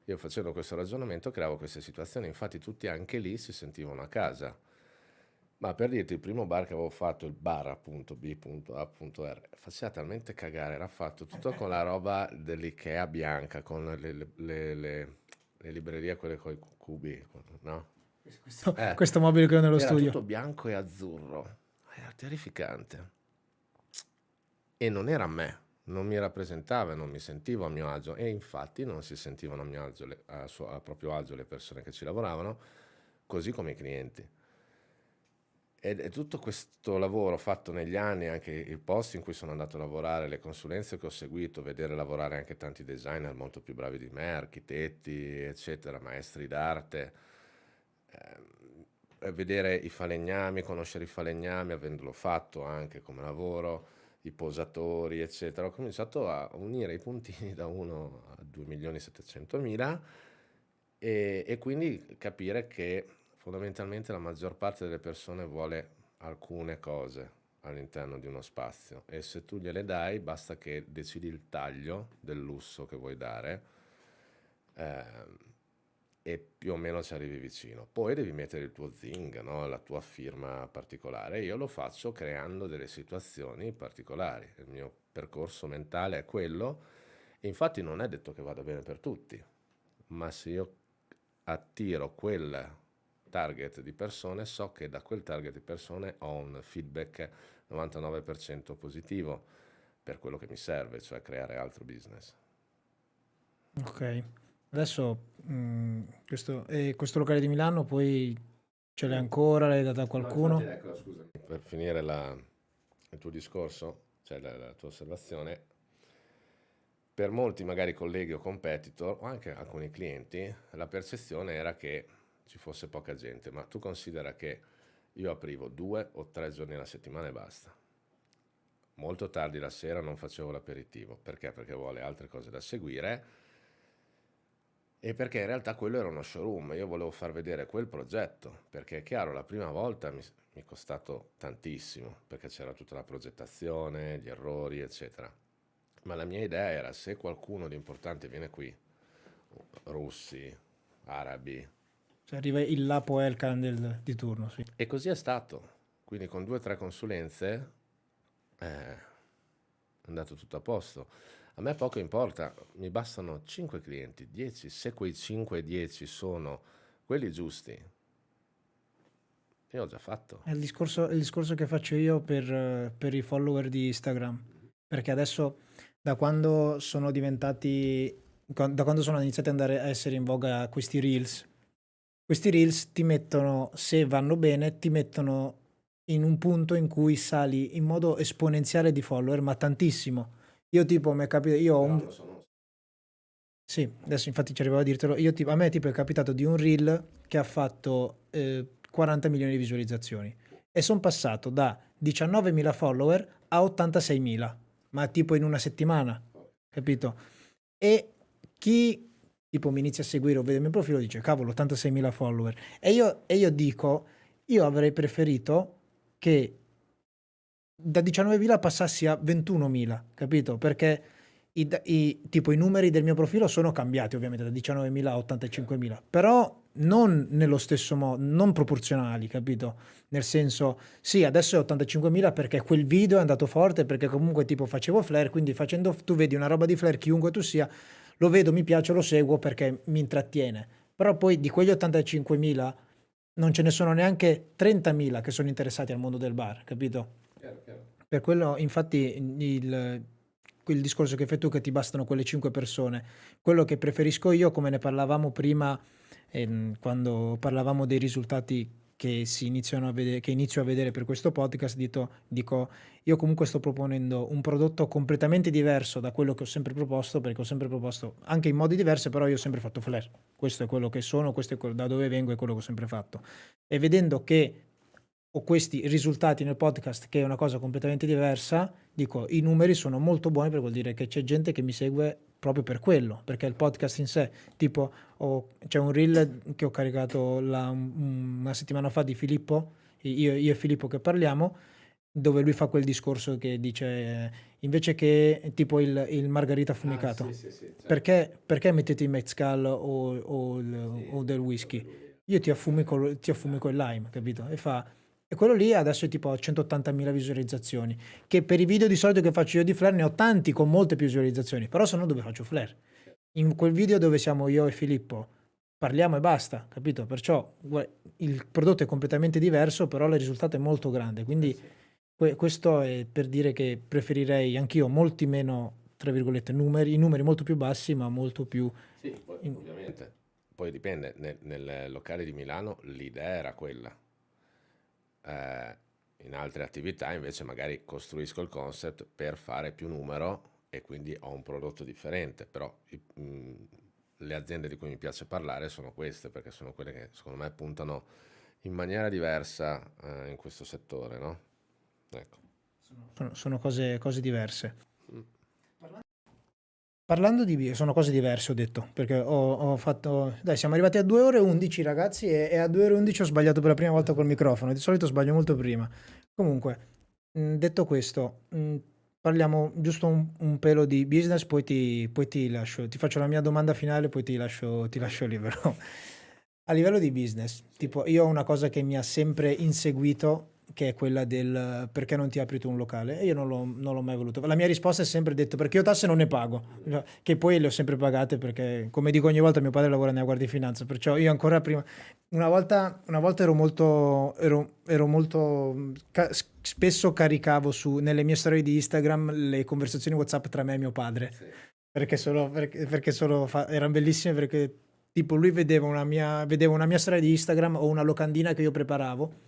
Io facendo questo ragionamento creavo queste situazioni, infatti tutti anche lì si sentivano a casa. Ma per dirti, il primo bar che avevo fatto, il bar appunto B.A.R, faceva talmente cagare, era fatto tutto con la roba dell'Ikea bianca, con le librerie, quelle con i cubi, no? Eh, Questo mobile che ho nello era studio. tutto bianco e azzurro, era terrificante. E non era a me, non mi rappresentava, non mi sentivo a mio agio, e infatti non si sentivano a mio agio, a proprio agio le persone che ci lavoravano, così come i clienti. Ed è tutto questo lavoro fatto negli anni, anche i posti in cui sono andato a lavorare, le consulenze che ho seguito, vedere lavorare anche tanti designer molto più bravi di me, architetti, eccetera, maestri d'arte, vedere i falegnami, conoscere i falegnami, avendolo fatto anche come lavoro, i posatori, eccetera. Ho cominciato a unire i puntini da 1 a 2.700.000 e quindi capire che fondamentalmente la maggior parte delle persone vuole alcune cose all'interno di uno spazio e se tu gliele dai basta che decidi il taglio del lusso che vuoi dare ehm, e più o meno ci arrivi vicino. Poi devi mettere il tuo zing, no? La tua firma particolare. Io lo faccio creando delle situazioni particolari. Il mio percorso mentale è quello e infatti non è detto che vada bene per tutti, ma se io attiro quel target di persone, so che da quel target di persone ho un feedback 99% positivo per quello che mi serve, cioè creare altro business. Ok. Adesso questo locale di Milano poi ce l'hai ancora? L'hai data a No, infatti, qualcuno? ecco, scusami. Per finire il tuo discorso, cioè la tua osservazione, per molti magari colleghi o competitor o anche alcuni clienti, la percezione era che ci fosse poca gente, ma tu considera che io aprivo 2 o 3 giorni alla settimana e basta. Molto tardi la sera non facevo l'aperitivo, perché? Perché avevo le altre cose da seguire e perché in realtà quello era uno showroom, io volevo far vedere quel progetto, perché è chiaro, la prima volta mi è costato tantissimo, perché c'era tutta la progettazione, gli errori, eccetera. Ma la mia idea era se qualcuno di importante viene qui, russi, arabi, Cioè arriva il Lapo Elkan di turno, sì. e così è stato. Quindi con 2 o 3 consulenze è andato tutto a posto. A me poco importa, mi bastano 5 clienti, 10, se quei 5 e 10 sono quelli giusti, io ho già fatto. È il discorso che faccio io per i follower di Instagram. Perché adesso, da quando sono diventati, da quando sono iniziati ad andare a essere in voga questi reels ti mettono, se vanno bene, ti mettono in un punto in cui sali in modo esponenziale di follower, ma tantissimo. Io tipo, mi è capitato, io ho Però un, non sono... sì, adesso infatti ci arrivavo a dirtelo. Io, a me tipo è capitato di un reel che ha fatto 40 milioni di visualizzazioni e sono passato da 19.000 follower a 86.000, ma tipo in una settimana, capito? E chi tipo mi inizia a seguire o vede il mio profilo dice cavolo 86.000 follower e io dico io avrei preferito che da 19.000 passassi a 21.000, capito? Perché tipo i numeri del mio profilo sono cambiati ovviamente da 19.000 a 85.000, però non nello stesso modo, non proporzionali, capito? Nel senso, sì, adesso è 85.000 perché quel video è andato forte, perché comunque tipo facevo flare, quindi facendo, tu vedi una roba di flare, chiunque tu sia, lo vedo, mi piace, lo seguo perché mi intrattiene. Però poi di quegli 85.000 non ce ne sono neanche 30.000 che sono interessati al mondo del bar, capito? Chiaro, chiaro. Per quello, infatti, quel discorso che fai tu che ti bastano quelle 5 persone, quello che preferisco io, come ne parlavamo prima, quando parlavamo dei risultati che si iniziano a vedere, che inizio a vedere per questo podcast, dico, io comunque sto proponendo un prodotto completamente diverso da quello che ho sempre proposto, perché ho sempre proposto anche in modi diversi, però io ho sempre fatto flare. Questo è quello che sono, questo è da dove vengo e quello che ho sempre fatto. E vedendo che ho questi risultati nel podcast, che è una cosa completamente diversa, dico, i numeri sono molto buoni, perché vuol dire che c'è gente che mi segue proprio per quello, perché il podcast in sé, tipo, c'è un reel che ho caricato una settimana fa di Filippo, io e Filippo che parliamo, dove lui fa quel discorso che dice, invece che tipo il margarita Sì, affumicato, sì, sì, certo. perché mettete il mezcal Sì, o del è proprio whisky? lui. Io ti affumi col lime, capito? E quello lì adesso è tipo a 180.000 visualizzazioni, che per i video di solito che faccio io di flare ne ho tanti con molte più visualizzazioni, però sono dove faccio flare. In quel video dove siamo io e Filippo parliamo e basta, capito? Perciò il prodotto è completamente diverso, però il risultato è molto grande, quindi Sì. questo è per dire che preferirei anch'io molti meno, tra virgolette, numeri, i numeri molto più bassi, ma molto più... Sì, poi in- ovviamente, poi dipende, nel locale di Milano l'idea era quella. Eh, in altre attività invece magari costruisco il concept per fare più numero e quindi ho un prodotto differente, però le aziende di cui mi piace parlare sono queste, perché sono quelle che secondo me puntano in maniera diversa in questo settore, no? Ecco. sono cose diverse. Mm. Parlando sono cose diverse, ho detto, perché ho fatto... Dai, siamo arrivati a 2 ore e 11, ragazzi, e a 2 ore e 11 ho sbagliato per la prima volta col microfono. Di solito sbaglio molto prima. Comunque, detto questo, parliamo giusto un pelo di business, poi ti lascio, ti faccio la mia domanda finale, poi ti Vai. lascio libero. A livello di business, Sì. tipo, io ho una cosa che mi ha sempre inseguito, che è quella del perché non ti apri tu un locale? E io non l'ho mai voluto. La mia risposta è sempre detto perché io tasse non ne pago, cioè, che poi le ho sempre pagate perché, come dico ogni volta, mio padre lavora nella Guardia di Finanza, perciò io ancora prima, una volta ero molto, spesso caricavo nelle mie storie di Instagram le conversazioni WhatsApp tra me e mio padre, Sì. perché erano bellissime perché tipo lui vedeva una mia storia di Instagram o una locandina che io preparavo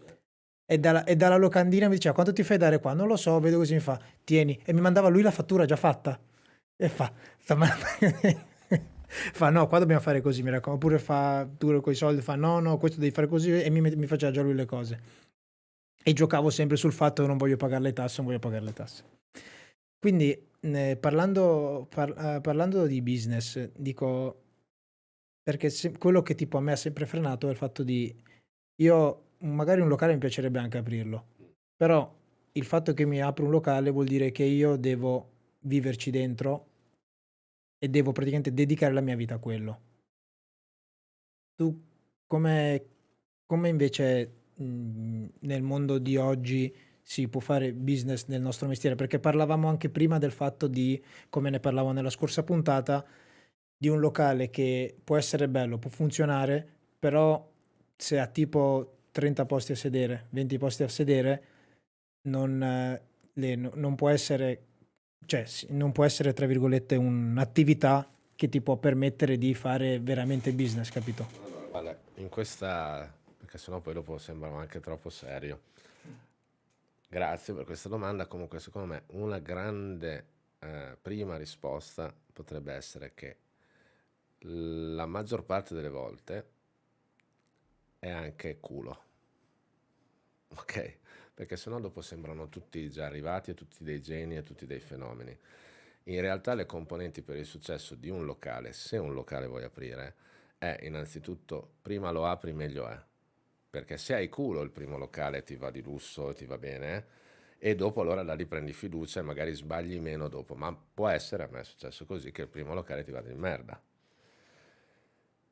e dalla locandina mi diceva quanto ti fai dare qua? Non lo so, vedo così mi fa, tieni. E mi mandava lui la fattura già fatta. E fa no, qua dobbiamo fare così, mi raccomando. Oppure fa, tu con i soldi, fa no, no, questo devi fare così e mi faceva già lui le cose. E giocavo sempre sul fatto che non voglio pagare le tasse, non voglio pagare le tasse. Quindi, parlando di business, dico, perché quello che tipo a me ha sempre frenato è il fatto di, io magari un locale mi piacerebbe anche aprirlo, però il fatto che mi apro un locale vuol dire che io devo viverci dentro e devo praticamente dedicare la mia vita a quello. Tu come, come invece nel mondo di oggi si può fare business nel nostro mestiere? Perché parlavamo anche prima del fatto di, come ne parlavo nella scorsa puntata, di un locale che può essere bello, può funzionare, però se ha tipo 30 posti a sedere, 20 posti a sedere, non, non può essere, cioè, non può essere, tra virgolette, un'attività che ti può permettere di fare veramente business, capito? Allora, guarda, in questa, perché sennò poi dopo sembra anche troppo serio. Grazie per questa domanda. Comunque, secondo me, una grande prima risposta potrebbe essere che la maggior parte delle volte è anche culo, ok? Perché sennò dopo sembrano tutti già arrivati e tutti dei geni e tutti dei fenomeni. In realtà le componenti per il successo di un locale, se un locale vuoi aprire, è innanzitutto prima lo apri meglio è. Perché se hai culo il primo locale ti va di lusso e ti va bene, e dopo allora da lì prendi fiducia e magari sbagli meno dopo, ma può essere, a me è successo così, che il primo locale ti vada in merda.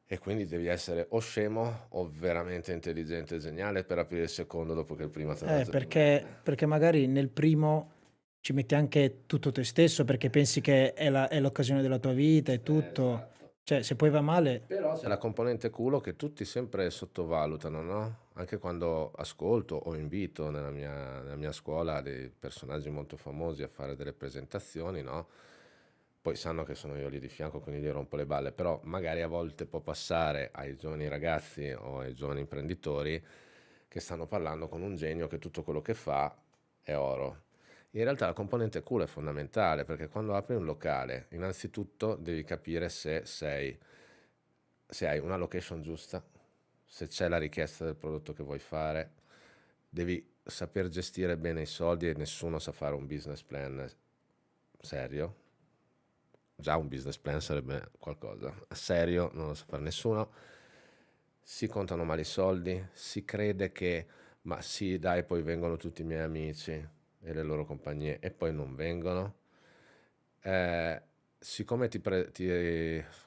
E quindi devi essere o scemo o veramente intelligente e geniale per aprire il secondo dopo che il primo ti è andato di merda. perché magari nel primo ci metti anche tutto te stesso perché pensi che è l'occasione della tua vita e tutto. Esatto. Cioè, se poi va male, Però c'è la componente culo che tutti sempre sottovalutano, no? Anche quando ascolto o invito nella mia scuola dei personaggi molto famosi a fare delle presentazioni, no? Poi sanno che sono io lì di fianco, quindi gli rompo le balle, però magari a volte può passare ai giovani ragazzi o ai giovani imprenditori che stanno parlando con un genio che tutto quello che fa è oro. In realtà la componente culo è fondamentale perché quando apri un locale, innanzitutto devi capire se hai una location giusta, se c'è la richiesta del prodotto che vuoi fare, devi saper gestire bene i soldi e nessuno sa fare un business plan serio. Già un business plan sarebbe qualcosa. Serio non lo sa fare nessuno. Si contano male i soldi, si crede che, ma sì, dai, poi vengono tutti i miei amici e le loro compagnie e poi non vengono. Siccome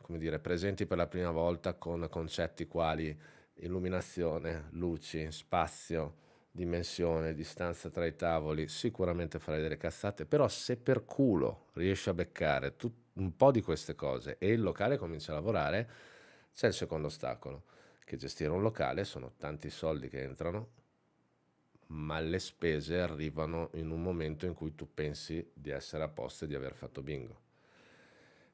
come dire, presenti per la prima volta con concetti quali illuminazione, luci, spazio, dimensione, distanza tra i tavoli, sicuramente farai delle cazzate, però se per culo riesci a beccare un po' di queste cose e il locale comincia a lavorare, c'è il secondo ostacolo, che gestire un locale sono tanti soldi che entrano, ma le spese arrivano in un momento in cui tu pensi di essere a posto e di aver fatto bingo.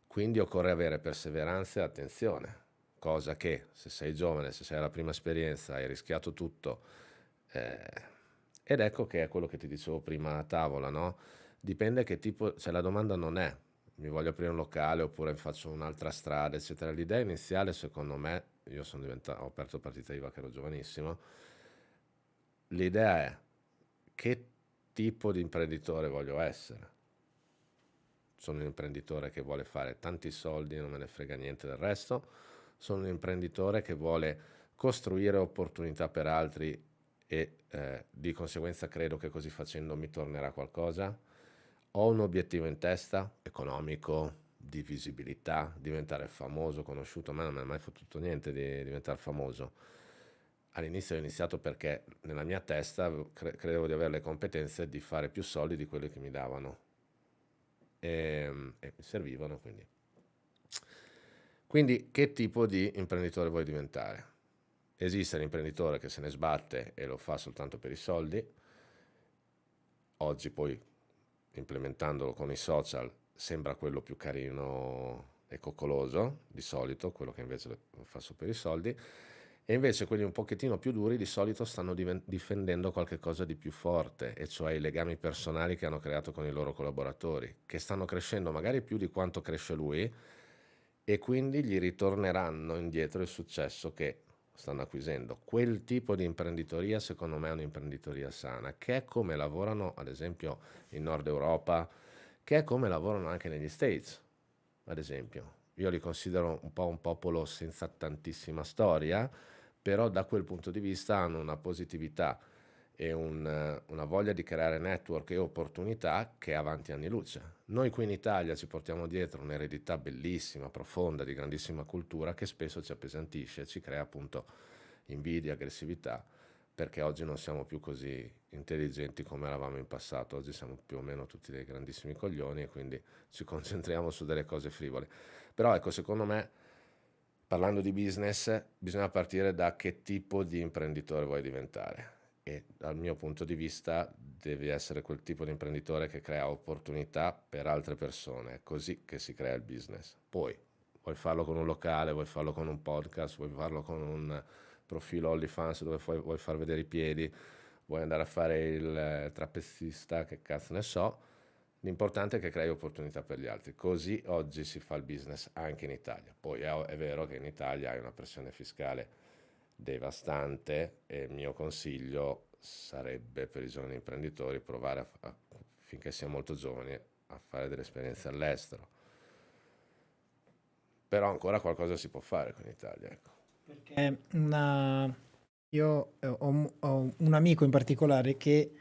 Quindi occorre avere perseveranza e attenzione, cosa che se sei giovane, se sei alla prima esperienza, hai rischiato tutto, eh, ed ecco che è quello che ti dicevo prima a tavola, no? Dipende che tipo, cioè la domanda non è mi voglio aprire un locale oppure faccio un'altra strada, eccetera. L'idea iniziale, secondo me, ho aperto partita IVA che ero giovanissimo, l'idea è che tipo di imprenditore voglio essere. Sono un imprenditore che vuole fare tanti soldi, non me ne frega niente del resto. Sono un imprenditore che vuole costruire opportunità per altri e di conseguenza credo che così facendo mi tornerà qualcosa. Ho un obiettivo in testa, economico, di visibilità, diventare famoso, conosciuto. A me non mi è mai fottuto niente di diventare famoso. All'inizio ho iniziato perché nella mia testa credevo di avere le competenze di fare più soldi di quelli che mi davano e mi servivano. Quindi che tipo di imprenditore vuoi diventare? Esiste l'imprenditore che se ne sbatte e lo fa soltanto per i soldi. Oggi poi implementandolo con i social sembra quello più carino e coccoloso, di solito, quello che invece lo fa solo per i soldi. E invece quelli un pochettino più duri di solito stanno difendendo qualcosa di più forte, e cioè i legami personali che hanno creato con i loro collaboratori, che stanno crescendo magari più di quanto cresce lui, e quindi gli ritorneranno indietro il successo che stanno acquisendo. Quel tipo di imprenditoria secondo me è un'imprenditoria sana, che è come lavorano ad esempio in Nord Europa, che è come lavorano anche negli States, ad esempio. Io li considero un po' un popolo senza tantissima storia, però da quel punto di vista hanno una positività e una voglia di creare network e opportunità che è avanti anni luce. Noi qui in Italia ci portiamo dietro un'eredità bellissima, profonda, di grandissima cultura che spesso ci appesantisce e ci crea appunto invidia, aggressività, perché oggi non siamo più così intelligenti come eravamo in passato, oggi siamo più o meno tutti dei grandissimi coglioni e quindi ci concentriamo su delle cose frivole. Però ecco, secondo me, parlando di business, bisogna partire da che tipo di imprenditore vuoi diventare. E dal mio punto di vista devi essere quel tipo di imprenditore che crea opportunità per altre persone, è così che si crea il business. Poi vuoi farlo con un locale, vuoi farlo con un podcast, vuoi farlo con un profilo OnlyFans dove vuoi far vedere i piedi, vuoi andare a fare il trapezzista, che cazzo ne so. L'importante è che crei opportunità per gli altri, così oggi si fa il business anche in Italia. Poi è vero che in Italia hai una pressione fiscale devastante e il mio consiglio sarebbe per i giovani imprenditori provare finché siamo molto giovani a fare delle esperienze all'estero. Però ancora qualcosa si può fare qui in Italia, ecco. perché io ho un amico in particolare che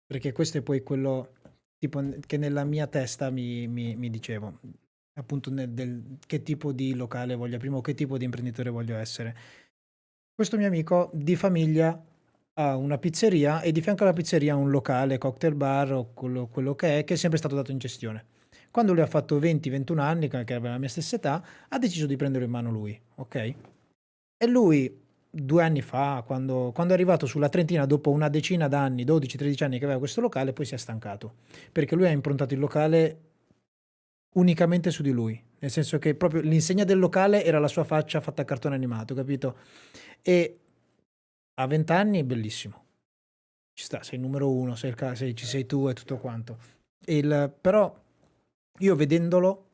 perché questo è poi quello tipo che nella mia testa mi dicevo, appunto che tipo di locale voglio prima o che tipo di imprenditore voglio essere. Questo mio amico di famiglia ha una pizzeria e di fianco alla pizzeria ha un locale, cocktail bar o quello che è sempre stato dato in gestione. Quando lui ha fatto 20-21 anni, che aveva la mia stessa età, ha deciso di prenderlo in mano lui, ok? E lui 2 anni fa, quando è arrivato sulla trentina, dopo una decina d'anni, 12-13 anni che aveva questo locale, poi si è stancato, perché lui ha improntato il locale unicamente su di lui, nel senso che proprio l'insegna del locale era la sua faccia fatta a cartone animato, capito? E a 20 anni bellissimo. Ci sta, sei il numero uno, ci sei tu e tutto quanto. Però io vedendolo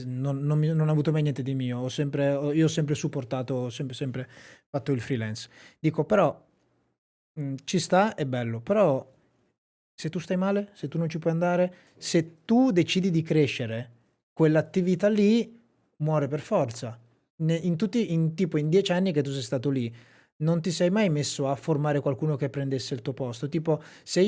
non ho avuto mai niente di mio, io ho sempre supportato, ho sempre fatto il freelance. Dico, però ci sta, è bello, però se tu stai male, se tu non ci puoi andare, se tu decidi di crescere, quell'attività lì muore per forza. Tipo in 10 anni che tu sei stato lì, non ti sei mai messo a formare qualcuno che prendesse il tuo posto. Tipo, se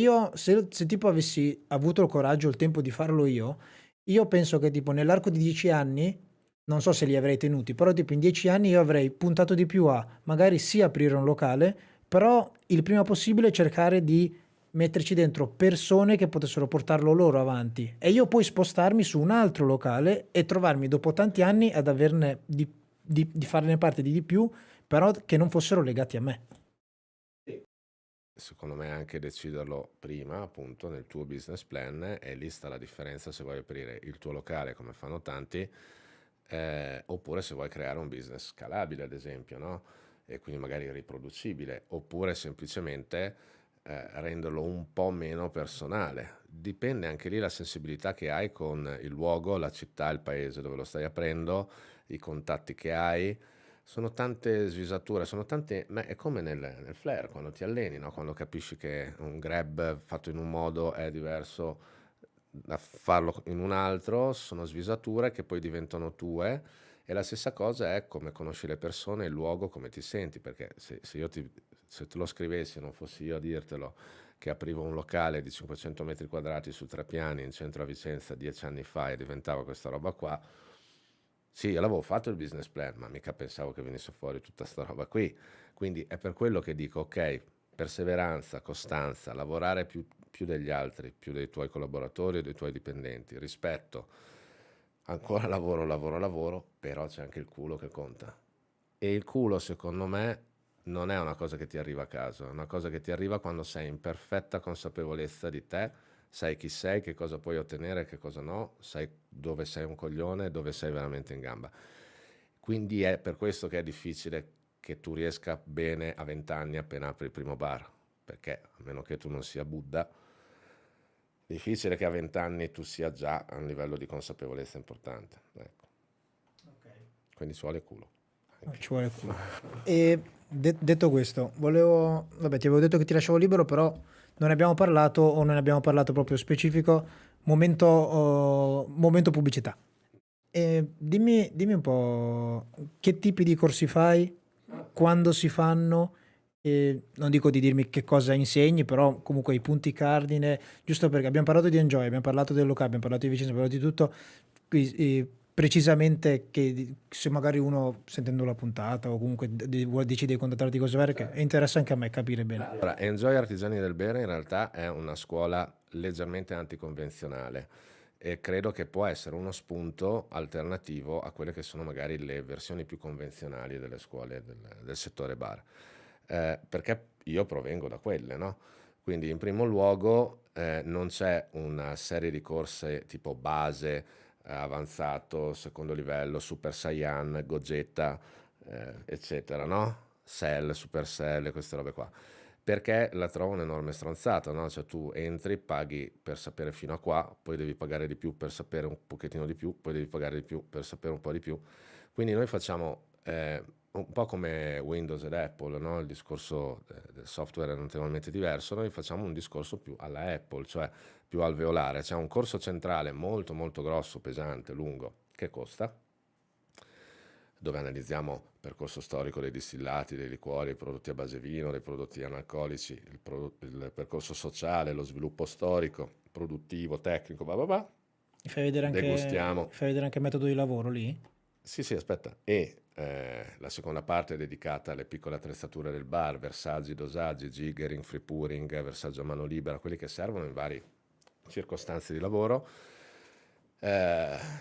tipo avessi avuto il coraggio, il tempo di farlo io penso che tipo nell'arco di 10 anni, non so se li avrei tenuti, però tipo in 10 anni io avrei puntato di più a magari sì aprire un locale, però il prima possibile cercare di metterci dentro persone che potessero portarlo loro avanti e io poi spostarmi su un altro locale e trovarmi dopo tanti anni ad averne di farne parte di più, però che non fossero legati a me. Secondo me anche deciderlo prima, appunto, nel tuo business plan, e lì sta la differenza se vuoi aprire il tuo locale come fanno tanti, oppure se vuoi creare un business scalabile, ad esempio, no? E quindi magari riproducibile, oppure semplicemente renderlo un po' meno personale. Dipende anche lì la sensibilità che hai con il luogo, la città, il paese dove lo stai aprendo, i contatti che hai. Sono tante svisature, sono tante, ma è come nel flare, quando ti alleni, no? Quando capisci che un grab fatto in un modo è diverso da farlo in un altro, sono svisature che poi diventano tue, e la stessa cosa è come conosci le persone, il luogo, come ti senti, perché se te lo scrivessi, non fossi io a dirtelo, che aprivo un locale di 500 metri quadrati su 3 piani in centro a Vicenza 10 anni fa e diventava questa roba qua. Sì, io l'avevo fatto il business plan, ma mica pensavo che venisse fuori tutta sta roba qui. Quindi è per quello che dico, ok, perseveranza, costanza, lavorare più degli altri, più dei tuoi collaboratori o dei tuoi dipendenti, rispetto, ancora lavoro, lavoro, lavoro, però c'è anche il culo che conta. E il culo, secondo me, non è una cosa che ti arriva a caso, è una cosa che ti arriva quando sei in perfetta consapevolezza di te, sai chi sei, che cosa puoi ottenere, che cosa no, sai dove sei un coglione, dove sei veramente in gamba. Quindi è per questo che è difficile che tu riesca bene a 20 anni appena apri il primo bar, perché a meno che tu non sia Buddha, è difficile che a 20 anni tu sia già a un livello di consapevolezza importante. Ecco. Quindi ci vuole culo. No, Anche. ci vuole culo. E detto questo, vabbè, ti avevo detto che ti lasciavo libero, però non ne abbiamo parlato o non ne abbiamo parlato proprio specifico, momento pubblicità. E dimmi un po' che tipi di corsi fai, quando si fanno, e non dico di dirmi che cosa insegni, però comunque i punti cardine, giusto perché abbiamo parlato di Enjoy, abbiamo parlato del locale, abbiamo parlato di Vicenza, abbiamo parlato di tutto, precisamente che se magari uno sentendo la puntata o comunque decide di contattarti cose varie, che interessa anche a me capire bene. Allora, Enjoy Artigiani del Bere in realtà è una scuola leggermente anticonvenzionale e credo che può essere uno spunto alternativo a quelle che sono magari le versioni più convenzionali delle scuole del settore bar. Perché io provengo da quelle, no? Quindi in primo luogo non c'è una serie di corse tipo base, avanzato, secondo livello, Super Saiyan, Gogeta, eccetera, no? Cell, Super Cell, queste robe qua. Perché la trovo un'enorme stronzata, no? Cioè tu entri, paghi per sapere fino a qua, poi devi pagare di più per sapere un pochettino di più, poi devi pagare di più per sapere un po' di più. Quindi noi facciamo un po' come Windows ed Apple, no? Il discorso del software è notevolmente diverso, noi facciamo un discorso più alla Apple, cioè più alveolare. C'è un corso centrale molto molto grosso, pesante, lungo, che costa dove analizziamo il percorso storico dei distillati, dei liquori, dei prodotti a base vino, dei prodotti analcolici, il percorso sociale, lo sviluppo storico, produttivo, tecnico, bla bla bla. Mi Degustiamo. fai vedere anche il metodo di lavoro lì? Sì, sì, aspetta. E la seconda parte è dedicata alle piccole attrezzature del bar, versaggi, dosaggi, jiggering, free pouring, versaggio a mano libera, quelli che servono in varie circostanze di lavoro,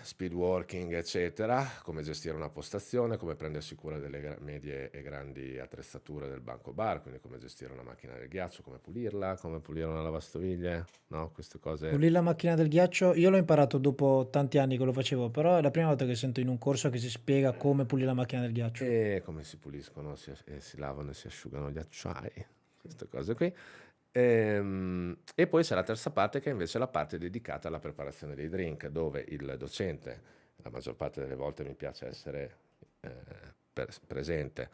speed working, eccetera, come gestire una postazione, come prendersi cura delle medie e grandi attrezzature del banco bar, quindi come gestire una macchina del ghiaccio, come pulirla, come pulire una lavastoviglie, no? Queste cose. Pulire la macchina del ghiaccio, io l'ho imparato dopo tanti anni che lo facevo, però è la prima volta che sento in un corso che si spiega come pulire la macchina del ghiaccio. E come si puliscono, si lavano e si asciugano gli acciai, queste cose qui. E poi c'è la terza parte che è invece la parte dedicata alla preparazione dei drink, dove il docente, la maggior parte delle volte mi piace essere presente,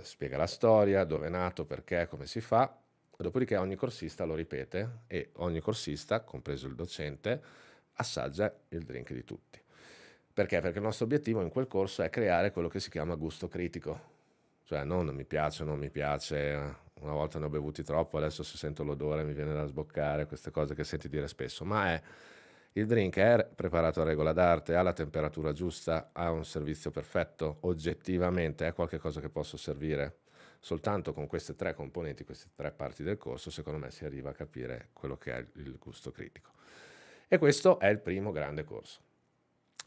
spiega la storia, dove è nato, perché, come si fa, dopodiché ogni corsista lo ripete e ogni corsista, compreso il docente, assaggia il drink di tutti. Perché? Perché il nostro obiettivo in quel corso è creare quello che si chiama gusto critico. Cioè non mi piace, non mi piace, una volta ne ho bevuti troppo, adesso se sento l'odore mi viene da sboccare, queste cose che senti dire spesso, ma è il drink è preparato a regola d'arte, ha la temperatura giusta, ha un servizio perfetto, oggettivamente è qualcosa che posso servire. Soltanto con queste tre componenti, queste tre parti del corso, secondo me si arriva a capire quello che è il gusto critico. E questo è il primo grande corso.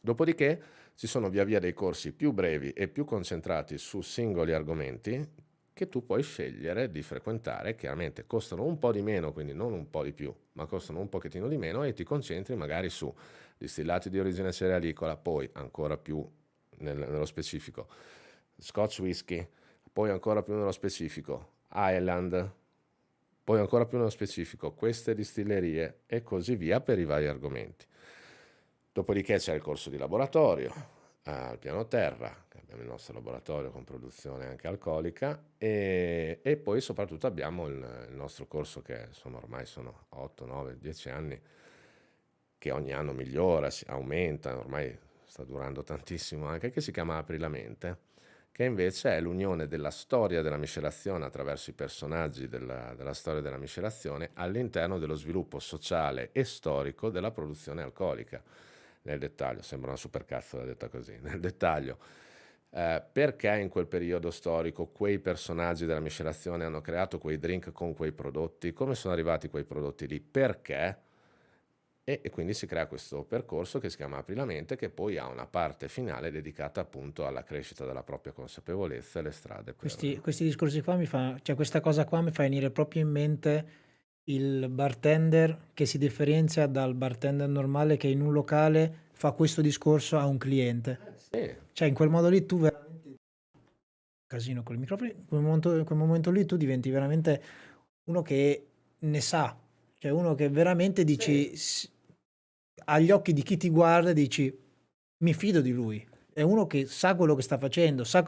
Dopodiché ci sono via via dei corsi più brevi e più concentrati su singoli argomenti che tu puoi scegliere di frequentare, chiaramente costano un po' di meno, quindi non un po' di più, ma costano un pochettino di meno e ti concentri magari su distillati di origine cerealicola, poi ancora più nello specifico Scotch whisky, poi ancora più nello specifico Ireland, poi ancora più nello specifico queste distillerie e così via per i vari argomenti. Dopodiché c'è il corso di laboratorio al piano terra, che abbiamo il nostro laboratorio con produzione anche alcolica e poi soprattutto abbiamo il nostro corso che insomma ormai sono 8, 9, 10 anni, che ogni anno migliora, si aumenta, ormai sta durando tantissimo anche, che si chiama Apri la mente, che invece è l'unione della storia della miscelazione attraverso i personaggi della storia della miscelazione all'interno dello sviluppo sociale e storico della produzione alcolica. Nel dettaglio, sembra una supercazzola detta così, nel dettaglio, perché in quel periodo storico quei personaggi della miscelazione hanno creato quei drink con quei prodotti, come sono arrivati quei prodotti lì, perché, e quindi si crea questo percorso che si chiama Apri la mente, che poi ha una parte finale dedicata appunto alla crescita della propria consapevolezza e le strade per. Questi discorsi qua cioè questa cosa qua mi fa venire proprio in mente il bartender che si differenzia dal bartender normale che in un locale fa questo discorso a un cliente. Sì, Cioè in quel modo lì tu veramente casino con i microfoni, in quel momento lì tu diventi veramente uno che ne sa, cioè uno che veramente sì. dici agli occhi di chi ti guarda dici mi fido di lui. È uno che sa quello che sta facendo, sa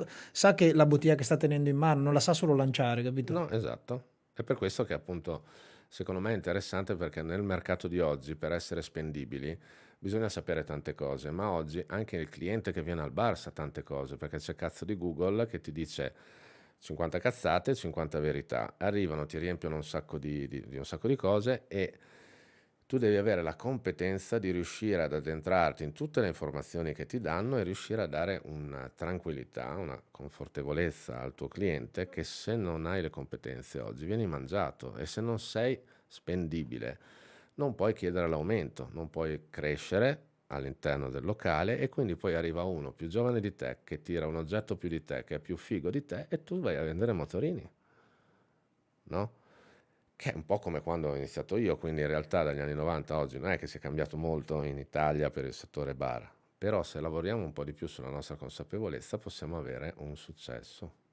che la bottiglia che sta tenendo in mano non la sa solo lanciare, capito? No, esatto. È per questo che appunto secondo me è interessante perché nel mercato di oggi per essere spendibili bisogna sapere tante cose, ma oggi anche il cliente che viene al bar sa tante cose perché c'è cazzo di Google che ti dice 50 cazzate, 50 verità. Arrivano, ti riempiono un sacco di un sacco di cose e tu devi avere la competenza di riuscire ad addentrarti in tutte le informazioni che ti danno e riuscire a dare una tranquillità, una confortevolezza al tuo cliente che se non hai le competenze oggi vieni mangiato e se non sei spendibile non puoi chiedere l'aumento, non puoi crescere all'interno del locale e quindi poi arriva uno più giovane di te che tira un oggetto più di te, che è più figo di te e tu vai a vendere motorini, no? Che è un po' come quando ho iniziato io, quindi in realtà dagli anni 90 a oggi non è che sia cambiato molto in Italia per il settore bar, però se lavoriamo un po' di più sulla nostra consapevolezza possiamo avere un successo.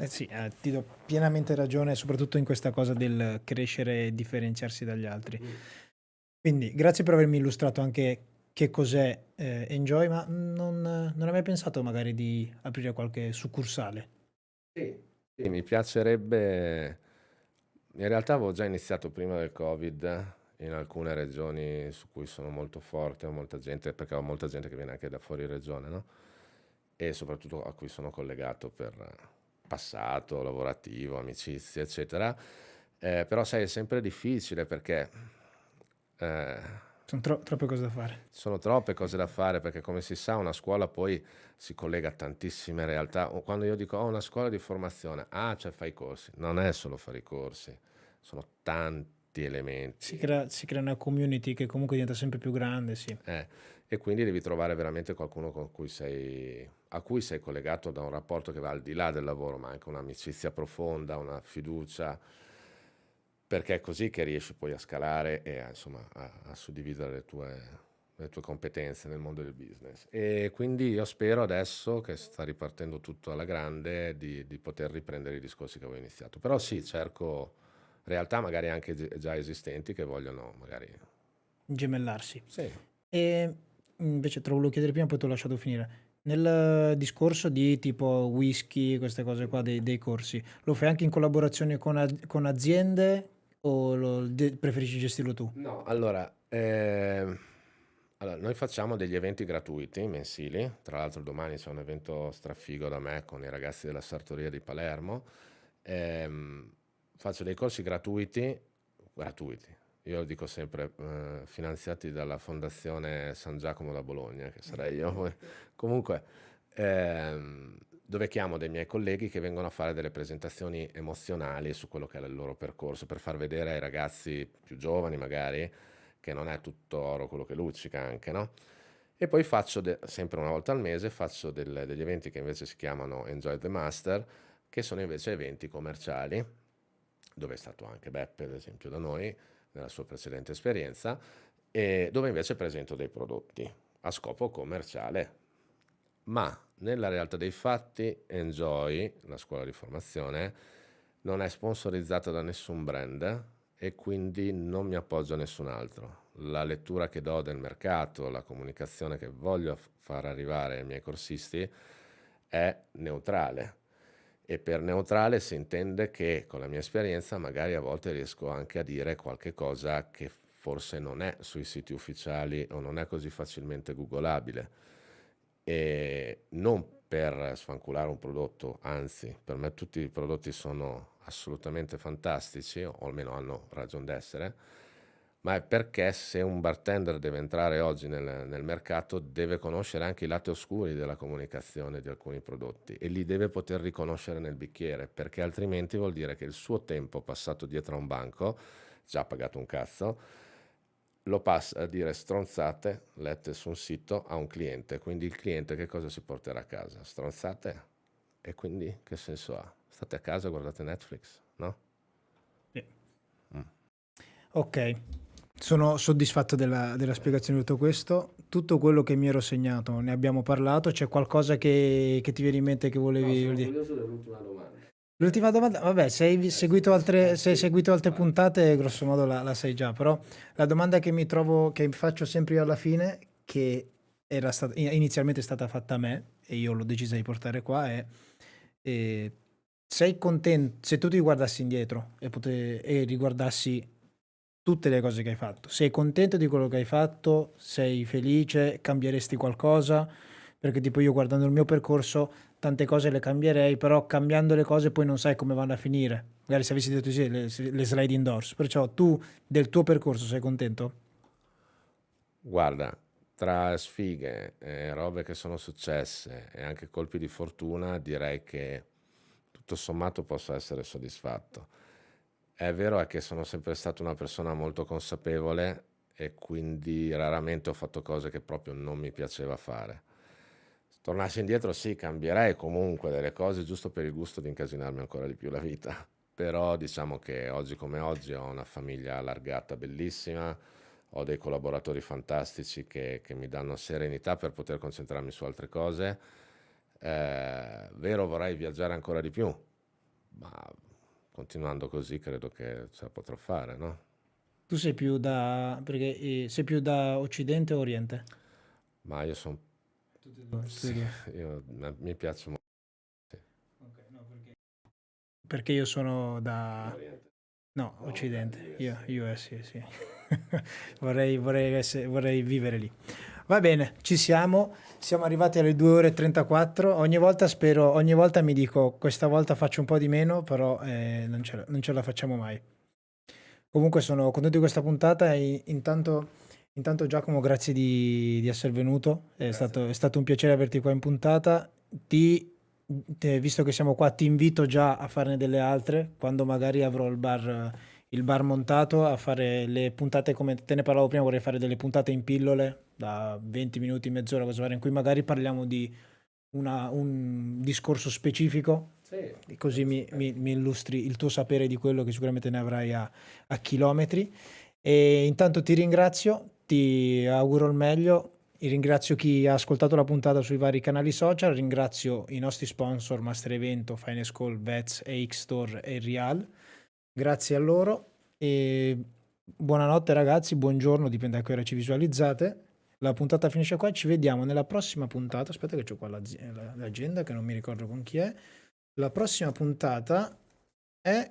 Sì, ti do pienamente ragione, soprattutto in questa cosa del crescere e differenziarsi dagli altri. Quindi, grazie per avermi illustrato anche che cos'è Enjoy, ma non hai mai pensato magari di aprire qualche succursale? Sì. Sì, mi piacerebbe, in realtà avevo già iniziato prima del Covid in alcune regioni su cui sono molto forte, ho molta gente, perché ho molta gente che viene anche da fuori regione, no? E soprattutto a cui sono collegato per passato, lavorativo, amicizie, eccetera. Però sai, è sempre difficile perché Sono troppe cose da fare. sono troppe cose da fare, perché come si sa una scuola poi si collega a tantissime realtà. Quando io dico ho una scuola di formazione, cioè fai i corsi, non è solo fare i corsi, sono tanti elementi. Si crea una community che comunque diventa sempre più grande, sì. E quindi devi trovare veramente qualcuno a cui sei collegato da un rapporto che va al di là del lavoro, ma anche un'amicizia profonda, una fiducia, perché è così che riesci poi a scalare e insomma, a suddividere le tue competenze nel mondo del business. E quindi io spero adesso che sta ripartendo tutto alla grande di poter riprendere i discorsi che avevo iniziato. Però sì, cerco realtà magari anche già esistenti che vogliono magari... Gemellarsi. Sì. E invece te lo volevo chiedere prima, poi ti ho lasciato finire. Nel discorso di tipo whisky, queste cose qua, dei corsi, lo fai anche in collaborazione con aziende o preferisci gestirlo tu? No, allora, noi facciamo degli eventi gratuiti mensili, tra l'altro domani c'è un evento strafigo da me con i ragazzi della Sartoria di Palermo. Ehm, Faccio dei corsi gratuiti, io lo dico sempre, finanziati dalla Fondazione San Giacomo da Bologna, che sarei io. Comunque, dove chiamo dei miei colleghi che vengono a fare delle presentazioni emozionali su quello che è il loro percorso, per far vedere ai ragazzi più giovani magari che non è tutto oro quello che luccica anche, no? E poi faccio, sempre una volta al mese, faccio degli eventi che invece si chiamano Enjoy the Master, che sono invece eventi commerciali, dove è stato anche Beppe, ad esempio, da noi, nella sua precedente esperienza, e dove invece presento dei prodotti a scopo commerciale. Ma nella realtà dei fatti, Enjoy, la scuola di formazione, non è sponsorizzata da nessun brand e quindi non mi appoggio a nessun altro. La lettura che do del mercato, la comunicazione che voglio far arrivare ai miei corsisti è neutrale. E per neutrale si intende che con la mia esperienza magari a volte riesco anche a dire qualche cosa che forse non è sui siti ufficiali o non è così facilmente googolabile. E non per sfanculare un prodotto, anzi, per me tutti i prodotti sono assolutamente fantastici, o almeno hanno ragione d'essere, ma è perché se un bartender deve entrare oggi nel mercato deve conoscere anche i lati oscuri della comunicazione di alcuni prodotti e li deve poter riconoscere nel bicchiere, perché altrimenti vuol dire che il suo tempo passato dietro a un banco, già pagato un cazzo, lo passa a dire stronzate lette su un sito a un cliente. Quindi il cliente che cosa si porterà a casa? Stronzate? E quindi che senso ha? State a casa e guardate Netflix, no? Sì. Ok, sono soddisfatto della spiegazione di tutto questo. Tutto quello che mi ero segnato, ne abbiamo parlato. C'è qualcosa che ti viene in mente che No, volevi sono dire? curioso dell'ultima domanda. L'ultima domanda, vabbè, se hai Sì, seguito altre vai. puntate, grosso modo la sai già, però la domanda che mi faccio sempre io alla fine, che era stata, inizialmente è stata fatta a me, e io l'ho decisa di portare qua, è eh, sei contento, se tu ti guardassi indietro e riguardassi tutte le cose che hai fatto, sei contento di quello che hai fatto, sei felice, cambieresti qualcosa? Perché tipo io guardando il mio percorso tante cose le cambierei, però cambiando le cose poi non sai come vanno a finire. Magari se avessi detto sì, le sliding doors. Perciò tu del tuo percorso sei contento? Guarda, tra sfighe e robe che sono successe e anche colpi di fortuna, direi che tutto sommato posso essere soddisfatto. È vero è che sono sempre stato una persona molto consapevole e quindi raramente ho fatto cose che proprio non mi piaceva fare. Se tornassi indietro sì, cambierei comunque delle cose giusto per il gusto di incasinarmi ancora di più la vita. Però diciamo che oggi come oggi ho una famiglia allargata bellissima, ho dei collaboratori fantastici che mi danno serenità per poter concentrarmi su altre cose. Vero, vorrei viaggiare ancora di più, ma continuando così credo che ce la potrò fare, no? Tu sei più perché sei più da Occidente o Oriente? Ma io sono... Tutte e Sì, due. mi piace molto. Ok, no, perché io sono da... Oriente. No, No, vabbè, Occidente, io USA. US, sì, sì. Vorrei vivere lì. Va bene, ci siamo. Siamo arrivati alle 2 ore e 34. Ogni volta mi dico, questa volta faccio un po' di meno, però non ce la facciamo mai. Comunque sono contento di questa puntata e intanto Giacomo, grazie di essere venuto. È stato un piacere averti qua in puntata. Visto che siamo qua, ti invito già a farne delle altre, quando magari avrò il bar montato, a fare le puntate come te ne parlavo prima. Vorrei fare delle puntate in pillole da 20 minuti, mezz'ora, cosa fare, in cui magari parliamo di un discorso specifico, Sì, e così mi illustri il tuo sapere di quello che sicuramente ne avrai a chilometri. E intanto ti ringrazio, ti auguro il meglio. Ringrazio chi ha ascoltato la puntata sui vari canali social, ringrazio i nostri sponsor Master Evento, Finest Call, Vets, X-Store e Real. Grazie a loro e buonanotte ragazzi, buongiorno, dipende da che ora ci visualizzate. La puntata finisce qua, ci vediamo nella prossima puntata. Aspetta che ho qua l'agenda che non mi ricordo con chi è. La prossima puntata è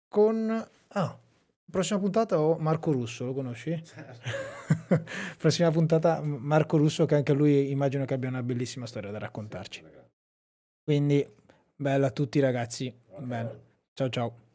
con... prossima puntata ho Marco Russo, lo conosci? certo. Prossima puntata Marco Russo, che anche lui immagino che abbia una bellissima storia da raccontarci. Quindi bella a tutti ragazzi. Ok. Bene. Ciao ciao.